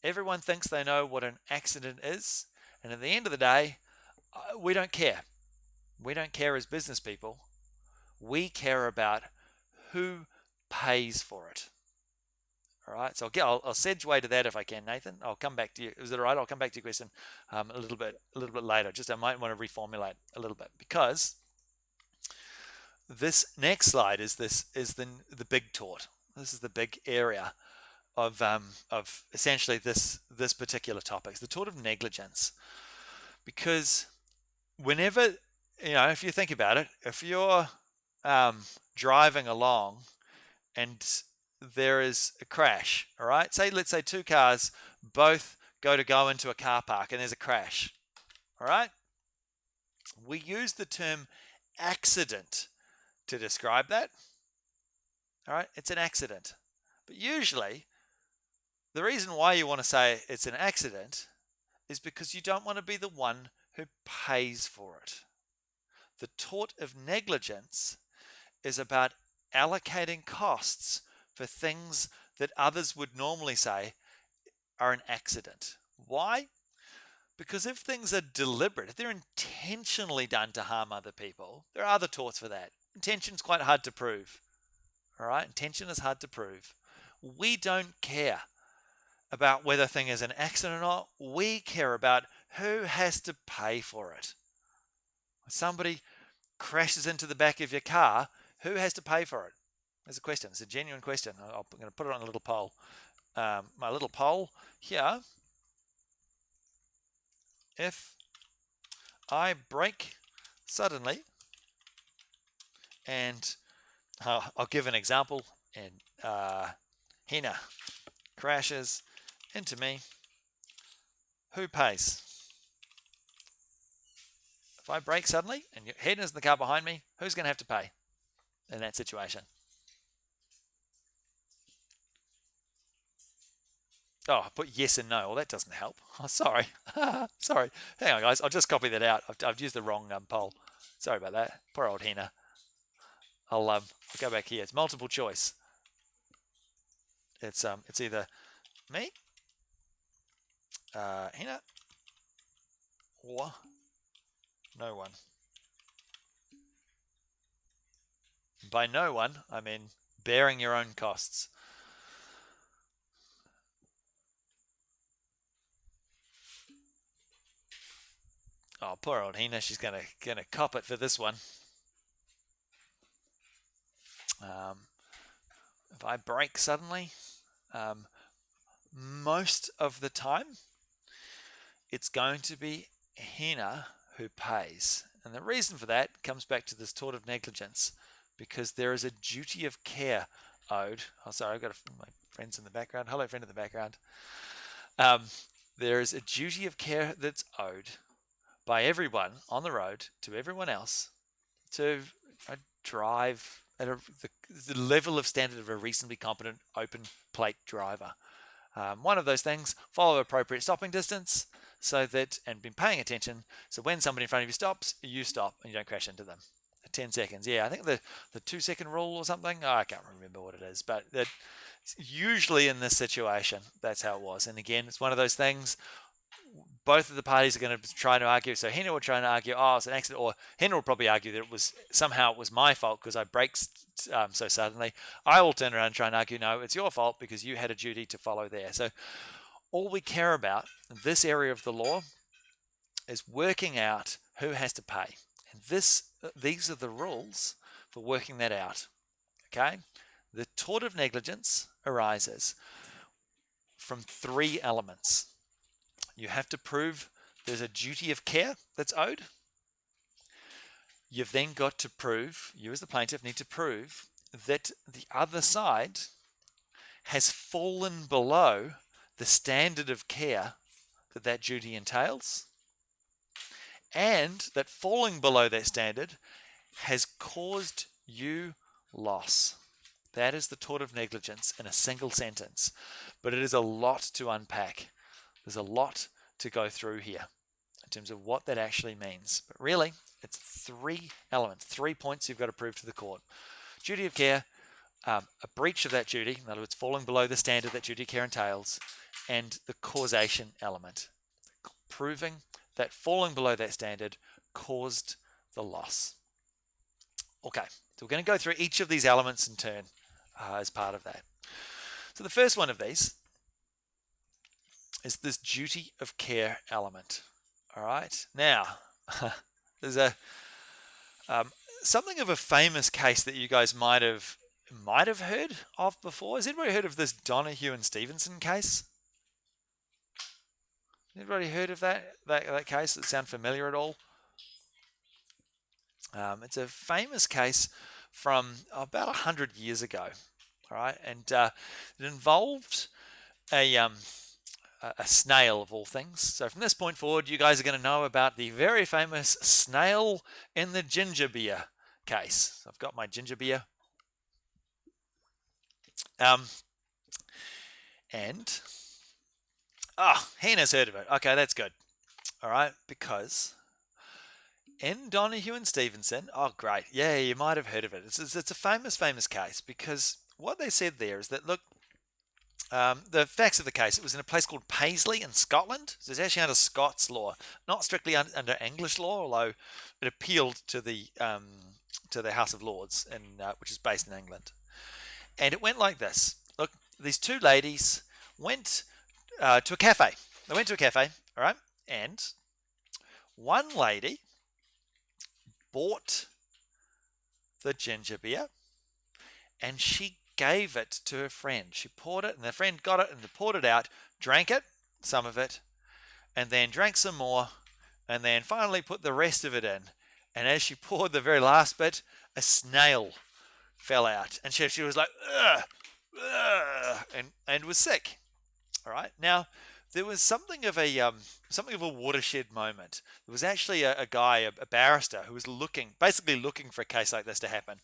Everyone thinks they know what an accident is, and at the end of the day, we don't care. We don't care as business people. We care about who pays for it. All right, so I'll segue to that if I can, Nathan. I'll come back to you. Is that all right? I'll come back to your question a little bit later. Just I might want to reformulate a little bit, because this next slide is the big tort. This is the big area of essentially this particular topic, the tort of negligence. Because whenever, if you think about it, if you're driving along and there is a crash, all right, let's say 2 cars both go into a car park and there's a crash, all right, we use the term accident to describe that. All right, it's an accident. But usually the reason why you want to say it's an accident is because you don't want to be the one who pays for it. The tort of negligence is about allocating costs for things that others would normally say are an accident. Why? Because if things are deliberate, if they're intentionally done to harm other people, there are other torts for that. Intention's quite hard to prove. All right, intention is hard to prove. We don't care about whether a thing is an accident or not. We care about who has to pay for it. When somebody crashes into the back of your car, who has to pay for it? There's a question. It's a genuine question. I'm going to put it on a little poll. My little poll here. If I brake suddenly, and I'll give an example, and Hina crashes into me, who pays? If I brake suddenly and Hina's in the car behind me, who's going to have to pay in that situation? Oh, I put yes and no. Well, that doesn't help. Oh, sorry. Sorry. Hang on, guys. I'll just copy that out. I've used the wrong poll. Sorry about that. Poor old Hina. I'll go back here. It's multiple choice. It's either me, Hina, or no one. By no one, I mean bearing your own costs. Oh, poor old Hina. She's gonna cop it for this one. If I brake suddenly, most of the time, it's going to be Hina who pays. And the reason for that comes back to this tort of negligence, because there is a duty of care owed. Oh, sorry, I've got my friends in the background. Hello, friend in the background. There is a duty of care that's owed by everyone on the road to everyone else to drive at the level of standard of a reasonably competent open plate driver. One of those things, follow appropriate stopping distance, so that, and been paying attention, so when somebody in front of you stops, you stop and you don't crash into them. 10 seconds. Yeah, I think the 2-second rule or something. Oh, I can't remember what it is, but usually in this situation, that's how it was. And again, it's one of those things. Both of the parties are going to try to argue. So Henry will try to argue, oh, it's an accident, or Henry will probably argue that it was somehow it was my fault because I braked so suddenly. I will turn around and try and argue, no, it's your fault because you had a duty to follow there. So all we care about in this area of the law is working out who has to pay. And these are the rules for working that out. Okay? The tort of negligence arises from 3 elements. You have to prove there's a duty of care that's owed. You've then got to prove, you as the plaintiff need to prove that the other side has fallen below the standard of care that duty entails, and that falling below that standard has caused you loss. That is the tort of negligence in a single sentence. But it is a lot to unpack. There's a lot to go through here in terms of what that actually means. But really, it's 3 elements, 3 points you've got to prove to the court. Duty of care, a breach of that duty, in other words, falling below the standard that duty of care entails, and the causation element, proving that falling below that standard caused the loss. Okay, so we're going to go through each of these elements in turn as part of that. So the first one of these is this duty of care element. All right, now there's a something of a famous case that you guys might have heard of before. Has anybody heard of this Donahue and Stevenson case? Anybody heard of that case? Does it sound familiar at all? It's a famous case from about 100 years ago. All right, and it involved a snail of all things. So from this point forward, you guys are going to know about the very famous snail in the ginger beer case. So I've got my ginger beer. And Hannah's heard of it. Okay, that's good. All right, because in Donahue and Stevenson, oh great, yeah, you might have heard of it. It's a famous case because what they said there is that, look, the facts of the case, it was in a place called Paisley in Scotland. So it's actually under Scots law, not strictly under English law, although it appealed to the House of Lords, which is based in England. And it went like this. Look, these 2 ladies went to a cafe. They went to a cafe, all right, and one lady bought the ginger beer and she gave it to her friend. She poured it and the friend got it and poured it out, drank it, some of it, and then drank some more, and then finally put the rest of it in. And as she poured the very last bit, a snail fell out, and she was like, ugh, ugh, and was sick. All right. Now, there was something of a watershed moment. There was actually a guy, a barrister, who was basically looking for a case like this to happen,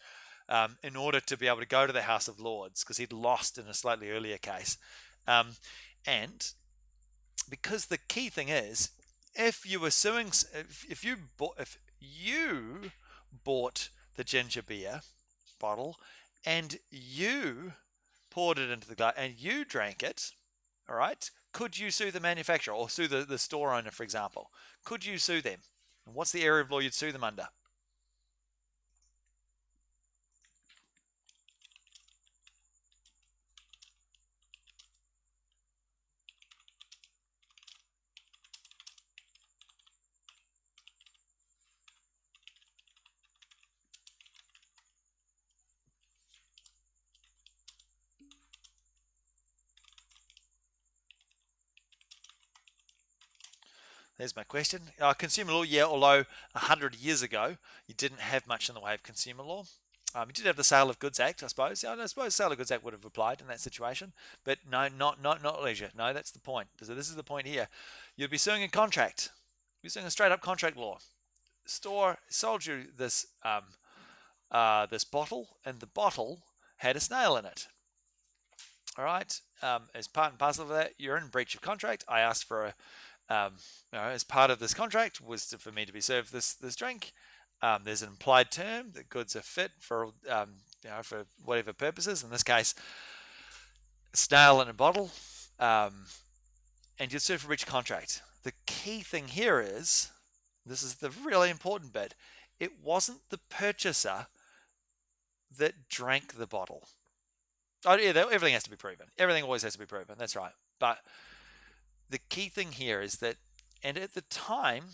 in order to be able to go to the House of Lords because he'd lost in a slightly earlier case, and because the key thing is, if you were suing, if you bought the ginger beer bottle and you poured it into the glass and you drank it, all right, could you sue the manufacturer or sue the store owner, for example? Could you sue them? And what's the area of law you'd sue them under? There's my question. Consumer law, yeah, although 100 years ago, you didn't have much in the way of consumer law. You did have the Sale of Goods Act, I suppose. I suppose Sale of Goods Act would have applied in that situation, but no, not leisure. No, that's the point. So this is the point here. You'd be suing a contract. You're suing a straight up contract law. Store sold you this this bottle, and the bottle had a snail in it. All right. As part and parcel of that, you're in breach of contract. I asked for a as part of this contract was for me to be served this drink. There's an implied term that goods are fit for for whatever purposes. In this case, a snail in a bottle, and you're sued for breach of contract. The key thing here is, this is the really important bit, it wasn't the purchaser that drank the bottle. Oh yeah, everything has to be proven. Everything always has to be proven. That's right. But the key thing here is that, and at the time,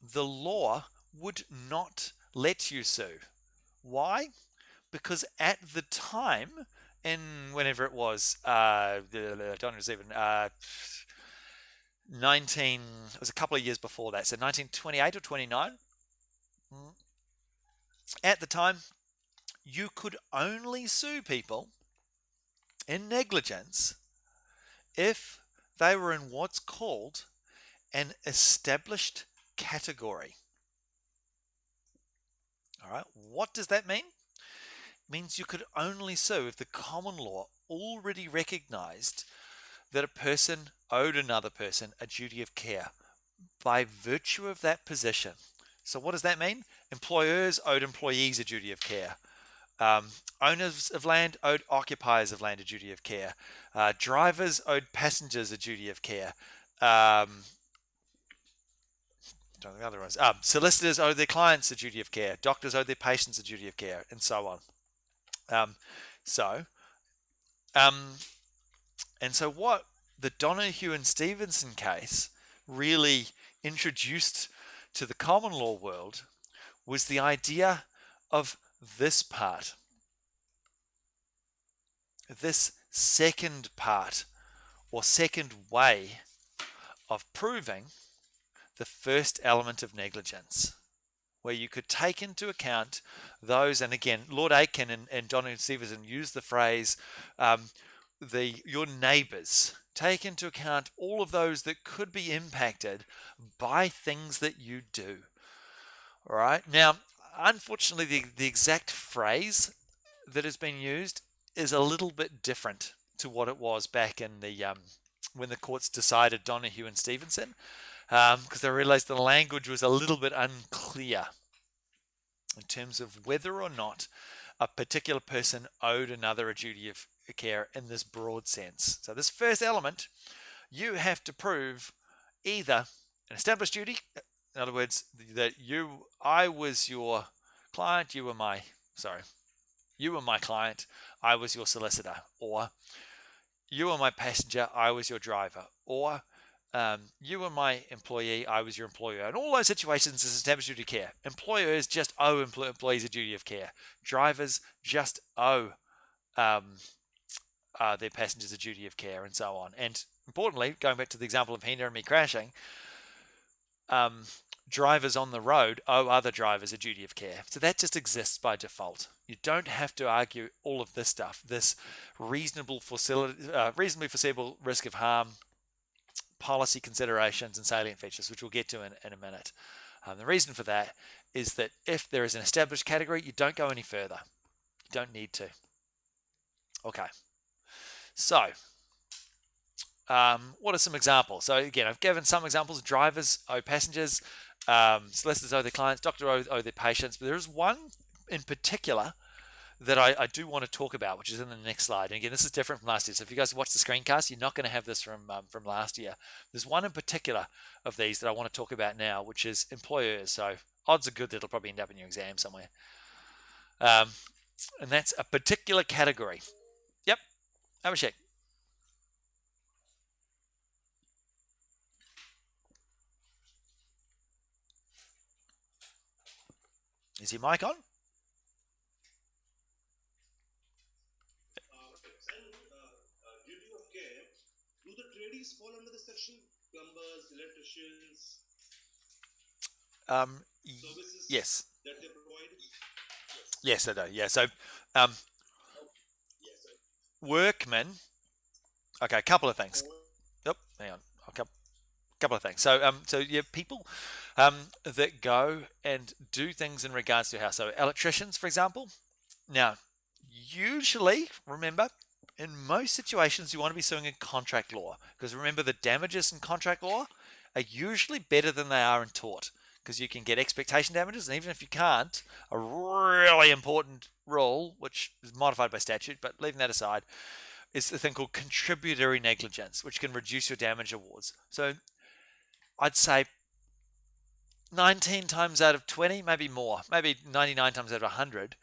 the law would not let you sue. Why? Because at the time, in whenever it was, I don't know, even 19, it was a couple of years before that, so 1928 or 29. At the time, you could only sue people in negligence if they were in what's called an established category. All right, what does that mean? It means you could only sue if the common law already recognized that a person owed another person a duty of care by virtue of that position. So what does that mean? Employers owed employees a duty of care. Owners of land owed occupiers of land a duty of care. Drivers owed passengers a duty of care. Don't think the other ones. Solicitors owed their clients a duty of care. Doctors owed their patients a duty of care, and so on. So, and so what the Donahue and Stevenson case really introduced to the common law world was the idea of this part, this second part or second way of proving the first element of negligence, where you could take into account those, and again, Lord Aitken and Donahue and Stevenson used the phrase, your neighbours. Take into account all of those that could be impacted by things that you do. All right. Now, unfortunately, the exact phrase that has been used is a little bit different to what it was back in the when the courts decided Donahue and Stevenson, because they realised the language was a little bit unclear in terms of whether or not a particular person owed another a duty of care in this broad sense. So this first element, you have to prove either an established duty, in other words, that I was your client, you were my client, I was your solicitor, or you were my passenger, I was your driver, or you were my employee, I was your employer. In all those situations, it's established duty of care. Employers just owe employees a duty of care. Drivers just owe their passengers a duty of care, and so on. And importantly, going back to the example of Hina and me crashing, drivers on the road owe other drivers a duty of care. So that just exists by default. You don't have to argue all of this stuff, this reasonably foreseeable risk of harm, policy considerations, and salient features, which we'll get to in a minute. The reason for that is that if there is an established category, you don't go any further. You don't need to. Okay. So, what are some examples? So again, I've given some examples. Drivers owe passengers, solicitors owe their clients, doctors owe their patients. But there is one in particular that I do want to talk about, which is in the next slide. And again, this is different from last year. So if you guys watch the screencast, you're not going to have this from last year. There's one in particular of these that I want to talk about now, which is employers. So odds are good that it'll probably end up in your exam somewhere. And that's a particular category. Yep, Abhishek. Is your mic on? Duty of care. Do the tradies fall under the section? Plumbers, electricians, services Yes. that they provide? Yes, they do. Yeah. So, workmen. Okay, a couple of things. Yep. Hang on. A couple of things. So yeah, people that go and do things in regards to your house. So electricians, for example. Now, usually, remember, in most situations, you want to be suing in contract law, because remember, the damages in contract law are usually better than they are in tort, because you can get expectation damages, and even if you can't, a really important rule, which is modified by statute, but leaving that aside, is the thing called contributory negligence, which can reduce your damage awards. So I'd say 19 times out of 20, maybe more, maybe 99 times out of 100,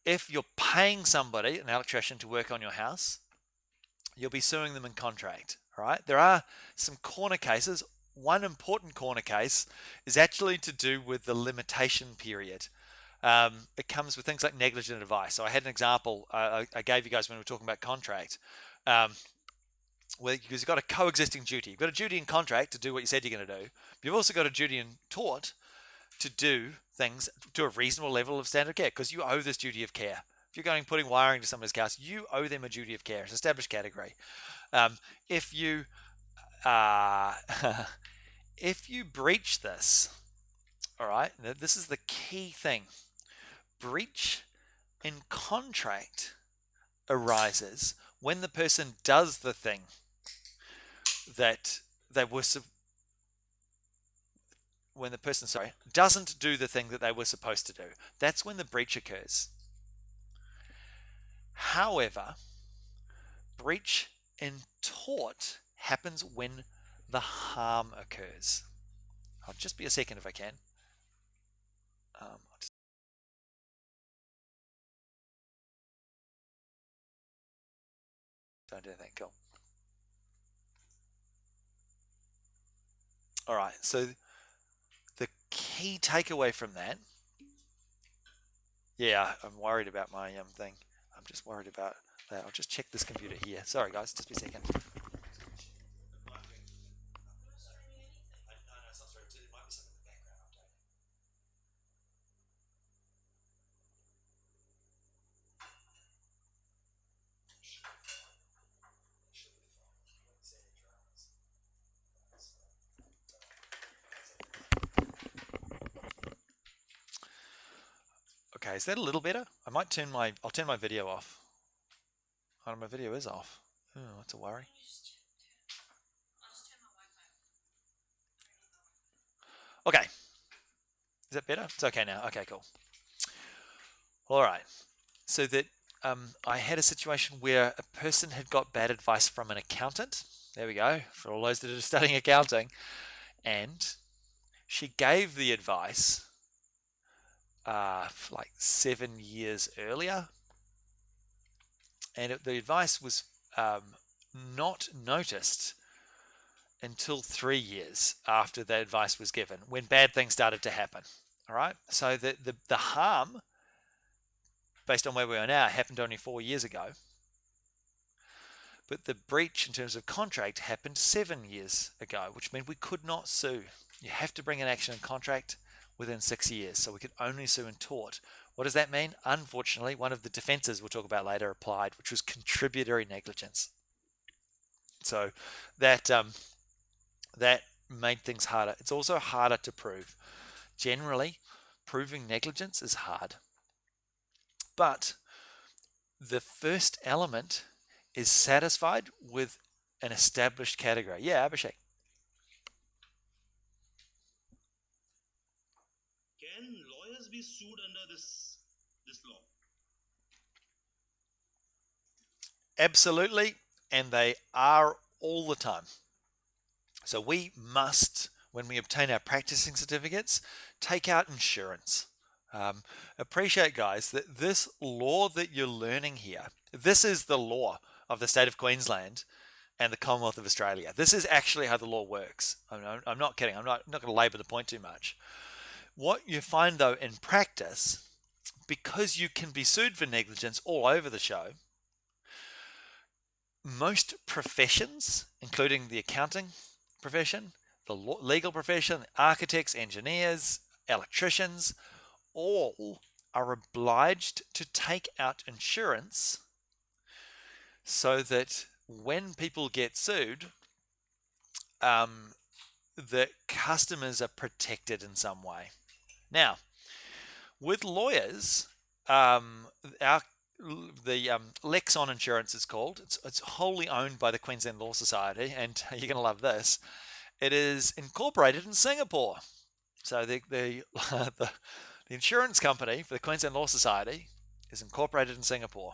if you're paying somebody, an electrician, to work on your house, you'll be suing them in contract. All right. There are some corner cases. One important corner case is actually to do with the limitation period. It comes with things like negligent advice. So I had an example I gave you guys when we were talking about contract. Where you've got a coexisting duty. You've got a duty in contract to do what you said you're going to do. But you've also got a duty in tort to do things to a reasonable level of standard care, because you owe this duty of care. If you're going putting wiring to somebody's house, you owe them a duty of care. It's an established category. If you if you breach this, all right, this is the key thing. Breach in contract arises when the person does the thing that they were when the person doesn't do the thing that they were supposed to do. That's when the breach occurs. However, breach in tort happens when the harm occurs. I'll just be a second if I can. Don't do anything. Cool. All right. So the key takeaway from that, yeah, I'm worried about my thing. I'm just worried about that. I'll just check this computer here. Sorry, guys. Just be a second. Okay, is that a little better? I'll turn my video off. Oh, my video is off. Oh, that's a worry. Okay. Is that better? It's okay now. Okay, cool. All right. So that I had a situation where a person had got bad advice from an accountant. There we go, for all those that are studying accounting. And she gave the advice like 7 years earlier. And the advice was not noticed until 3 years after the advice was given, when bad things started to happen. All right. So the harm, based on where we are now, happened only 4 years ago. But the breach in terms of contract happened 7 years ago, which meant we could not sue. You have to bring an action in contract within 6 years. So we could only sue in tort. What does that mean? Unfortunately, one of the defenses we'll talk about later applied, which was contributory negligence. So that made things harder. It's also harder to prove. Generally, proving negligence is hard. But the first element is satisfied with an established category. Yeah, Abhishek. Can lawyers be sued under this law? Absolutely, and they are all the time. So we must, when we obtain our practicing certificates, take out insurance. Appreciate, guys, that this law that you're learning here, this is the law of the state of Queensland and the Commonwealth of Australia. This is actually how the law works. I'm not kidding. I'm not going to labour the point too much. What you find, though, in practice, because you can be sued for negligence all over the show, most professions, including the accounting profession, the legal profession, architects, engineers, electricians, all are obliged to take out insurance so that when people get sued, the customers are protected in some way. Now, with lawyers, the Lexon Insurance is called. It's wholly owned by the Queensland Law Society, and you're going to love this. It is incorporated in Singapore. So the insurance company for the Queensland Law Society is incorporated in Singapore.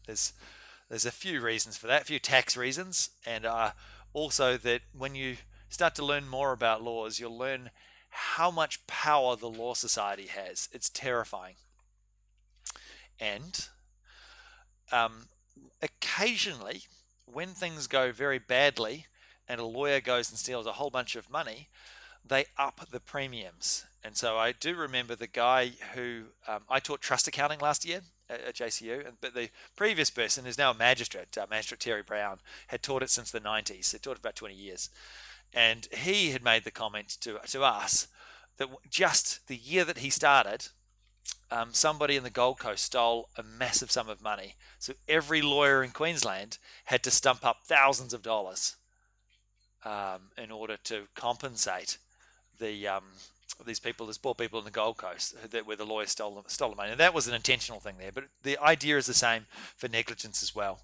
There's a few reasons for that, a few tax reasons, and also that when you start to learn more about laws, you'll learn how much power the Law Society has. It's terrifying. And um, occasionally, when things go very badly and a lawyer goes and steals a whole bunch of money, they up the premiums. And so I do remember the guy who I taught trust accounting last year at JCU, but the previous person is now a magistrate, Magistrate Terry Brown, had taught it since the 90s. He taught it about 20 years. And he had made the comment to us that just the year that he started, somebody in the Gold Coast stole a massive sum of money. So every lawyer in Queensland had to stump up thousands of dollars in order to compensate the these people, these poor people in the Gold Coast, where the lawyers stole the money. And that was an intentional thing there. But the idea is the same for negligence as well.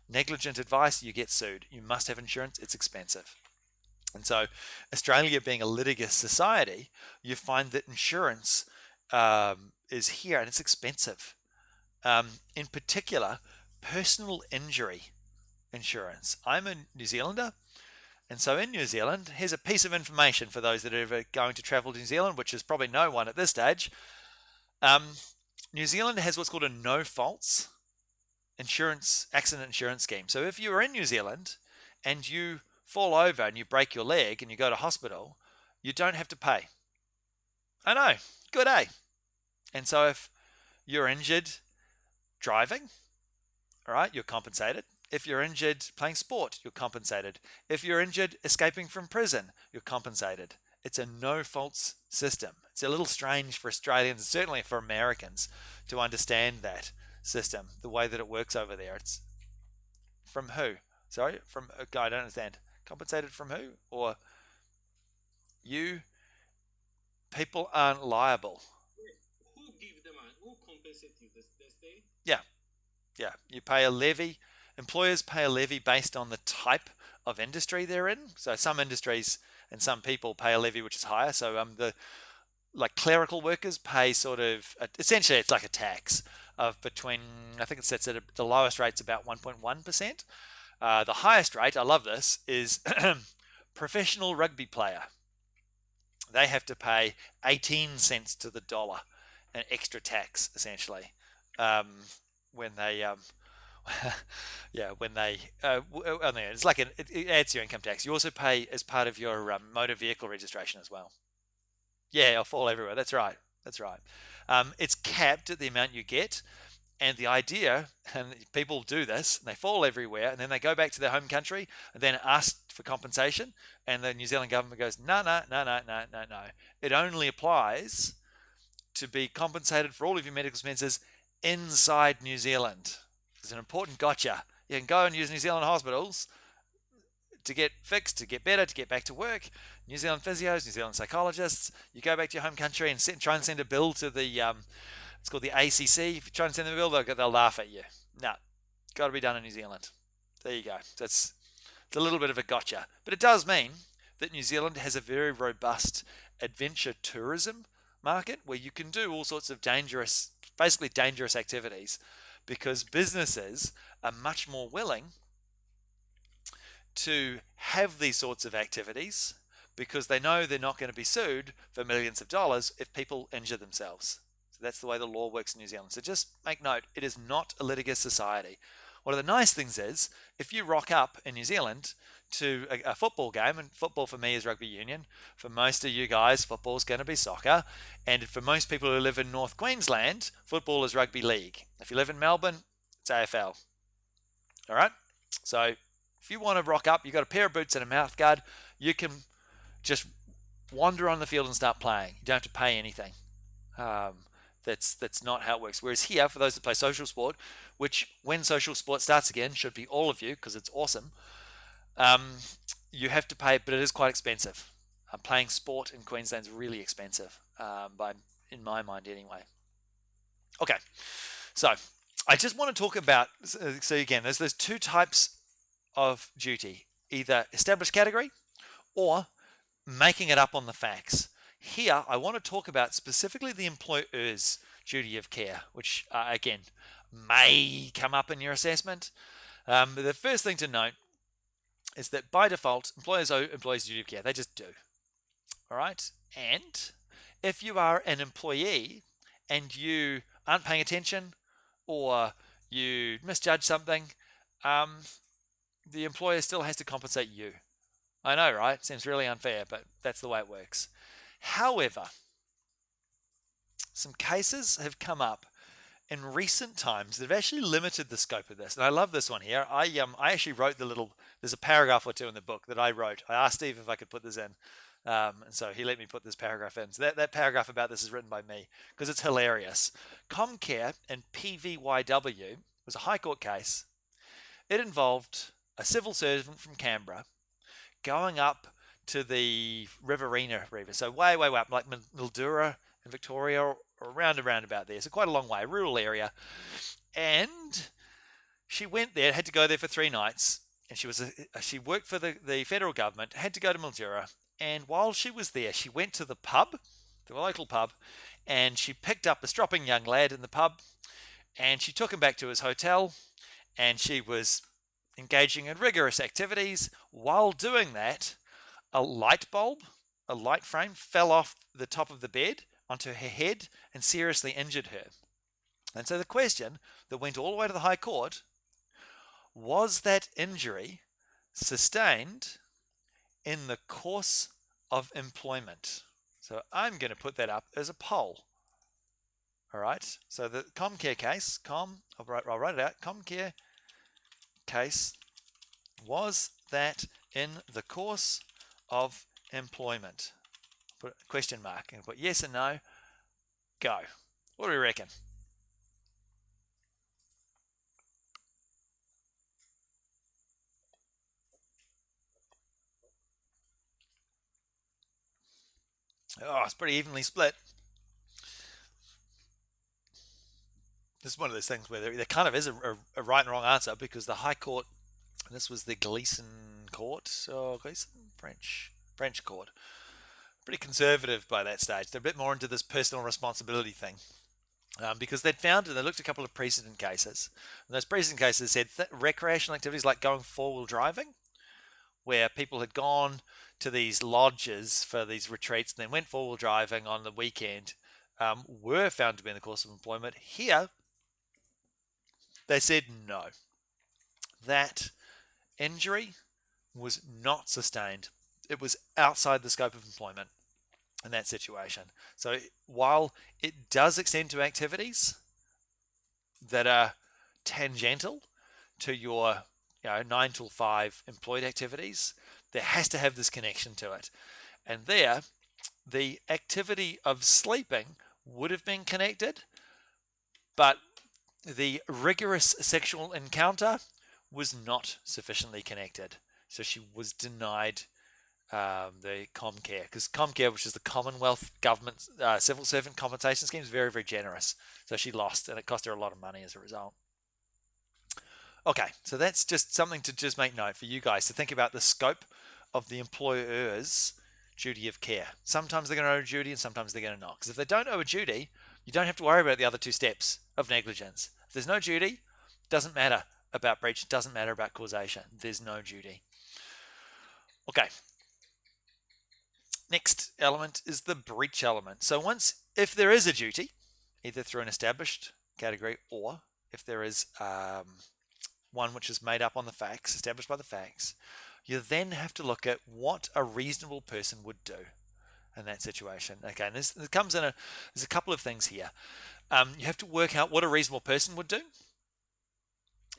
Negligent advice, you get sued. You must have insurance. It's expensive. And so, Australia being a litigious society, you find that insurance is here and it's expensive. In particular, personal injury insurance. I'm a New Zealander, and so in New Zealand, here's a piece of information for those that are ever going to travel to New Zealand, which is probably no one at this stage. New Zealand has what's called a no faults accident insurance scheme. So if you are in New Zealand and you fall over and you break your leg and you go to hospital, you don't have to pay. I know, good, eh? And so if you're injured driving, all right, you're compensated. If you're injured playing sport, you're compensated. If you're injured escaping from prison, you're compensated. It's a no faults system. It's a little strange for Australians, certainly for Americans, to understand that system, the way that it works over there. It's from who? Sorry, from a guy, I don't understand. Compensated from who? Or you people aren't liable. Who give the money? Who compensate you? The state? Yeah, yeah. You pay a levy. Employers pay a levy based on the type of industry they're in. So some industries and some people pay a levy which is higher. So the like clerical workers pay sort of essentially it's like a tax of between, I think it sets at the lowest rate's about 1.1%. The highest rate, I love this, is professional rugby player. They have to pay 18 cents to the dollar, an extra tax essentially, when they yeah, when they it's like it adds to your income tax. You also pay as part of your motor vehicle registration as well. Yeah, I'll fall everywhere. That's right. That's right. It's capped at the amount you get, and the idea, and people do this, and they fall everywhere, and then they go back to their home country and then ask for compensation, and the New Zealand government goes, no, no, no, no, no, no, no. It only applies to be compensated for all of your medical expenses inside New Zealand. It's an important gotcha. You can go and use New Zealand hospitals to get fixed, to get better, to get back to work. New Zealand physios, New Zealand psychologists. You go back to your home country and try and send a bill to the it's called the ACC. If you try and send them a bill, they'll laugh at you. No, got to be done in New Zealand. There you go. It's a little bit of a gotcha, but it does mean that New Zealand has a very robust adventure tourism market where you can do all sorts of basically dangerous activities, because businesses are much more willing to have these sorts of activities because they know they're not going to be sued for millions of dollars if people injure themselves. So that's the way the law works in New Zealand. So just make note, it is not a litigious society. One of the nice things is, if you rock up in New Zealand to a football game, and football for me is rugby union, for most of you guys, football is going to be soccer, and for most people who live in North Queensland, football is rugby league. If you live in Melbourne, it's AFL. All right? So if you want to rock up, you've got a pair of boots and a mouth guard, you can just wander on the field and start playing. You don't have to pay anything. That's not how it works. Whereas here, for those that play social sport, which when social sport starts again, should be all of you because it's awesome, you have to pay, but it is quite expensive. Playing sport in Queensland is really expensive, in my mind anyway. Okay, so I just want to talk about, so again, there's those two types of duty, either established category or making it up on the facts. Here, I want to talk about specifically the employer's duty of care, which, again, may come up in your assessment. But the first thing to note is that by default, employers owe employees duty of care. They just do. All right? And if you are an employee and you aren't paying attention or you misjudge something, um, the employer still has to compensate you. I know, right? Seems really unfair, but that's the way it works. However, some cases have come up in recent times that have actually limited the scope of this. And I love this one here. I actually wrote there's a paragraph or two in the book that I wrote. I asked Steve if I could put this in. And so he let me put this paragraph in. So that paragraph about this is written by me because it's hilarious. Comcare and PVYW was a High Court case. It involved a civil servant from Canberra going up to the Riverina River. So way, way, way up, like Mildura and Victoria, or around and round about there. So quite a long way, rural area. And she went there, had to go there for 3 nights. And she worked for the federal government, had to go to Mildura. And while she was there, she went to the pub, the local pub, and she picked up a stropping young lad in the pub, and she took him back to his hotel, and she was engaging in rigorous activities. While doing that, a light bulb, a light frame, fell off the top of the bed onto her head and seriously injured her. And so the question that went all the way to the High Court was that injury sustained in the course of employment? So I'm going to put that up as a poll. All right. So the Comcare case, I'll write it out. Comcare case, was that in the course of employment? Put a question mark and put yes and no. Go. What do we reckon? Oh, it's pretty evenly split. This is one of those things where there kind of is a right and wrong answer because the High Court, this was the Gleeson Court, Gleeson, French Court, pretty conservative by that stage. They're a bit more into this personal responsibility thing. Because they'd found, and they looked at a couple of precedent cases. And those precedent cases said recreational activities like going four-wheel driving, where people had gone to these lodges for these retreats and then went four-wheel driving on the weekend, were found to be in the course of employment. Here, they said no. That injury was not sustained. It was outside the scope of employment in that situation. So while it does extend to activities that are tangential to your 9 till 5 employed activities, there has to have this connection to it. And there, the activity of sleeping would have been connected, but the rigorous sexual encounter was not sufficiently connected. So she was denied the Comcare, because Comcare, which is the Commonwealth Government Civil Servant Compensation Scheme, is very, very generous. So she lost, and it cost her a lot of money as a result. Okay, so that's just something to just make note for you guys to think about the scope of the employer's duty of care. Sometimes they're going to owe a duty, and sometimes they're going to not. Because if they don't owe a duty, you don't have to worry about the other 2 steps of negligence. If there's no duty, it doesn't matter about breach, it doesn't matter about causation. There's no duty. Okay. Next element is the breach element. So if there is a duty, either through an established category or if there is one which is made up on the facts, established by the facts, you then have to look at what a reasonable person would do in that situation. Okay, and there's a couple of things here. You have to work out what a reasonable person would do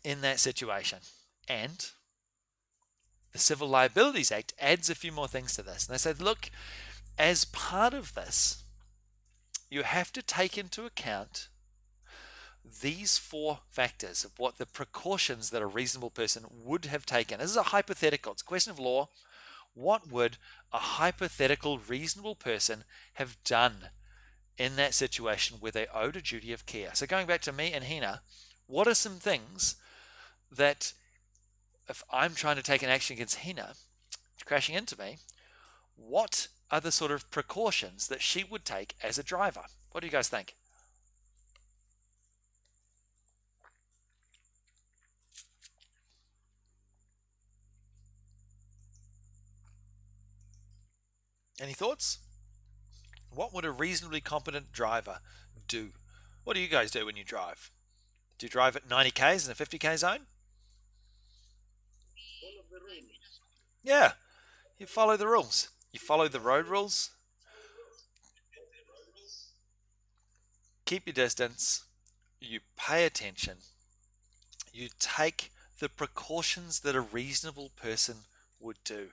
in that situation. And the Civil Liabilities Act adds a few more things to this. And they say, look, as part of this, you have to take into account these 4 factors of what the precautions that a reasonable person would have taken. This is a hypothetical. It's a question of law. What would a hypothetical reasonable person have done in that situation where they owed a duty of care? So going back to me and Hina, what are some things that if I'm trying to take an action against Hina crashing into me, what are the sort of precautions that she would take as a driver? What do you guys think? Any thoughts? What would a reasonably competent driver do? What do you guys do when you drive? Do you drive at 90 k's in a 50k zone? Follow We the drive rules. in a zone. Yeah, you follow the rules. You follow the road rules. Keep your distance. You pay attention. You take the precautions that a reasonable person would do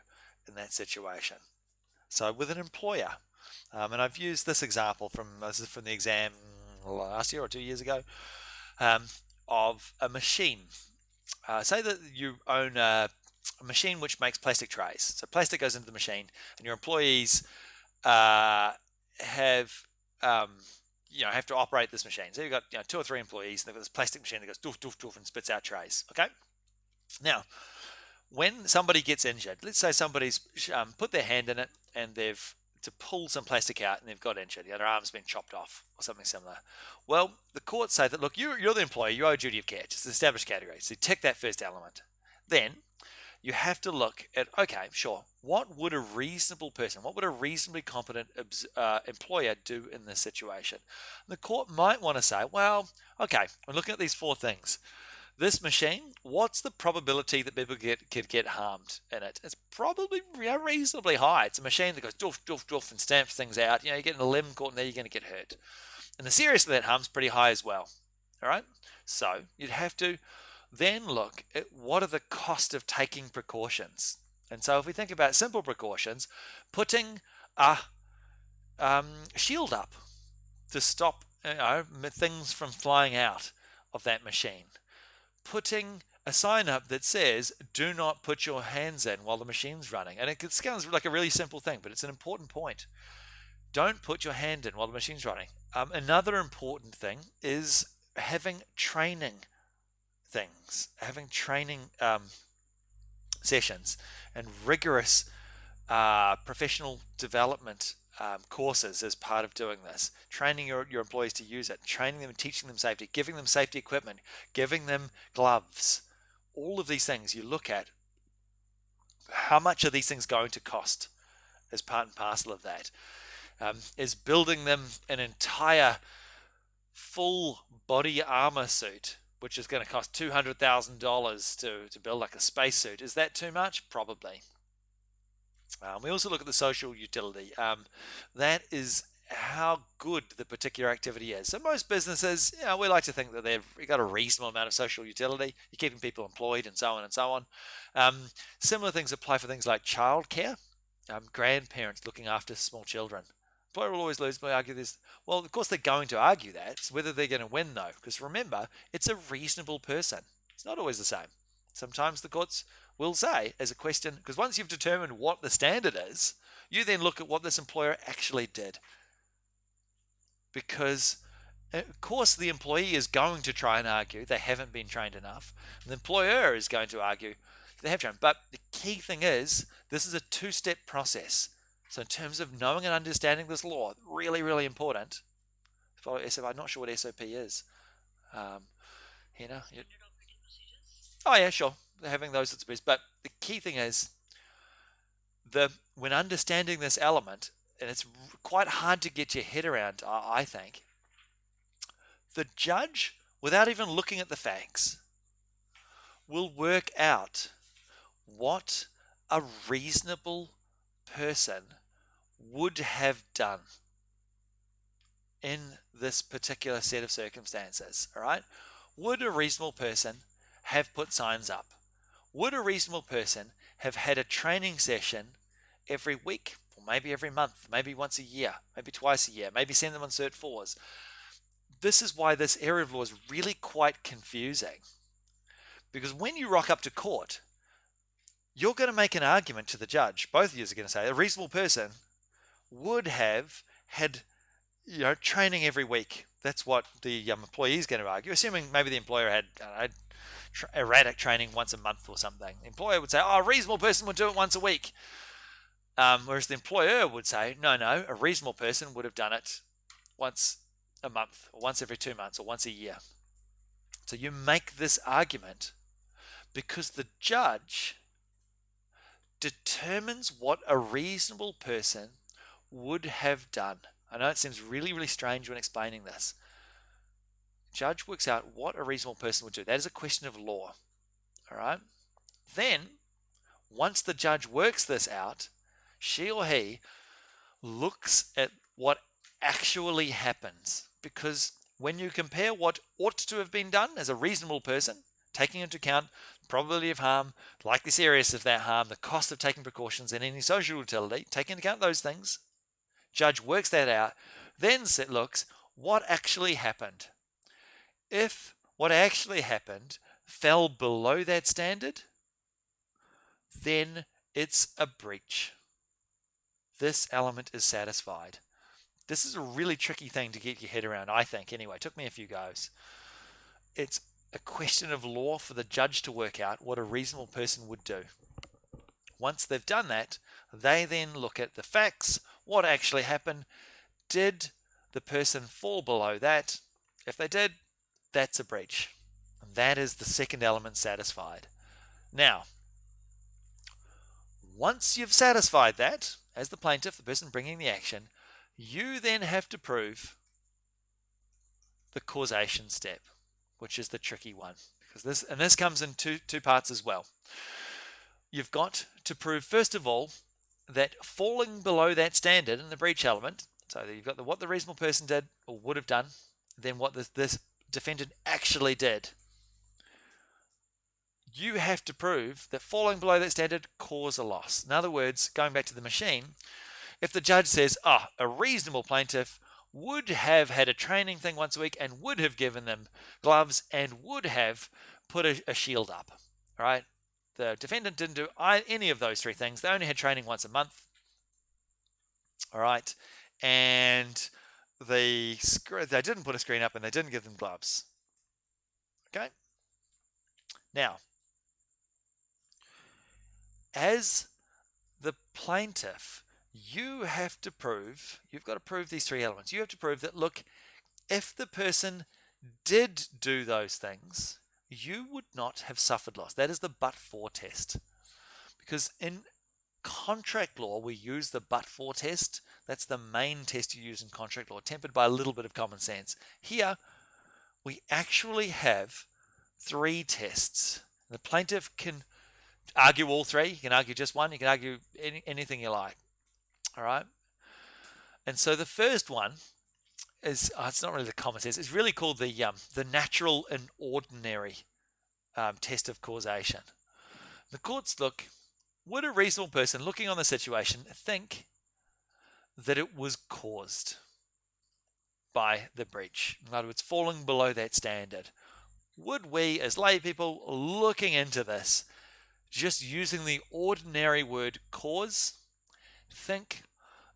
in that situation. So, with an employer, and I've used this example from the exam last year or 2 years ago, um, of a machine. Say that you own a machine which makes plastic trays. So plastic goes into the machine, and your employees have have to operate this machine. So you've got 2 or 3 employees, and they've got this plastic machine that goes doof doof doof and spits out trays. Okay. Now, when somebody gets injured, let's say somebody's put their hand in it and they've to pull some plastic out and they've got injured, their arm's been chopped off or something similar. Well, the courts say that, look, you're the employee, you owe duty of care, just an established category. So you tick that first element. Then you have to look at, okay, sure, what would a reasonable person, what would a reasonably competent employer do in this situation? And the court might want to say, well, okay, we're looking at these 4 things. This machine, what's the probability that people could get harmed in it? It's probably reasonably high. It's a machine that goes doof, doof, doof and stamps things out. You're getting a limb caught in there, you're going to get hurt. And the seriousness of that harm's pretty high as well. All right? So you'd have to then look at what are the cost of taking precautions. And so if we think about simple precautions, putting a shield up to stop things from flying out of that machine, putting a sign up that says, do not put your hands in while the machine's running. And it sounds like a really simple thing, but it's an important point. Don't put your hand in while the machine's running. Another important thing is having training having training sessions and rigorous professional development courses as part of doing this, training your employees to use it, training them and teaching them safety, giving them safety equipment, giving them gloves. All of these things you look at, how much are these things going to cost as part and parcel of that? Is building them an entire full body armor suit, which is going to cost $200,000 to build like a spacesuit. Is that too much? Probably. We also look at the social utility. That is how good the particular activity is. So most businesses, we like to think that they've got a reasonable amount of social utility. You're keeping people employed and so on and so on. Similar things apply for things like childcare, grandparents looking after small children. Employer will always lose. But argue this. Well, of course they're going to argue that. It's whether they're going to win though, because remember, it's a reasonable person. It's not always the same. Sometimes the courts will say as a question, because once you've determined what the standard is, you then look at what this employer actually did. Because of course the employee is going to try and argue they haven't been trained enough. The employer is going to argue they have trained. But the key thing is, this is a 2-step process. So in terms of knowing and understanding this law, really, really important. Follow SOP. I'm not sure what SOP is. Standard operating procedures. Oh yeah, sure. Having those sorts of bits. But the key thing is when understanding this element, and it's quite hard to get your head around, I think, the judge, without even looking at the facts, will work out what a reasonable person would have done in this particular set of circumstances. All right? Would a reasonable person have put signs up? Would a reasonable person have had a training session every week, or maybe every month, maybe once a year, maybe twice a year, maybe send them on Cert 4s? This is why this area of law is really quite confusing. Because when you rock up to court, you're going to make an argument to the judge. Both of you are going to say a reasonable person would have had training every week. That's what the employee is going to argue, assuming maybe the employer had erratic training once a month or something. The employer would say, a reasonable person would do it once a week. Whereas the employer would say, no, a reasonable person would have done it once a month, or once every 2 months, or once a year. So you make this argument because the judge determines what a reasonable person would have done. I know it seems really, really strange when explaining this. Judge works out what a reasonable person would do. That is a question of law. All right. Then, once the judge works this out, she or he looks at what actually happens. Because when you compare what ought to have been done as a reasonable person, taking into account probability of harm, likely seriousness of that harm, the cost of taking precautions, and any social utility, taking into account those things, judge works that out, then looks what actually happened. If what actually happened fell below that standard, then it's a breach. This element is satisfied. This is a really tricky thing to get your head around, I think, anyway. It took me a few goes. It's a question of law for the judge to work out what a reasonable person would do. Once they've done that, they then look at the facts, what actually happened. Did the person fall below that? If they did, that's a breach. That is the second element satisfied. Now, once you've satisfied that, as the plaintiff, the person bringing the action, you then have to prove the causation step, which is the tricky one. Because this comes in two parts as well. You've got to prove, first of all, that falling below that standard in the breach element, so you've got what the reasonable person did or would have done, then what this defendant actually did. You have to prove that falling below that standard caused a loss. In other words, going back to the machine, if the judge says, a reasonable plaintiff would have had a training thing once a week and would have given them gloves and would have put a shield up, all right? The defendant didn't do any of those three things. They only had training once a month, all right? And they didn't put a screen up and they didn't give them gloves, okay? Now, as the plaintiff, you've got to prove these three elements. You have to prove that, look, if the person did do those things, you would not have suffered loss. That is the but-for test. Because in contract law, we use the but-for test. That's the main test you use in contract law, tempered by a little bit of common sense. Here, we actually have three tests. The plaintiff can argue all three. You can argue just one. You can argue anything you like. All right. And so the first one is it's not really the common sense. It's really called the natural and ordinary test of causation. The courts look. Would a reasonable person looking on the situation think that it was caused by the breach? In other words, falling below that standard. Would we, as lay people looking into this, just using the ordinary word cause, think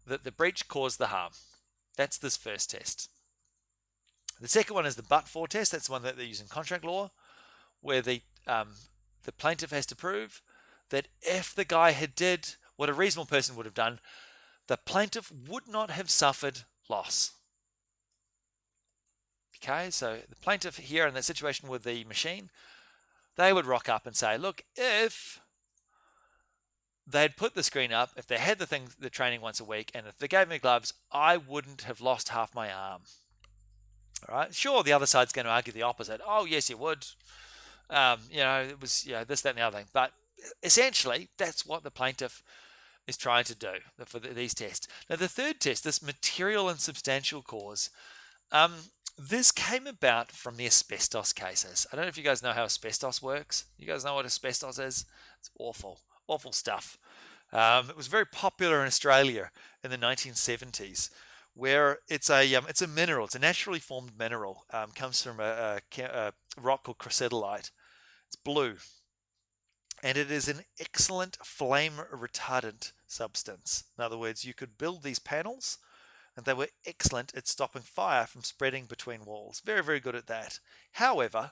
that the breach caused the harm? That's this first test. The second one is the but-for test. That's the one that they use in contract law, where the plaintiff has to prove that if the guy had did what a reasonable person would have done, the plaintiff would not have suffered loss. Okay, so the plaintiff here in that situation with the machine, they would rock up and say, look, if they'd put the screen up, if they had the training once a week, and if they gave me gloves, I wouldn't have lost half my arm. All right. Sure, the other side's going to argue the opposite. Oh, yes, you would. It was this, that, and the other thing. But essentially, that's what the plaintiff is trying to do for these tests. Now, the third test, this material and substantial cause, this came about from the asbestos cases. I don't know if you guys know how asbestos works. You guys know what asbestos is? It's awful stuff. It was very popular in Australia in the 1970s, where it's a mineral. It's a naturally formed mineral. Comes from a rock called chrysotillite. It's blue, and it is an excellent flame retardant substance. In other words, you could build these panels, and they were excellent at stopping fire from spreading between walls. Very, very good at that. However,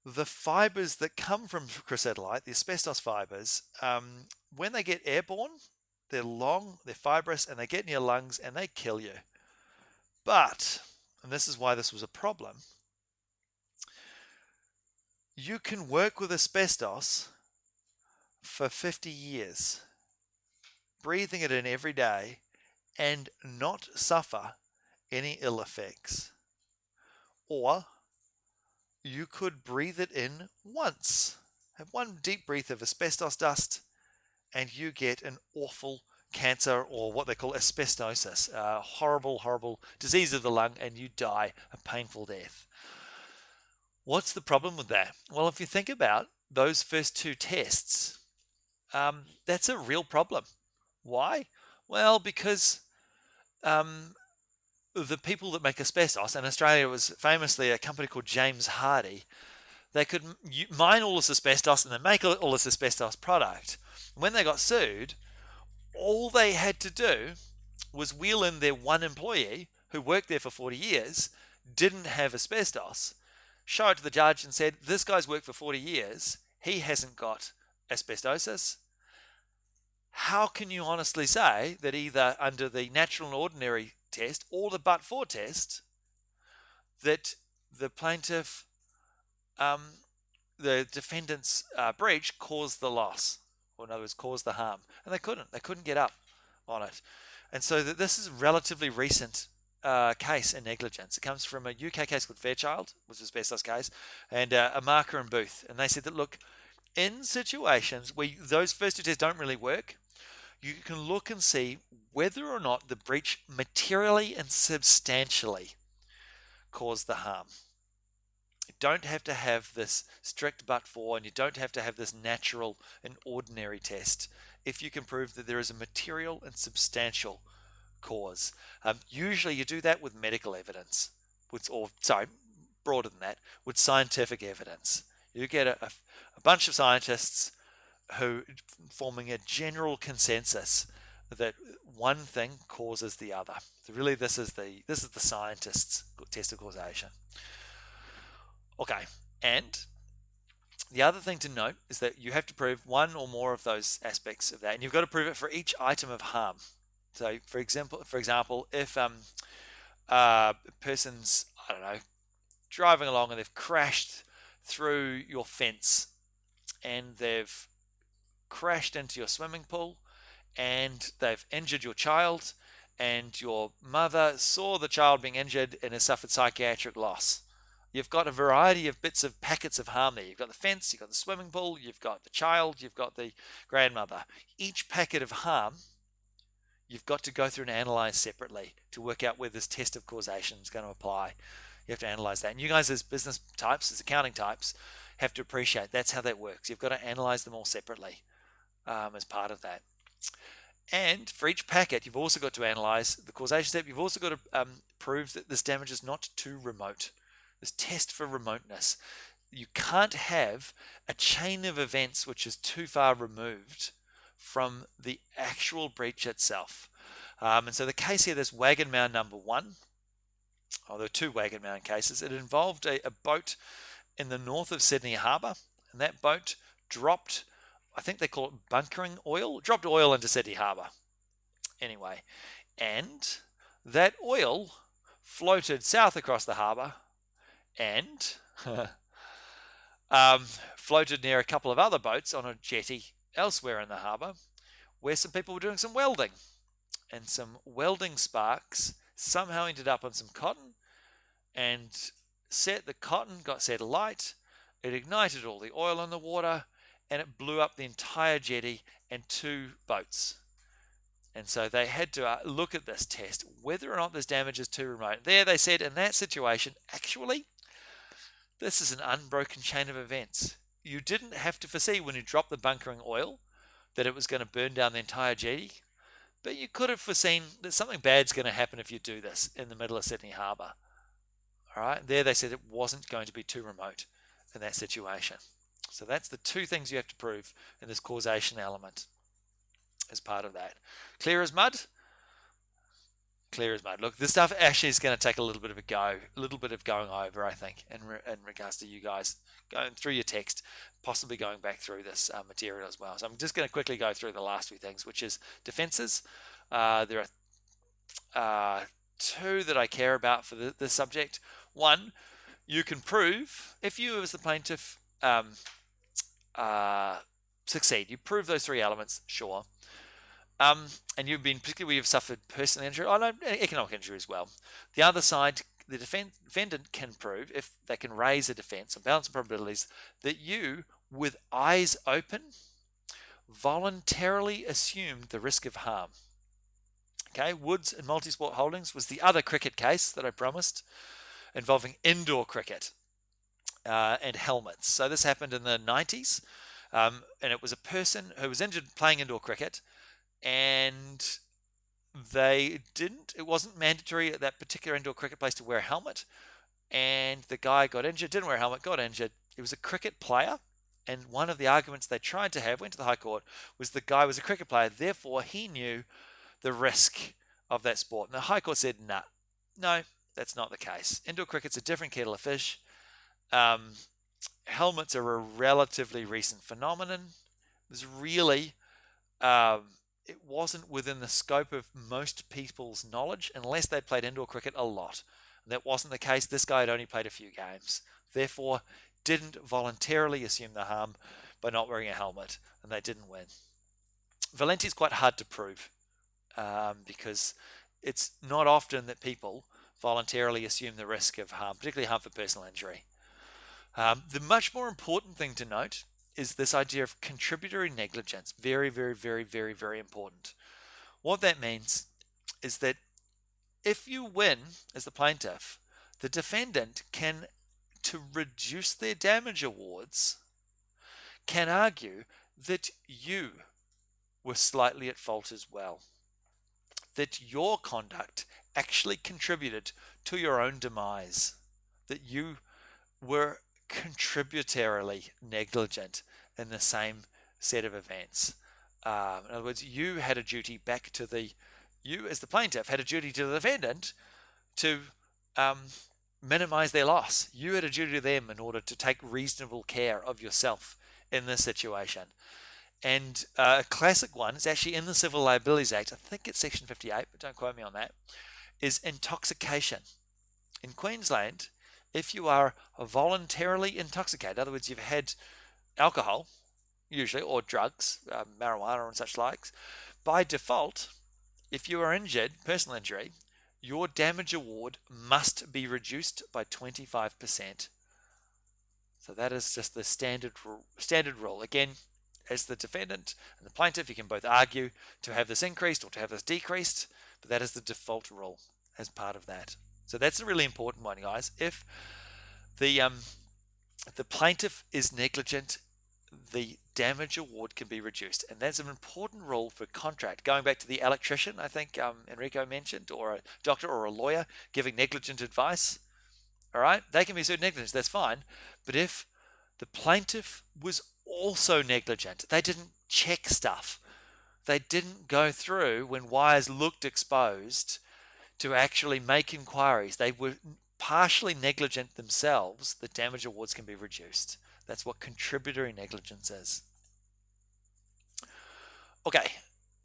the fibers that come from chrysotillite, the asbestos fibers, when they get airborne, They're long, they're fibrous, and they get in your lungs and they kill you. But, and this is why this was a problem, you can work with asbestos for 50 years, breathing it in every day and not suffer any ill effects. Or you could breathe it in once. Have one deep breath of asbestos dust and you get an awful cancer, or what they call asbestosis, a horrible, horrible disease of the lung, and you die a painful death. What's the problem with that? Well, if you think about those first two tests, that's a real problem. Why? Well, because the people that make asbestos, and Australia was famously a company called James Hardie, they could mine all this asbestos and then make all this asbestos product. When they got sued, all they had to do was wheel in their one employee who worked there for 40 years, didn't have asbestos, show it to the judge and said, this guy's worked for 40 years, he hasn't got asbestosis. How can you honestly say that either under the natural and ordinary test or the but-for test that the plaintiff, the defendant's breach caused the loss, or in other words, caused the harm? And they couldn't get up on it. And so this is a relatively recent case in negligence. It comes from a UK case called Fairchild, which is an asbestos case, and a Marker and Booth. And they said that, look, in situations where those first two tests don't really work, you can look and see whether or not the breach materially and substantially caused the harm. You don't have to have this strict but for, and you don't have to have this natural and ordinary test if you can prove that there is a material and substantial cause. Usually you do that with medical evidence, broader than that, with scientific evidence. You get a bunch of scientists who forming a general consensus that one thing causes the other. So really, this is the scientists' test of causation. Okay, and the other thing to note is that you have to prove one or more of those aspects of that, and you've got to prove it for each item of harm. So, for example, if a person's, I don't know, driving along and they've crashed through your fence and they've crashed into your swimming pool and they've injured your child, and your mother saw the child being injured and has suffered psychiatric loss. You've got a variety of packets of harm there. You've got the fence, you've got the swimming pool, you've got the child, you've got the grandmother. Each packet of harm you've got to go through and analyze separately to work out where this test of causation is going to apply. You have to analyze that. And you guys, as business types, as accounting types, have to appreciate that's how that works. You've got to analyze them all separately as part of that. And for each packet, you've also got to analyze the causation step. You've also got to prove that this damage is not too remote. This test for remoteness. You can't have a chain of events which is too far removed from the actual breach itself. And so the case here, this Wagon Mound number 1, there were 2 Wagon Mound cases. It involved a boat in the north of Sydney Harbour, and that boat dropped, I think they call it bunkering oil, dropped oil into Sydney Harbour. Anyway, and that oil floated south across the harbour and floated near a couple of other boats on a jetty elsewhere in the harbour where some people were doing some welding, and some welding sparks somehow ended up on some cotton and the cotton got set alight. It ignited all the oil in the water and it blew up the entire jetty and 2 boats. And so they had to look at this test, whether or not this damage is too remote. There they said, in that situation, actually, this is an unbroken chain of events. You didn't have to foresee when you dropped the bunkering oil that it was going to burn down the entire jetty, but you could have foreseen that something bad's going to happen if you do this in the middle of Sydney Harbour. All right, there they said it wasn't going to be too remote in that situation. So that's the 2 things you have to prove in this causation element as part of that. Clear as mud? Clear as mud. Look, this stuff actually is going to take a little bit of a little bit of going over, I think, in regards to you guys going through your text, possibly going back through this material as well. So I'm just going to quickly go through the last few things, which is defenses. There are two that I care about for this subject. One, you can prove if you, as the plaintiff, succeed. You prove those three elements, sure. And you've been particularly you've suffered personal injury, no, economic injury as well. The other side, the defendant can prove, if they can raise a defense on balance of probabilities, that you, with eyes open, voluntarily assumed the risk of harm. Okay, Woods and Multisport Holdings was the other cricket case that I promised, involving indoor cricket and helmets. So this happened in the 90s, and it was a person who was injured playing indoor cricket, and it wasn't mandatory at that particular indoor cricket place to wear a helmet, and the guy got injured, didn't wear a helmet, got injured. He was a cricket player, and one of the arguments they tried to have, went to the High Court, was the guy was a cricket player, therefore he knew the risk of that sport. And the High Court said, nah, no, that's not the case. Indoor cricket's a different kettle of fish. Helmets are a relatively recent phenomenon. It was really, it wasn't within the scope of most people's knowledge unless they played indoor cricket a lot. And that wasn't the case. This guy had only played a few games. Therefore, didn't voluntarily assume the harm by not wearing a helmet, and they didn't win. Valenti's quite hard to prove because it's not often that people voluntarily assume the risk of harm, particularly harm for personal injury. The much more important thing to note is this idea of contributory negligence. Very, very, very, very, very important. What that means is that if you win as the plaintiff, the defendant can, to reduce their damage awards, can argue that you were slightly at fault as well. That your conduct actually contributed to your own demise. That you were contributorily negligent in the same set of events. In other words, you had a duty back to you as the plaintiff had a duty to the defendant to minimize their loss. You had a duty to them in order to take reasonable care of yourself in this situation. And a classic one is actually in the Civil Liabilities Act, I think it's section 58, but don't quote me on that, is intoxication. In Queensland, if you are voluntarily intoxicated, in other words, you've had alcohol, usually, or drugs, marijuana and such likes, by default, if you are injured, personal injury, your damage award must be reduced by 25%. So that is just the standard rule. Again, as the defendant and the plaintiff, you can both argue to have this increased or to have this decreased, but that is the default rule as part of that. So that's a really important one, guys. If the plaintiff is negligent, the damage award can be reduced, and that's an important rule for contract. Going back to the electrician, I think Enrico mentioned, or a doctor or a lawyer giving negligent advice. All right, they can be sued negligence. That's fine, but if the plaintiff was also negligent, they didn't check stuff, they didn't go through when wires looked exposed to actually make inquiries, they were partially negligent themselves, the damage awards can be reduced. That's what contributory negligence is. Okay,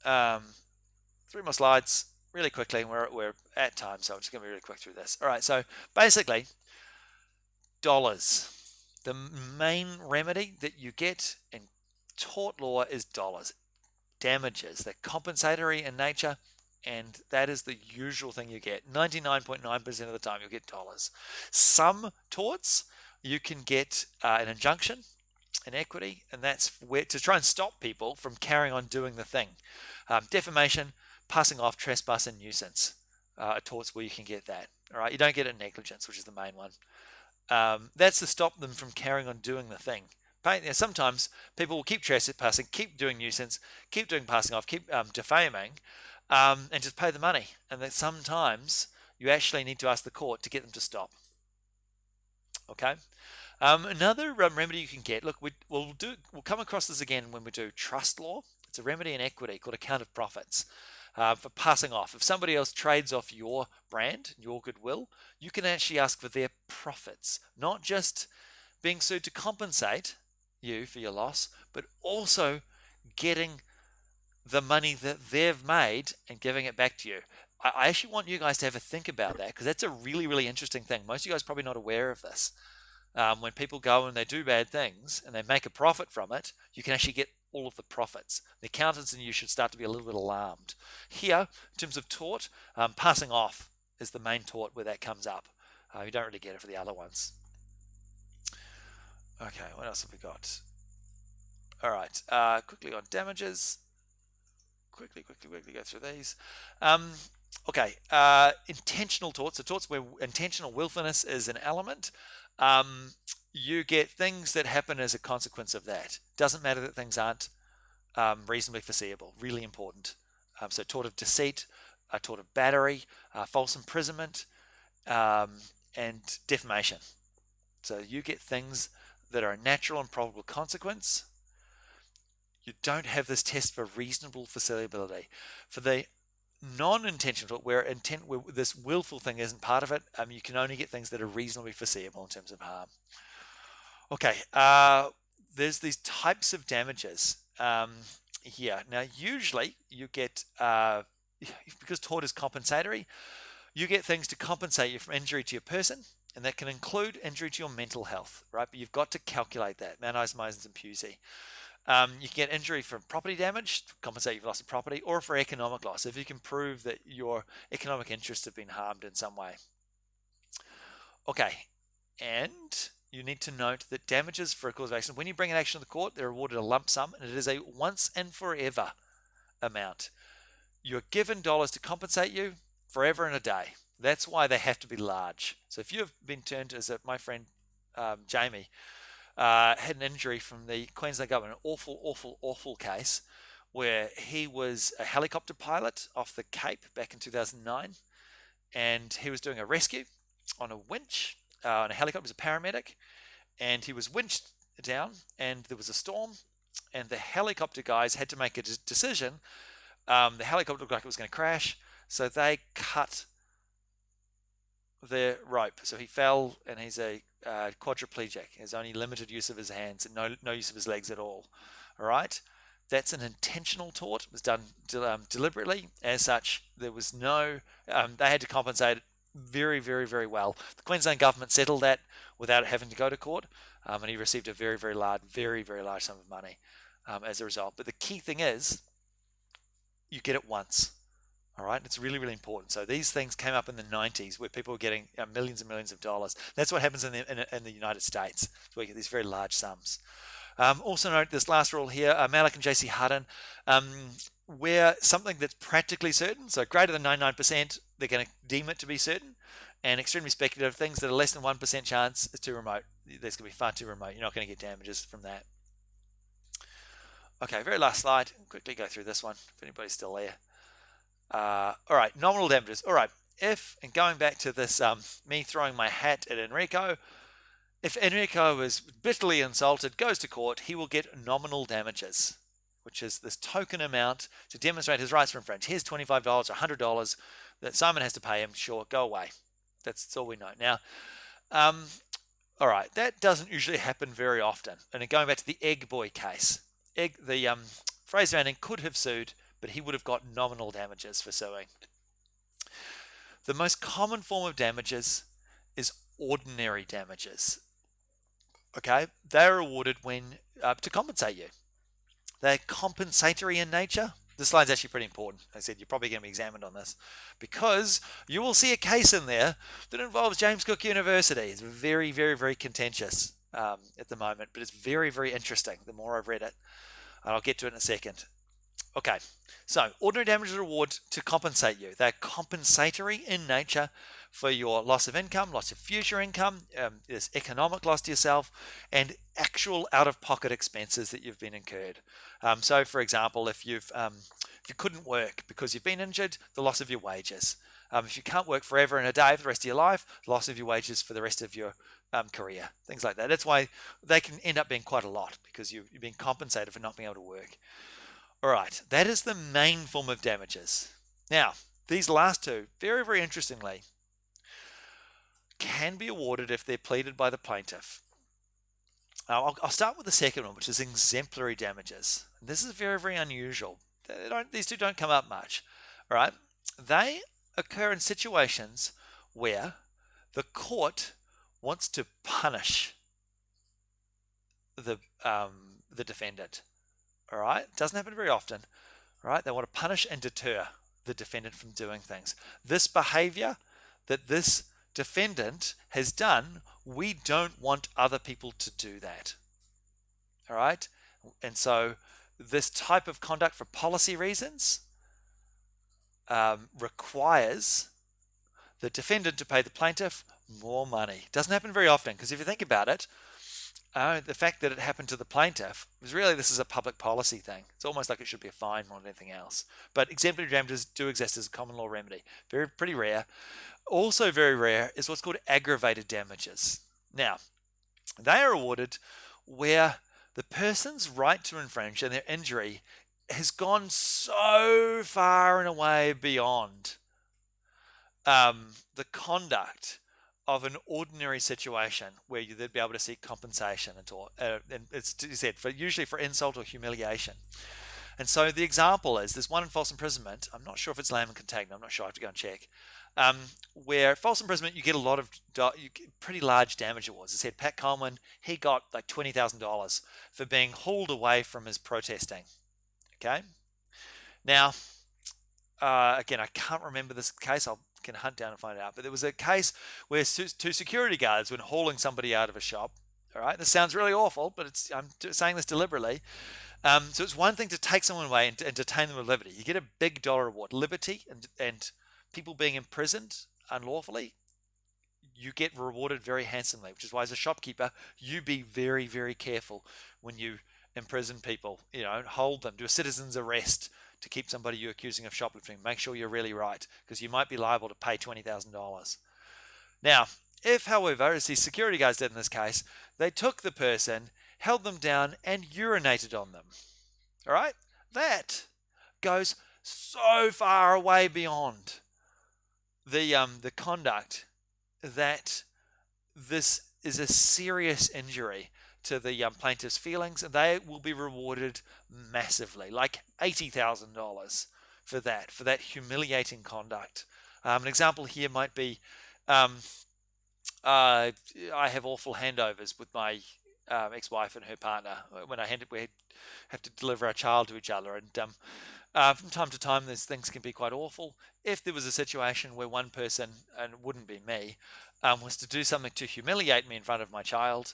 3 more slides really quickly, and we're at time, so I'm just going to be really quick through this. All right, so basically, dollars. The main remedy that you get in tort law is dollars. Damages. They're compensatory in nature, and that is the usual thing you get. 99.9% of the time you'll get dollars. Some torts you can get an injunction, an equity, and that's where to try and stop people from carrying on doing the thing. Defamation, passing off, trespass, and nuisance torts where you can get that. All right, you don't get it in negligence, which is the main one. That's to stop them from carrying on doing the thing. Sometimes people will keep trespassing, keep doing nuisance, keep doing passing off, keep defaming, and just pay the money. And that sometimes you actually need to ask the court to get them to stop. Okay. Another remedy you can get. Look, we'll come across this again when we do trust law. It's a remedy in equity called account of profits. for passing off. If somebody else trades off your brand, your goodwill, you can actually ask for their profits, not just being sued to compensate you for your loss, but also getting the money that they've made and giving it back to you. I actually want you guys to have a think about that because that's a really, really interesting thing. Most of you guys are probably not aware of this. When people go and they do bad things and they make a profit from it, you can actually get all of the profits. The accountants and you should start to be a little bit alarmed. Here, in terms of tort, passing off is the main tort where that comes up. You don't really get it for the other ones. Okay, what else have we got? All right, quickly on damages. Quickly go through these. Okay, intentional torts. So torts where intentional willfulness is an element. You get things that happen as a consequence of that. Doesn't matter that things aren't reasonably foreseeable. Really important. So tort of deceit, tort of battery, false imprisonment, and defamation. So you get things that are a natural and probable consequence. You don't have this test for reasonable foreseeability. For the non-intentional, where this willful thing isn't part of it, you can only get things that are reasonably foreseeable in terms of harm. Okay, there's these types of damages here. Now, usually you get, because tort is compensatory, you get things to compensate you from injury to your person, and that can include injury to your mental health, right? But you've got to calculate that. Manis, Misens, and Pusey. You can get injury from property damage, to compensate you for loss of property, or for economic loss, if you can prove that your economic interests have been harmed in some way. Okay, and you need to note that damages for a cause of action, when you bring an action to the court, they're awarded a lump sum, and it is a once and forever amount. You're given dollars to compensate you forever and a day. That's why they have to be large. So if you've been turned, as my friend Jamie, had an injury from the Queensland government, an awful case where he was a helicopter pilot off the Cape back in 2009, and he was doing a rescue on a winch, on a helicopter. He was a paramedic, and he was winched down, and there was a storm, and the helicopter guys had to make a decision. The helicopter looked like it was going to crash, so they cut the rope. So he fell, and he's a quadriplegic. He has only limited use of his hands and no use of his legs at all. All right, that's an intentional tort. It was done deliberately. As such, there was no. They had to compensate very, very, very well. The Queensland government settled that without having to go to court, and he received a very, very large sum of money as a result. But the key thing is, you get it once. All right, it's really, really important. So these things came up in the 90s where people were getting millions and millions of dollars. That's what happens in the United States. So we get these very large sums. Also note this last rule here, Malik and JC Hutton, where something that's practically certain, so greater than 99%, they're going to deem it to be certain, and extremely speculative things that are less than 1% chance is too remote. That's going to be far too remote. You're not going to get damages from that. Okay, very last slide. Quickly go through this one if anybody's still there. All right, nominal damages. All right, and going back to this, me throwing my hat at Enrico, if Enrico is bitterly insulted, goes to court, he will get nominal damages, which is this token amount to demonstrate his rights were infringed. Here's $25 or $100 that Simon has to pay him. Sure, go away. That's all we know. Now, all right, that doesn't usually happen very often. And going back to the Egg Boy case, Fraser Anning could have sued, but he would have got nominal damages for suing. The most common form of damages is ordinary damages. Okay, they're awarded when to compensate you. They're compensatory in nature. This slide's actually pretty important. Like I said, you're probably going to be examined on this because you will see a case in there that involves James Cook University. It's very, very, very contentious at the moment, but it's very, very interesting the more I've read it. And I'll get to it in a second. Okay, so ordinary damages are awarded to compensate you. They're compensatory in nature for your loss of income, loss of future income, there's economic loss to yourself, and actual out-of-pocket expenses that you've been incurred. So, for example, if you couldn't work because you've been injured, the loss of your wages. If you can't work forever and a day for the rest of your life, the loss of your wages for the rest of your career, things like that. That's why they can end up being quite a lot because you're being compensated for not being able to work. All right, that is the main form of damages. Now, these last two, very, very interestingly, can be awarded if they're pleaded by the plaintiff. I'll start with the second one, which is exemplary damages. This is very, very unusual. These two don't come up much. All right, they occur in situations where the court wants to punish the defendant. All right, it doesn't happen very often. All right, they want to punish and deter the defendant from doing things. This behavior that this defendant has done, we don't want other people to do that. All right, and so this type of conduct for policy reasons requires the defendant to pay the plaintiff more money. Doesn't happen very often, because if you think about it, the fact that it happened to the plaintiff was really, this is a public policy thing. It's almost like it should be a fine more than anything else. But exemplary damages do exist as a common law remedy. Pretty rare. Also very rare is what's called aggravated damages. Now, they are awarded where the person's right to infringe and their injury has gone so far and away beyond the conduct of an ordinary situation where they'd be able to seek compensation and it's said usually for insult or humiliation. And so the example is there's one in false imprisonment. I'm not sure if it's Lamb and Contagion. I'm not sure. I have to go and check. Where false imprisonment, you get a lot of pretty large damage awards. It said Pat Coleman, he got like $20,000 for being hauled away from his protesting. Okay. Now, again, I can't remember this case. I can hunt down and find out. But there was a case where two security guards were hauling somebody out of a shop. All right. This sounds really awful, but I'm saying this deliberately. So it's one thing to take someone away and detain them with liberty. You get a big dollar reward. Liberty and people being imprisoned unlawfully, you get rewarded very handsomely, which is why as a shopkeeper, you be very, very careful when you imprison people, hold them, do a citizen's arrest to keep somebody you're accusing of shoplifting. Make sure you're really right, because you might be liable to pay $20,000. Now, if, however, as these security guards did in this case, they took the person, held them down, and urinated on them, all right, that goes so far away beyond the conduct that this is a serious injury to the plaintiff's feelings, and they will be rewarded massively, like $80,000 for that humiliating conduct. An example here might be I have awful handovers with my ex-wife and her partner when we have to deliver our child to each other, and from time to time these things can be quite awful. If there was a situation where one person, and it wouldn't be me, was to do something to humiliate me in front of my child,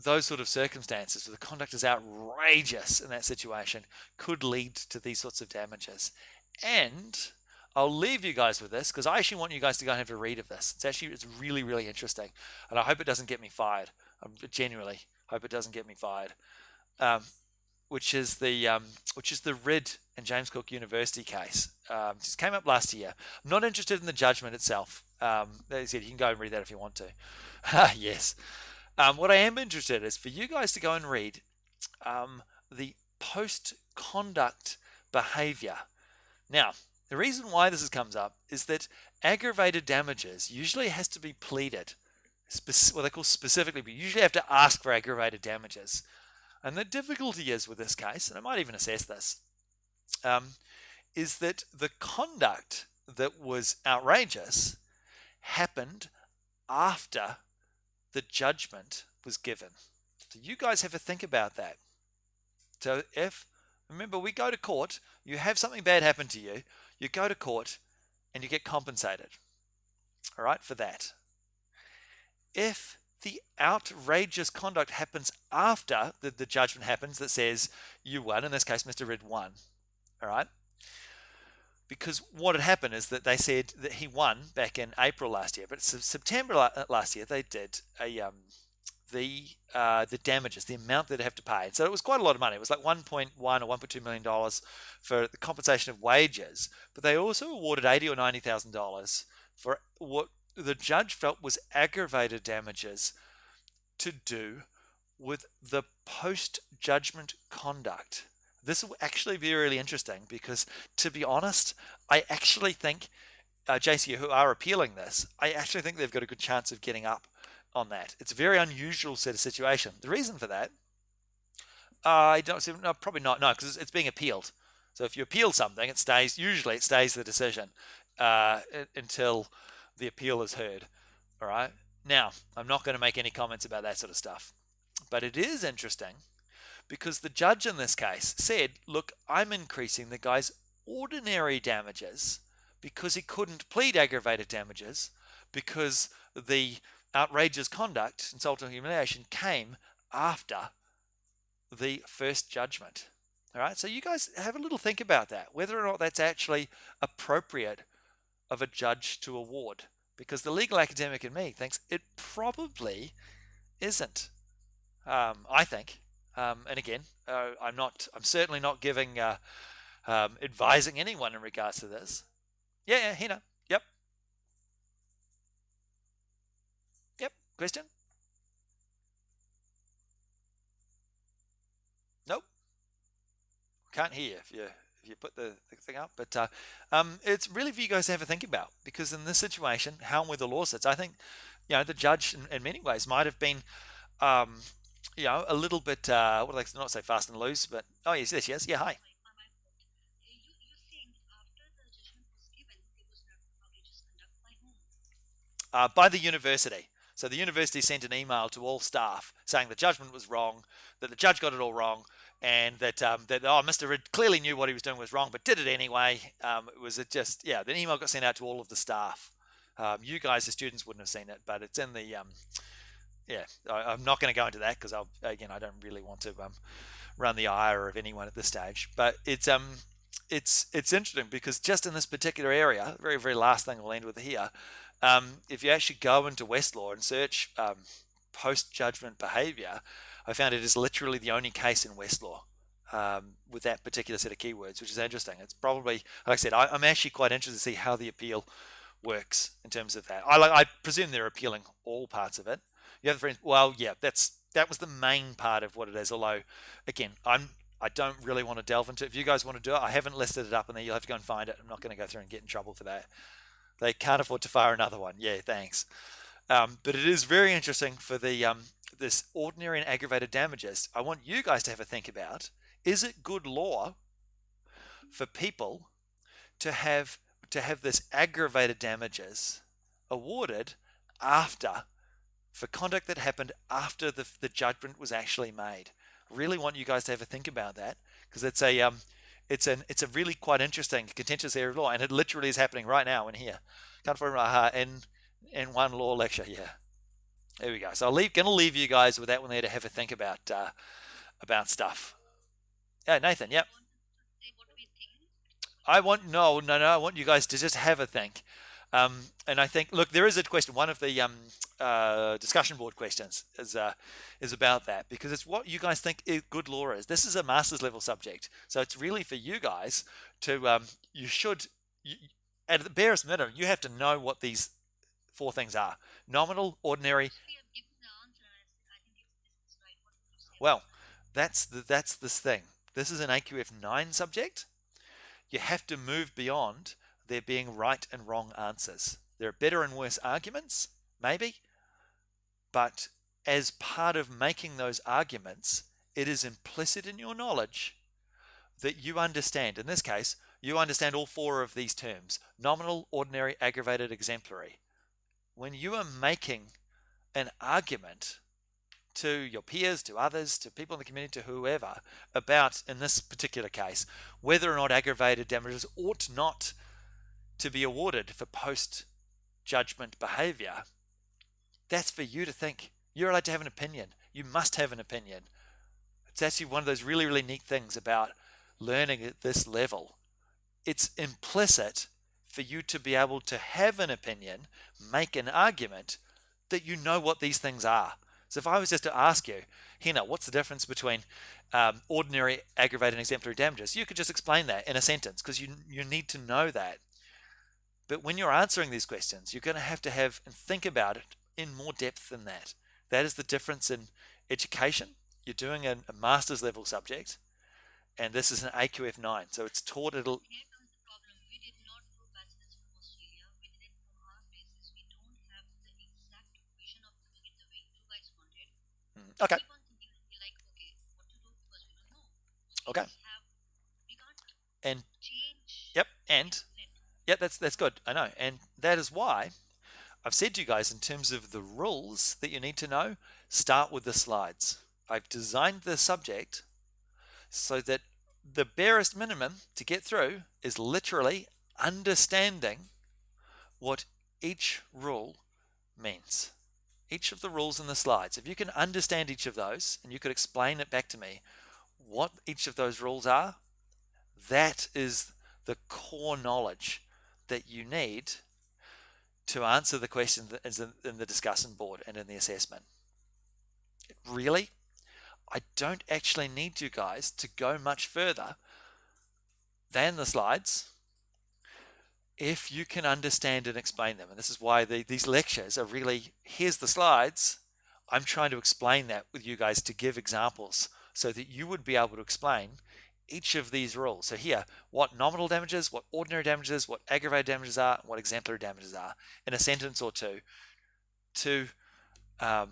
those sort of circumstances where the conduct is outrageous in that situation could lead to these sorts of damages. And I'll leave you guys with this, because I actually want you guys to go and have a read of this. It's really, really interesting, and I hope it doesn't get me fired. I genuinely hope it doesn't get me fired. Which is the Ridd and James Cook University case. Just came up last year. I'm not interested in the judgment itself. They said you can go and read that if you want to. Yes. What I am interested in is for you guys to go and read the post-conduct behavior. Now, the reason why this comes up is that aggravated damages usually has to be pleaded, what they call specifically, but you usually have to ask for aggravated damages. And the difficulty is with this case, and I might even assess this, is that the conduct that was outrageous happened after the judgment was given. So you guys have to think about that. So remember, we go to court, you have something bad happen to you, you go to court and you get compensated, all right, for that. If the outrageous conduct happens after the judgment happens that says you won, in this case Mr. Ridd won, all right, because what had happened is that they said that he won back in April last year, but September last year they did the damages, the amount they'd have to pay. So it was quite a lot of money. It was like $1.1 or $1.2 million for the compensation of wages, but they also awarded $80,000 or $90,000 for what the judge felt was aggravated damages to do with the post-judgment conduct this will actually be really interesting because, to be honest, I actually think, JC, who are appealing this, I actually think they've got a good chance of getting up on that. It's a very unusual set of situation. The reason for that, I don't see, no, probably not, no, because it's being appealed. So if you appeal something, it stays, usually it stays the decision until the appeal is heard. All right. Now, I'm not going to make any comments about that sort of stuff. But it is interesting because the judge in this case said, look, I'm increasing the guy's ordinary damages because he couldn't plead aggravated damages because the outrageous conduct, insulting humiliation, came after the first judgment. All right, so you guys have a little think about that, whether or not that's actually appropriate of a judge to award, because the legal academic in me thinks it probably isn't. I think, and again, I'm certainly not giving, advising anyone in regards to this. Yeah, yeah, Hina. Yep, yep. Question? Nope. Can't hear if you put the thing up. But it's really for you guys to have a think about, because in this situation, how and where the law sits, I think, the judge in many ways might have been, um, a little bit, what do they not say, fast and loose, but oh yes, yes, yes, yeah, hi. Sorry, my fault. You saying after the judgment was given, there was not outrageous conduct by whom? By the university. So the university sent an email to all staff saying the judgment was wrong, that the judge got it all wrong, and that Mr. Ridd clearly knew what he was doing was wrong, but did it anyway. It was just the email got sent out to all of the staff. You guys, the students, wouldn't have seen it, but it's in the I'm not going to go into that because I don't really want to run the ire of anyone at this stage. But it's interesting because just in this particular area, the very very last thing we'll end with here, if you actually go into Westlaw and search post judgment behaviour, I found it is literally the only case in Westlaw with that particular set of keywords, which is interesting. It's probably, like I said, I'm actually quite interested to see how the appeal works in terms of that. I presume they're appealing all parts of it. You have friends. Well, yeah, that was the main part of what it is. Although, again, I don't really want to delve into it. If you guys want to do it, I haven't listed it up in there. You'll have to go and find it. I'm not going to go through and get in trouble for that. They can't afford to fire another one. Yeah, thanks. But it is very interesting for the this ordinary and aggravated damages. I want you guys to have a think about: is it good law for people to have this aggravated damages awarded after, for conduct that happened after the judgment was actually made? Really want you guys to have a think about that, because it's a really quite interesting contentious area of law, and it literally is happening right now in here. Can't find in one law lecture here. There we go. So gonna leave you guys with that one there to have a think about stuff. Yeah, Nathan. Yep. You want us to say what we think? I want no, no, no. I want you guys to just have a think. And I think, look, there is a question. One of the discussion board questions is about that, because it's what you guys think good law is. This is a master's level subject, so it's really for you guys to at the barest minimum, you have to know what these four things are: nominal, ordinary. Actually, I've given the answer. I think this is right. What would you say about Well, that's this thing. This is an AQF 9 subject. You have to move beyond there being right and wrong answers. There are better and worse arguments, maybe, but as part of making those arguments, it is implicit in your knowledge that you understand. In this case, you understand all four of these terms: nominal, ordinary, aggravated, exemplary. When you are making an argument to your peers, to others, to people in the community, to whoever, about, in this particular case, whether or not aggravated damages ought not to be awarded for post judgment behavior, that's for you to think. You're allowed to have an opinion. You must have an opinion. It's actually one of those really, really neat things about learning at this level. It's implicit for you to be able to have an opinion, make an argument, that you know what these things are. So if I was just to ask you, Hina, what's the difference between ordinary, aggravated, and exemplary damages? You could just explain that in a sentence, because you need to know that. But when you're answering these questions, you're going to have and think about it in more depth than that. That is the difference in education. You're doing a master's level subject, and this is an AQF9, so it's taught. It'll. Here comes the problem. We did not do bachelor's from Australia. We did it from our places. We don't have the exact vision of doing it the way you guys wanted. We Okay. keep on thinking and be like, okay, what to do because we don't know. So Okay. we can't And change yep. the And internet. yeah, that's good. I know, and that is why I've said to you guys, in terms of the rules that you need to know, start with the slides. I've designed the subject so that the barest minimum to get through is literally understanding what each rule means. Each of the rules in the slides. If you can understand each of those and you could explain it back to me what each of those rules are, that is the core knowledge that you need to answer the question that is in the discussion board and in the assessment. Really, I don't actually need you guys to go much further than the slides if you can understand and explain them. And this is why these lectures are really, here's the slides. I'm trying to explain that with you guys to give examples so that you would be able to explain each of these rules. So here, what nominal damages, what ordinary damages, what aggravated damages are, what exemplary damages are in a sentence or two to our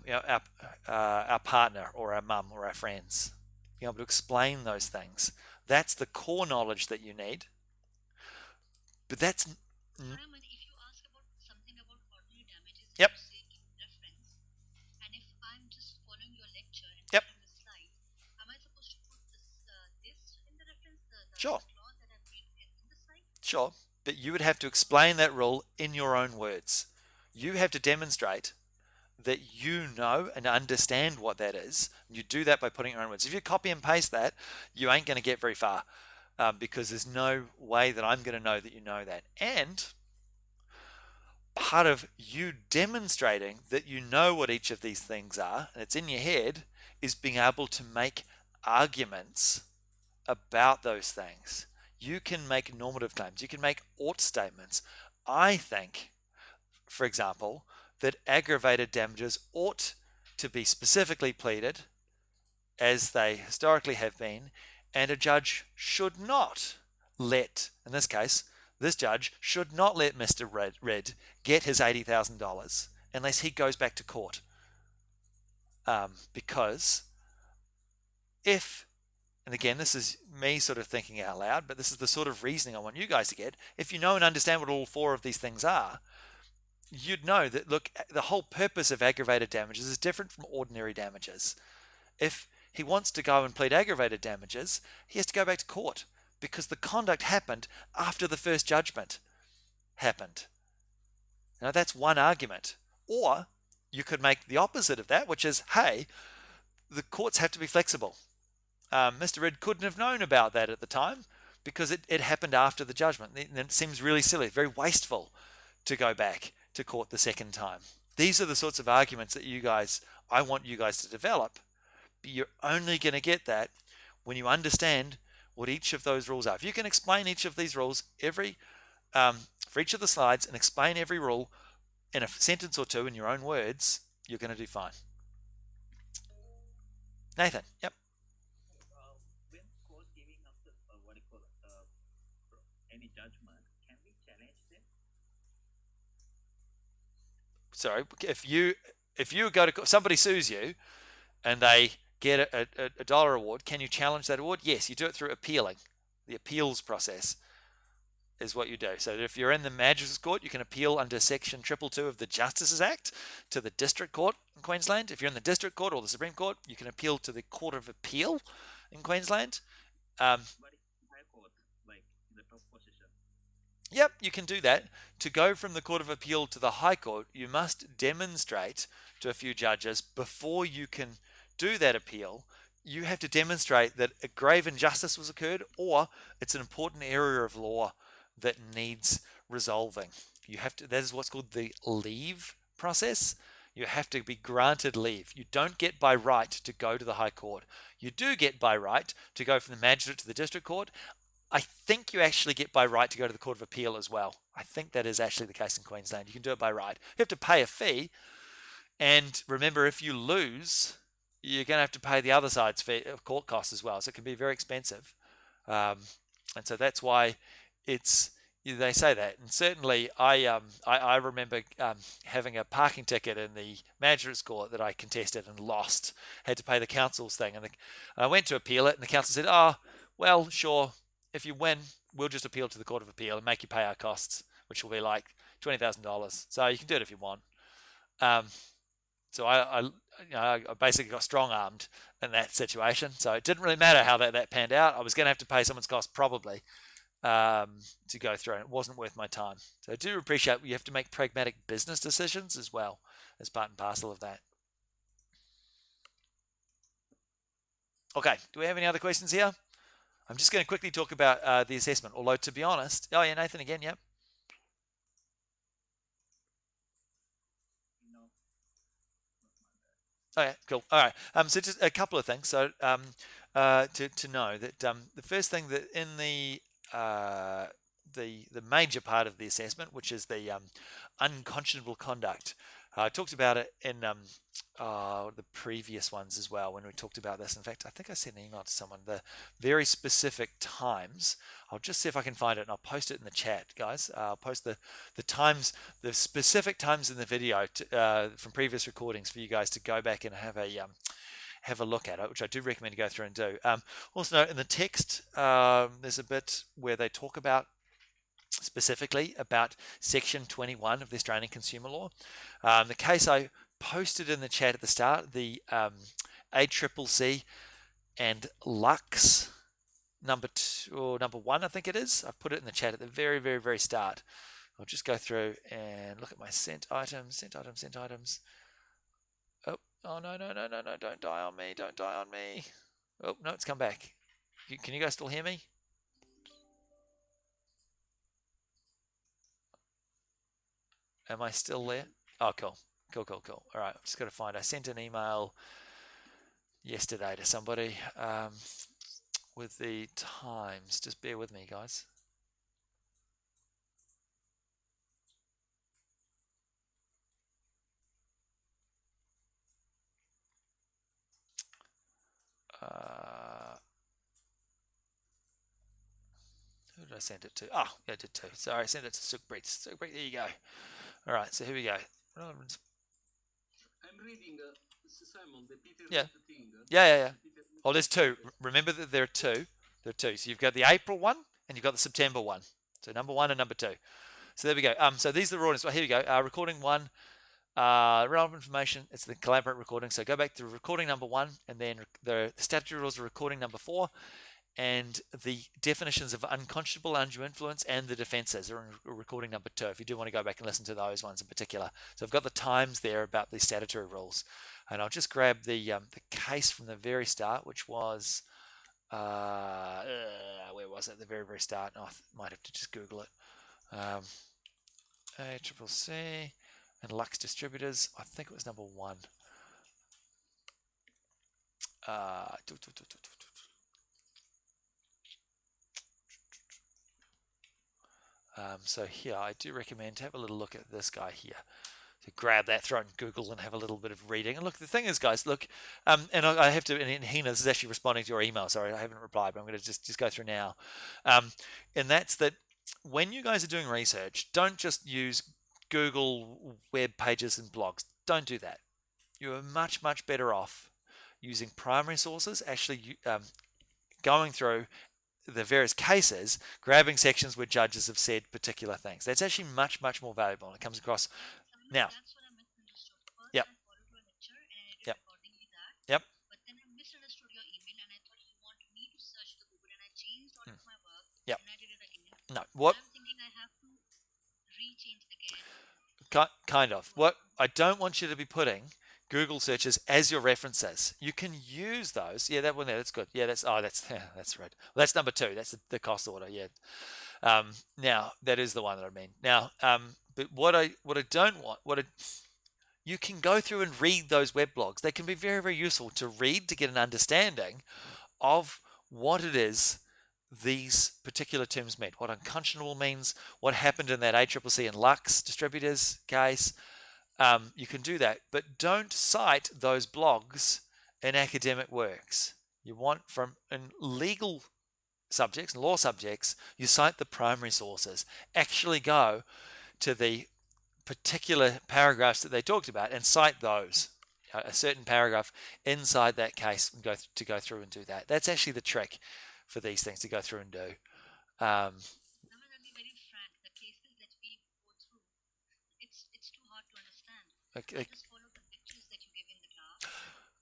partner or our mum or our friends. Being able to explain those things. That's the core knowledge that you need. But that's Simon, if you ask about something about ordinary damages and yep, you say give reference, and if I'm just following your lecture and yep, following the slide, am I supposed to put this in the reference, sure, the clause that I've read in the slide? sure. But you would have to explain that rule in your own words. You have to demonstrate that you know and understand what that is. You do that by putting your own words. If you copy and paste that, you ain't going to get very far because there's no way that I'm going to know that you know that. And part of you demonstrating that you know what each of these things are and it's in your head is being able to make arguments about those things. You can make normative claims, you can make ought statements. I think, for example, that aggravated damages ought to be specifically pleaded as they historically have been, and a judge should not let, in this case, this judge should not let Mr. Red get his $80,000 unless he goes back to court. Because if, and again, this is me sort of thinking out loud, but this is the sort of reasoning I want you guys to get. If you know and understand what all four of these things are, you'd know that, look, the whole purpose of aggravated damages is different from ordinary damages. If he wants to go and plead aggravated damages, he has to go back to court because the conduct happened after the first judgment happened. Now, that's one argument. Or you could make the opposite of that, which is, hey, the courts have to be flexible. Mr. Red couldn't have known about that at the time because it happened after the judgment. And it seems really silly, very wasteful to go back to court the second time. These are the sorts of arguments that I want you guys to develop. But you're only going to get that when you understand what each of those rules are. If you can explain each of these rules for each of the slides and explain every rule in a sentence or two in your own words, you're going to do fine. Nathan, yep. When court giving us the what do you call any judgment, can we challenge them? Sorry, if you go to somebody sues you and they get a dollar award, can you challenge that award? Yes, you do it through appealing. The appeals process is what you do. So if you're in the Magistrates Court, you can appeal under Section 222 of the Justices Act to the District Court in Queensland. If you're in the District Court or the Supreme Court, you can appeal to the Court of Appeal in Queensland. But in high court, like in the top position. Yep, you can do that. To go from the Court of Appeal to the High Court, you must demonstrate to a few judges before you can do that appeal. You have to demonstrate that a grave injustice was occurred or it's an important area of law that needs resolving. You have to, that is what's called the leave process. You have to be granted leave. You don't get by right to go to the High Court. You do get by right to go from the Magistrate to the District Court. I think you actually get by right to go to the Court of Appeal as well. I think that is actually the case in Queensland. You can do it by right. You have to pay a fee. And remember, if you lose, you're going to have to pay the other side's fee of court costs as well. So it can be very expensive. And so that's why it's they say that. And certainly, I remember having a parking ticket in the magistrate's court that I contested and lost. Had to pay the council's thing, and I went to appeal it, and the council said, "Oh, well, sure. If you win, we'll just appeal to the Court of Appeal and make you pay our costs, which will be like $20,000. So you can do it if you want." Um, so I basically got strong armed in that situation. So it didn't really matter how that panned out. I was going to have to pay someone's cost probably to go through, and it wasn't worth my time. So I do appreciate you have to make pragmatic business decisions as well as part and parcel of that. Okay, do we have any other questions here? I'm just going to quickly talk about the assessment, although to be honest, oh yeah, Nathan again, yep. Okay, cool. All right. So just a couple of things. So to know that the first thing that in the major part of the assessment, which is the unconscionable conduct, I talked about it in the previous ones as well when we talked about this. In fact, I think I sent an email to someone. The very specific times. I'll just see if I can find it, and I'll post it in the chat, guys. I'll post the times, the specific times in the video from previous recordings for you guys to go back and have a look at it, which I do recommend you go through and do. Also, in the text, there's a bit where they talk about specifically about Section 21 of the Australian Consumer Law. The case I posted in the chat at the start, the ACCC and Lux number 2 or number 1, I think it is. I've put it in the chat at the very, very, very start. I'll just go through and look at my sent items. Oh, no, don't die on me. Oh, no, it's come back. Can you guys still hear me? Am I still there? Oh, cool. All right, I'm just got to find. I sent an email yesterday to somebody with the times. Just bear with me, guys. Who did I send it to? Oh, yeah, I did too. Sorry, I sent it to Sukhpreet. Sukhpreet, there you go. All right, so here we go. I'm reading Simon, the Peter Yeah. thing. Yeah. Oh, there's two. Remember that there are two. There are two. So you've got the April one and you've got the September one. So number 1 and number 2. So there we go. So these are the recordings. Well, here we go. Recording 1. Relevant information. It's the collaborate recording. So go back to recording number 1, and then the statutory rules of recording number 4, and the definitions of unconscionable undue influence and the defences are in recording number 2. If you do want to go back and listen to those ones in particular. So I've got the times there about the statutory rules, and I'll just grab the case from the very start, which was where was it? The very, very start. Oh, I might have to just Google it. ACCC and Lux Distributors. I think it was number 1. So here, I do recommend have a little look at this guy here. So grab that, throw it in Google, and have a little bit of reading. And look, the thing is, guys, look, and I have to, and Hina, this is actually responding to your email. Sorry, I haven't replied, but I'm going to just go through now. And that's that when you guys are doing research, don't just use Google web pages and blogs. Don't do that. You are much, much better off using primary sources, actually going through the various cases, grabbing sections where judges have said particular things. That's actually much, much more valuable, and it comes across. Now, That's what I misunderstood. First, yep. I followed your lecture and I did Yep. accordingly that. Yep. But then I misunderstood your email and I thought you want me to search the Google and I changed all of my work. Yep. And I did it again. No. What? I'm thinking I have to rechange again. Kind of. What I don't want you to be putting Google searches as your references. You can use those. Yeah, that one there. That's good. Yeah, that's that's right. Well, that's number 2. That's the cost order. Yeah. Now that is the one that I mean. Now, but what I don't want, you can go through and read those web blogs. They can be very, very useful to read to get an understanding of what it is these particular terms meant, what unconscionable means, what happened in that ACCC and Lux Distributors case. You can do that, but don't cite those blogs in academic works. You want from in legal subjects, law subjects, you cite the primary sources. Actually go to the particular paragraphs that they talked about and cite those. A certain paragraph inside that case and go through and do that. That's actually the trick for these things to go through and do. Um, I mean, I'll be very frank. The cases that we go through, it's too hard to understand. I okay, just follow the lectures that you give in the class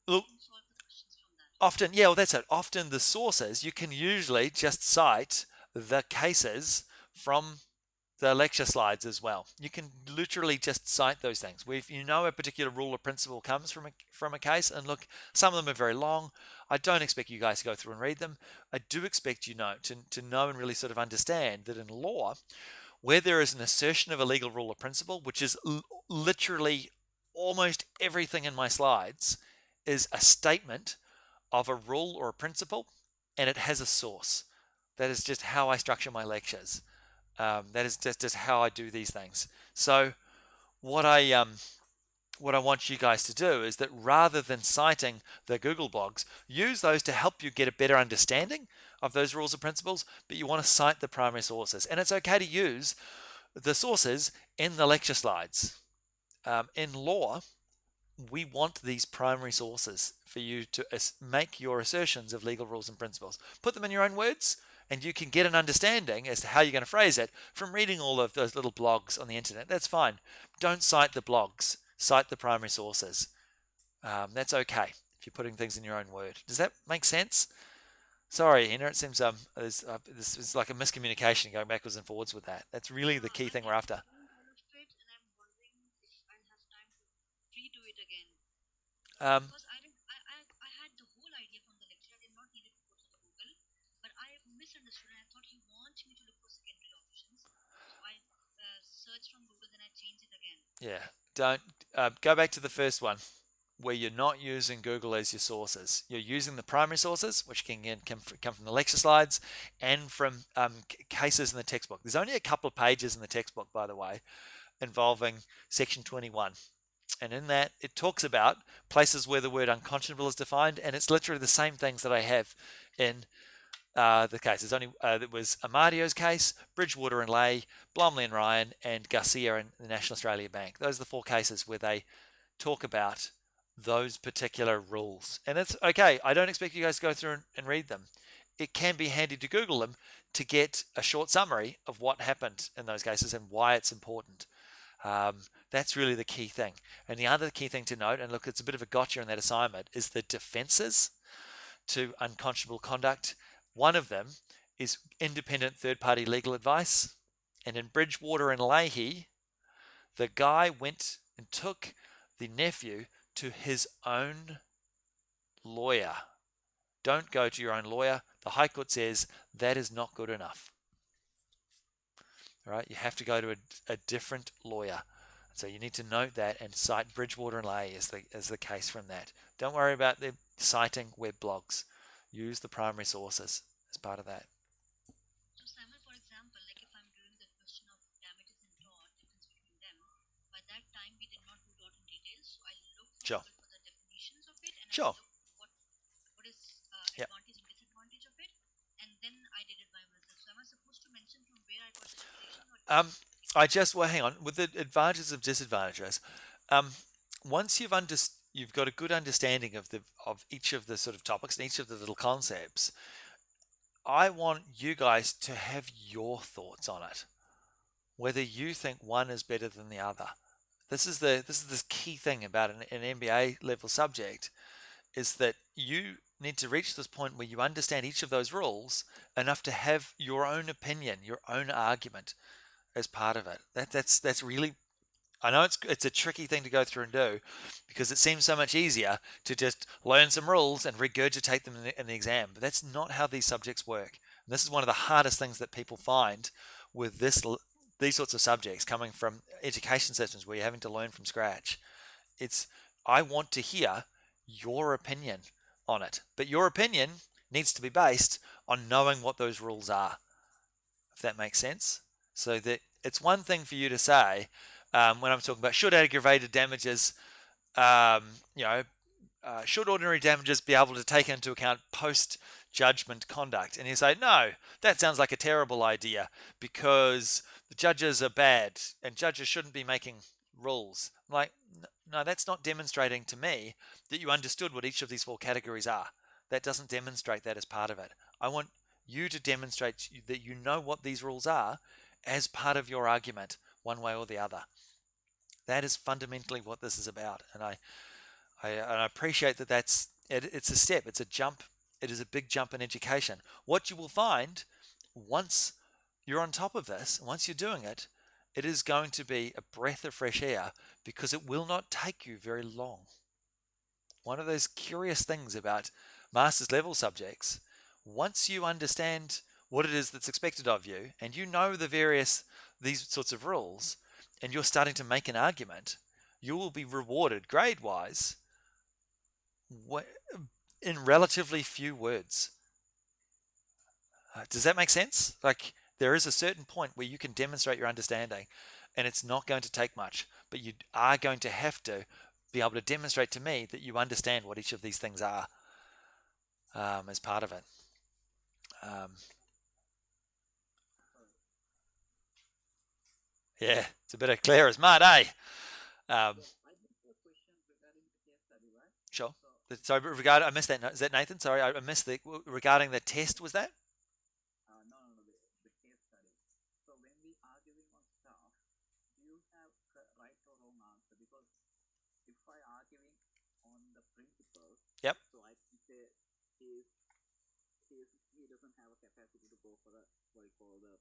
look, and solve the questions from that. often, yeah, well, that's it. Often the sources you can usually just cite the cases from the lecture slides as well. You can literally just cite those things. If you know a particular rule or principle comes from a case, and look, some of them are very long. I don't expect you guys to go through and read them. I do expect you to know and really sort of understand that in law, where there is an assertion of a legal rule or principle, which is literally almost everything in my slides, is a statement of a rule or a principle, and it has a source. That is just how I structure my lectures. That is just how I do these things. So what I what I want you guys to do is that rather than citing the Google blogs, use those to help you get a better understanding of those rules and principles, but you want to cite the primary sources. And it's okay to use the sources in the lecture slides. In law, we want these primary sources for you to make your assertions of legal rules and principles. Put them in your own words, and you can get an understanding as to how you're going to phrase it from reading all of those little blogs on the internet. That's fine. Don't cite the blogs, cite the primary sources. That's okay if you're putting things in your own word. Does that make sense? Sorry, Hina, it seems this is like a miscommunication going backwards and forwards with that. That's really the Yeah, key I'm thing we're getting the after. point all of it, and I'm wondering if I'll have time to redo it again. Um, Because I had the whole idea from the lecture. I did not need it to go to the Google, but I misunderstood and I thought he wants me to look for secondary options. So I searched from Google, then I changed it again. yeah, don't go back to the first one where you're not using Google as your sources. You're using the primary sources, which can come from the lecture slides and from cases in the textbook. There's only a couple of pages in the textbook, by the way, involving section 21. And in that, it talks about places where the word unconscionable is defined, and it's literally the same things that I have in the case. There's only it was Amadio's case, Bridgewater and Lay, Blomley and Ryan, and Garcia and the National Australia Bank. Those are the four cases where they talk about those particular rules. And it's okay. I don't expect you guys to go through and read them. It can be handy to Google them to get a short summary of what happened in those cases and why it's important. That's really the key thing. And the other key thing to note, and look, it's a bit of a gotcha in that assignment, is the defenses to unconscionable conduct. One of them is independent third party legal advice. And in Bridgewater and Leahy, the guy went and took the nephew to his own lawyer. Don't go to your own lawyer. The High Court says that is not good enough. All right, you have to go to a different lawyer. So you need to note that and cite Bridgewater and Lay as the case from that. Don't worry about the citing web blogs. Use the primary sources as part of that. So, Simon, for example, like if I'm doing the question of damages and tort, difference between them, by that time we did not do tort in detail, so I look for Sure. Google for the definitions of it, and I Sure. look what is Yep. advantage and disadvantage of it, and then I did it by myself. So, am I supposed to mention from where I got the definition, or Um, I just well, hang on with the advantages of disadvantages. Um, once you've got a good understanding of each of the sort of topics and each of the little concepts, I want you guys to have your thoughts on it. Whether you think one is better than the other. This is the key thing about an MBA level subject is that you need to reach this point where you understand each of those rules enough to have your own opinion, your own argument as part of it. That's really, I know it's a tricky thing to go through and do because it seems so much easier to just learn some rules and regurgitate them in the exam, but that's not how these subjects work. And this is one of the hardest things that people find with these sorts of subjects coming from education systems where you're having to learn from scratch. It's I want to hear your opinion on it, but your opinion needs to be based on knowing what those rules are, if that makes sense. So that it's one thing for you to say when I'm talking about should aggravated damages, um, you know, should ordinary damages be able to take into account post-judgment conduct? And you say, no, that sounds like a terrible idea because the judges are bad and judges shouldn't be making rules. I'm like, no, that's not demonstrating to me that you understood what each of these four categories are. That doesn't demonstrate that as part of it. I want you to demonstrate that you know what these rules are as part of your argument, one way or the other. That is fundamentally what this is about. And I appreciate that it's a step, it's a jump, it is a big jump in education. What you will find once you're on top of this, once you're doing it, it is going to be a breath of fresh air because it will not take you very long. One of those curious things about master's level subjects, once you understand what it is that's expected of you and you know these sorts of rules and you're starting to make an argument, you will be rewarded grade wise in relatively few words. Does that make sense? Like, there is a certain point where you can demonstrate your understanding and it's not going to take much, but you are going to have to be able to demonstrate to me that you understand what each of these things are as part of it. Yeah, it's a bit of clear as mud, eh? I just have a question regarding the case study, right? Sure. So, Sorry, I missed that. Is that Nathan? Sorry, I missed regarding the test. Was that? no, the case study. So when we arguing on stuff, do you have right or wrong answer? Because if I arguing on the principles, Yep. so I can say he doesn't have a capacity to go for the what you call the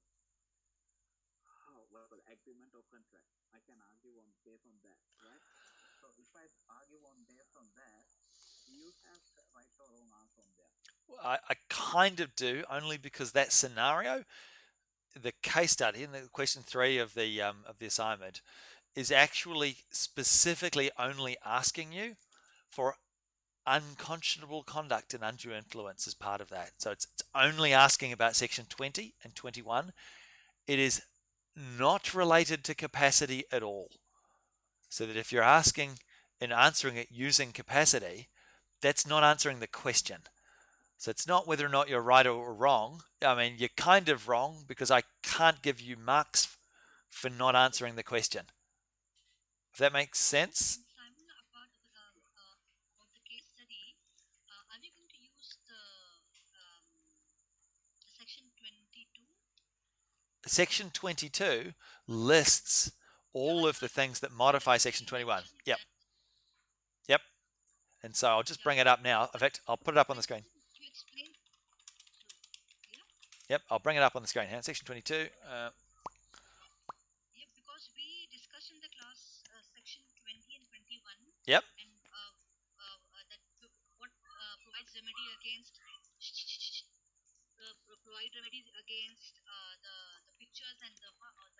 agreement or contract. I can argue on based on that, right? So if I argue on based on that, do you have right or wrong answer on there? I kind of do, only because that scenario, the case study in the question 3 of the assignment, is actually specifically only asking you for unconscionable conduct and undue influence as part of that. So it's only asking about section 20 and 21. It is not related to capacity at all. So that if you're asking and answering it using capacity, that's not answering the question. So it's not whether or not you're right or wrong. I mean, you're kind of wrong because I can't give you marks for not answering the question. If that makes sense? Simon, about the case study, are we going to use the section 22? Section 22 lists all of the things that modify section 21. Yep. Yep. And so I'll just bring it up now. In fact, I'll put it up on the screen. You explained. Yeah. Yep, I'll bring it up on the screen. Section 22. Yeah, because we discussed in the class section 20 and 21. Yep. And that what provides remedy against provide remedies against the pictures and the home,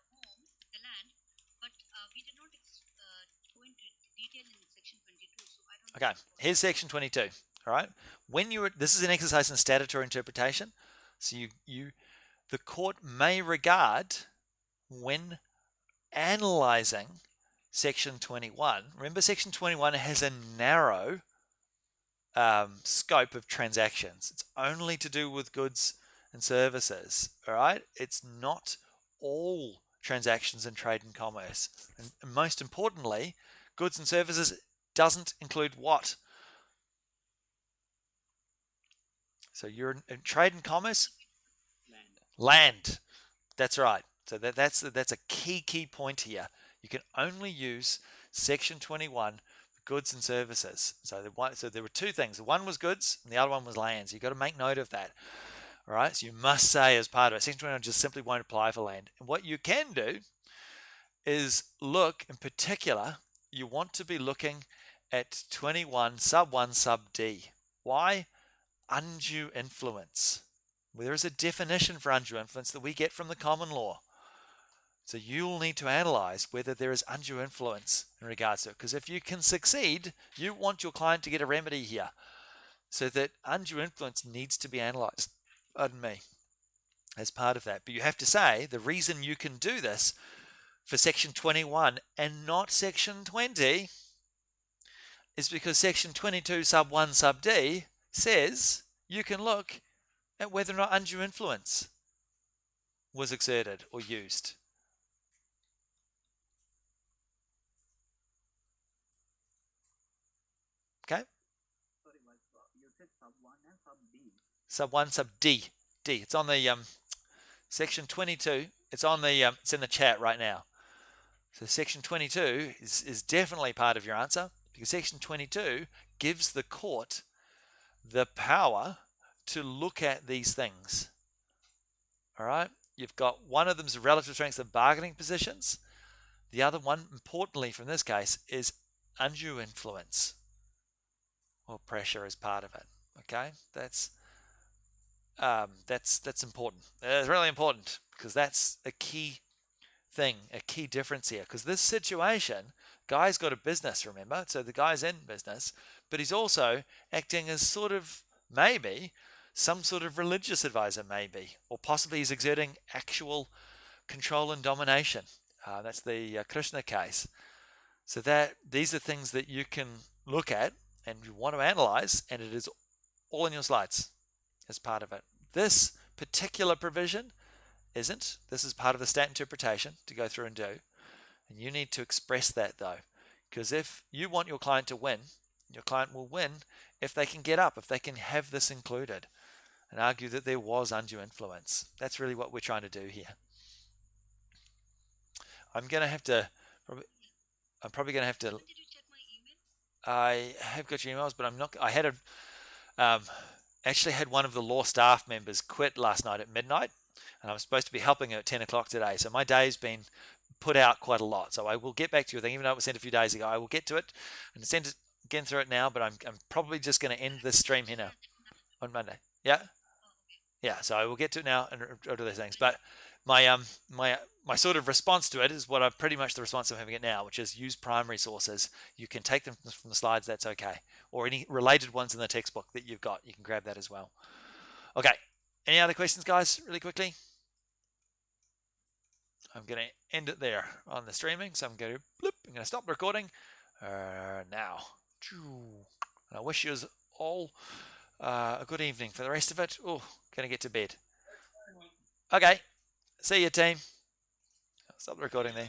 the land, but we did not go into detail in section 22. So I don't know. Okay, here's section 22. All right. This is an exercise in statutory interpretation. So the court may regard when analyzing section 21. Remember, section 21 has a narrow scope of transactions. It's only to do with goods and services. All right. It's not all transactions in trade and commerce. And most importantly, goods and services doesn't include what? So you're in trade and commerce? Land. That's right. So that's a key point here. You can only use section 21 goods and services. So there were two things. One was goods and the other one was lands. You've got to make note of that. All right. So you must say as part of it, section 21 just simply won't apply for land. And what you can do is look in particular. You want to be looking at 21 sub 1 sub D. Why? Undue influence. Well, there is a definition for undue influence that we get from the common law. So you'll need to analyze whether there is undue influence in regards to it. Because if you can succeed, you want your client to get a remedy here. So that undue influence needs to be analyzed, pardon me, as part of that. But you have to say the reason you can do this for section 21 and not section 20 is because section 22 sub 1 sub D says you can look at whether or not undue influence was exerted or used. Okay? Sorry, you said sub 1 and sub D. Sub 1 sub D. D. It's on the section 22. It's on the it's in the chat right now. So section 22 is definitely part of your answer because section 22 gives the court the power to look at these things. All right? You've got one of them's relative strengths of bargaining positions. The other one, importantly from this case, is undue influence or pressure as part of it. Okay? That's important. It's really important because that's a key thing, a key difference here. Because this situation, guy's got a business, remember? So the guy's in business, but he's also acting as sort of maybe some sort of religious advisor, maybe, or possibly he's exerting actual control and domination. That's the Krishna case. So that these are things that you can look at and you want to analyze, and it is all in your slides as part of it. This particular provision isn't. This is part of the stat interpretation to go through and do. And you need to express that though. Because if you want your client to win, your client will win if they can get up, if they can have this included and argue that there was undue influence. That's really what we're trying to do here. I'm going to have to, I'm probably going to have to, Did you check my email? I have got your emails, but I'm not, I had actually had one of the law staff members quit last night at midnight, and I'm supposed to be helping her at 10 o'clock today. So my day's been put out quite a lot. So I will get back to you, even though it was sent a few days ago. I will get to it and send it again through it now, but I'm probably just going to end this stream here now on Monday. Yeah? Yeah, so I will get to it now and do those things. But my my sort of response to it is what I'm pretty much the response I'm having it now, which is use primary sources. You can take them from the slides, that's okay. Or any related ones in the textbook that you've got, you can grab that as well. Okay, any other questions, guys, really quickly? I'm going to end it there on the streaming. So I'm going to stop the recording now. And I wish you all a good evening for the rest of it. Oh, going to get to bed. Okay, see you, team. Stop the recording there.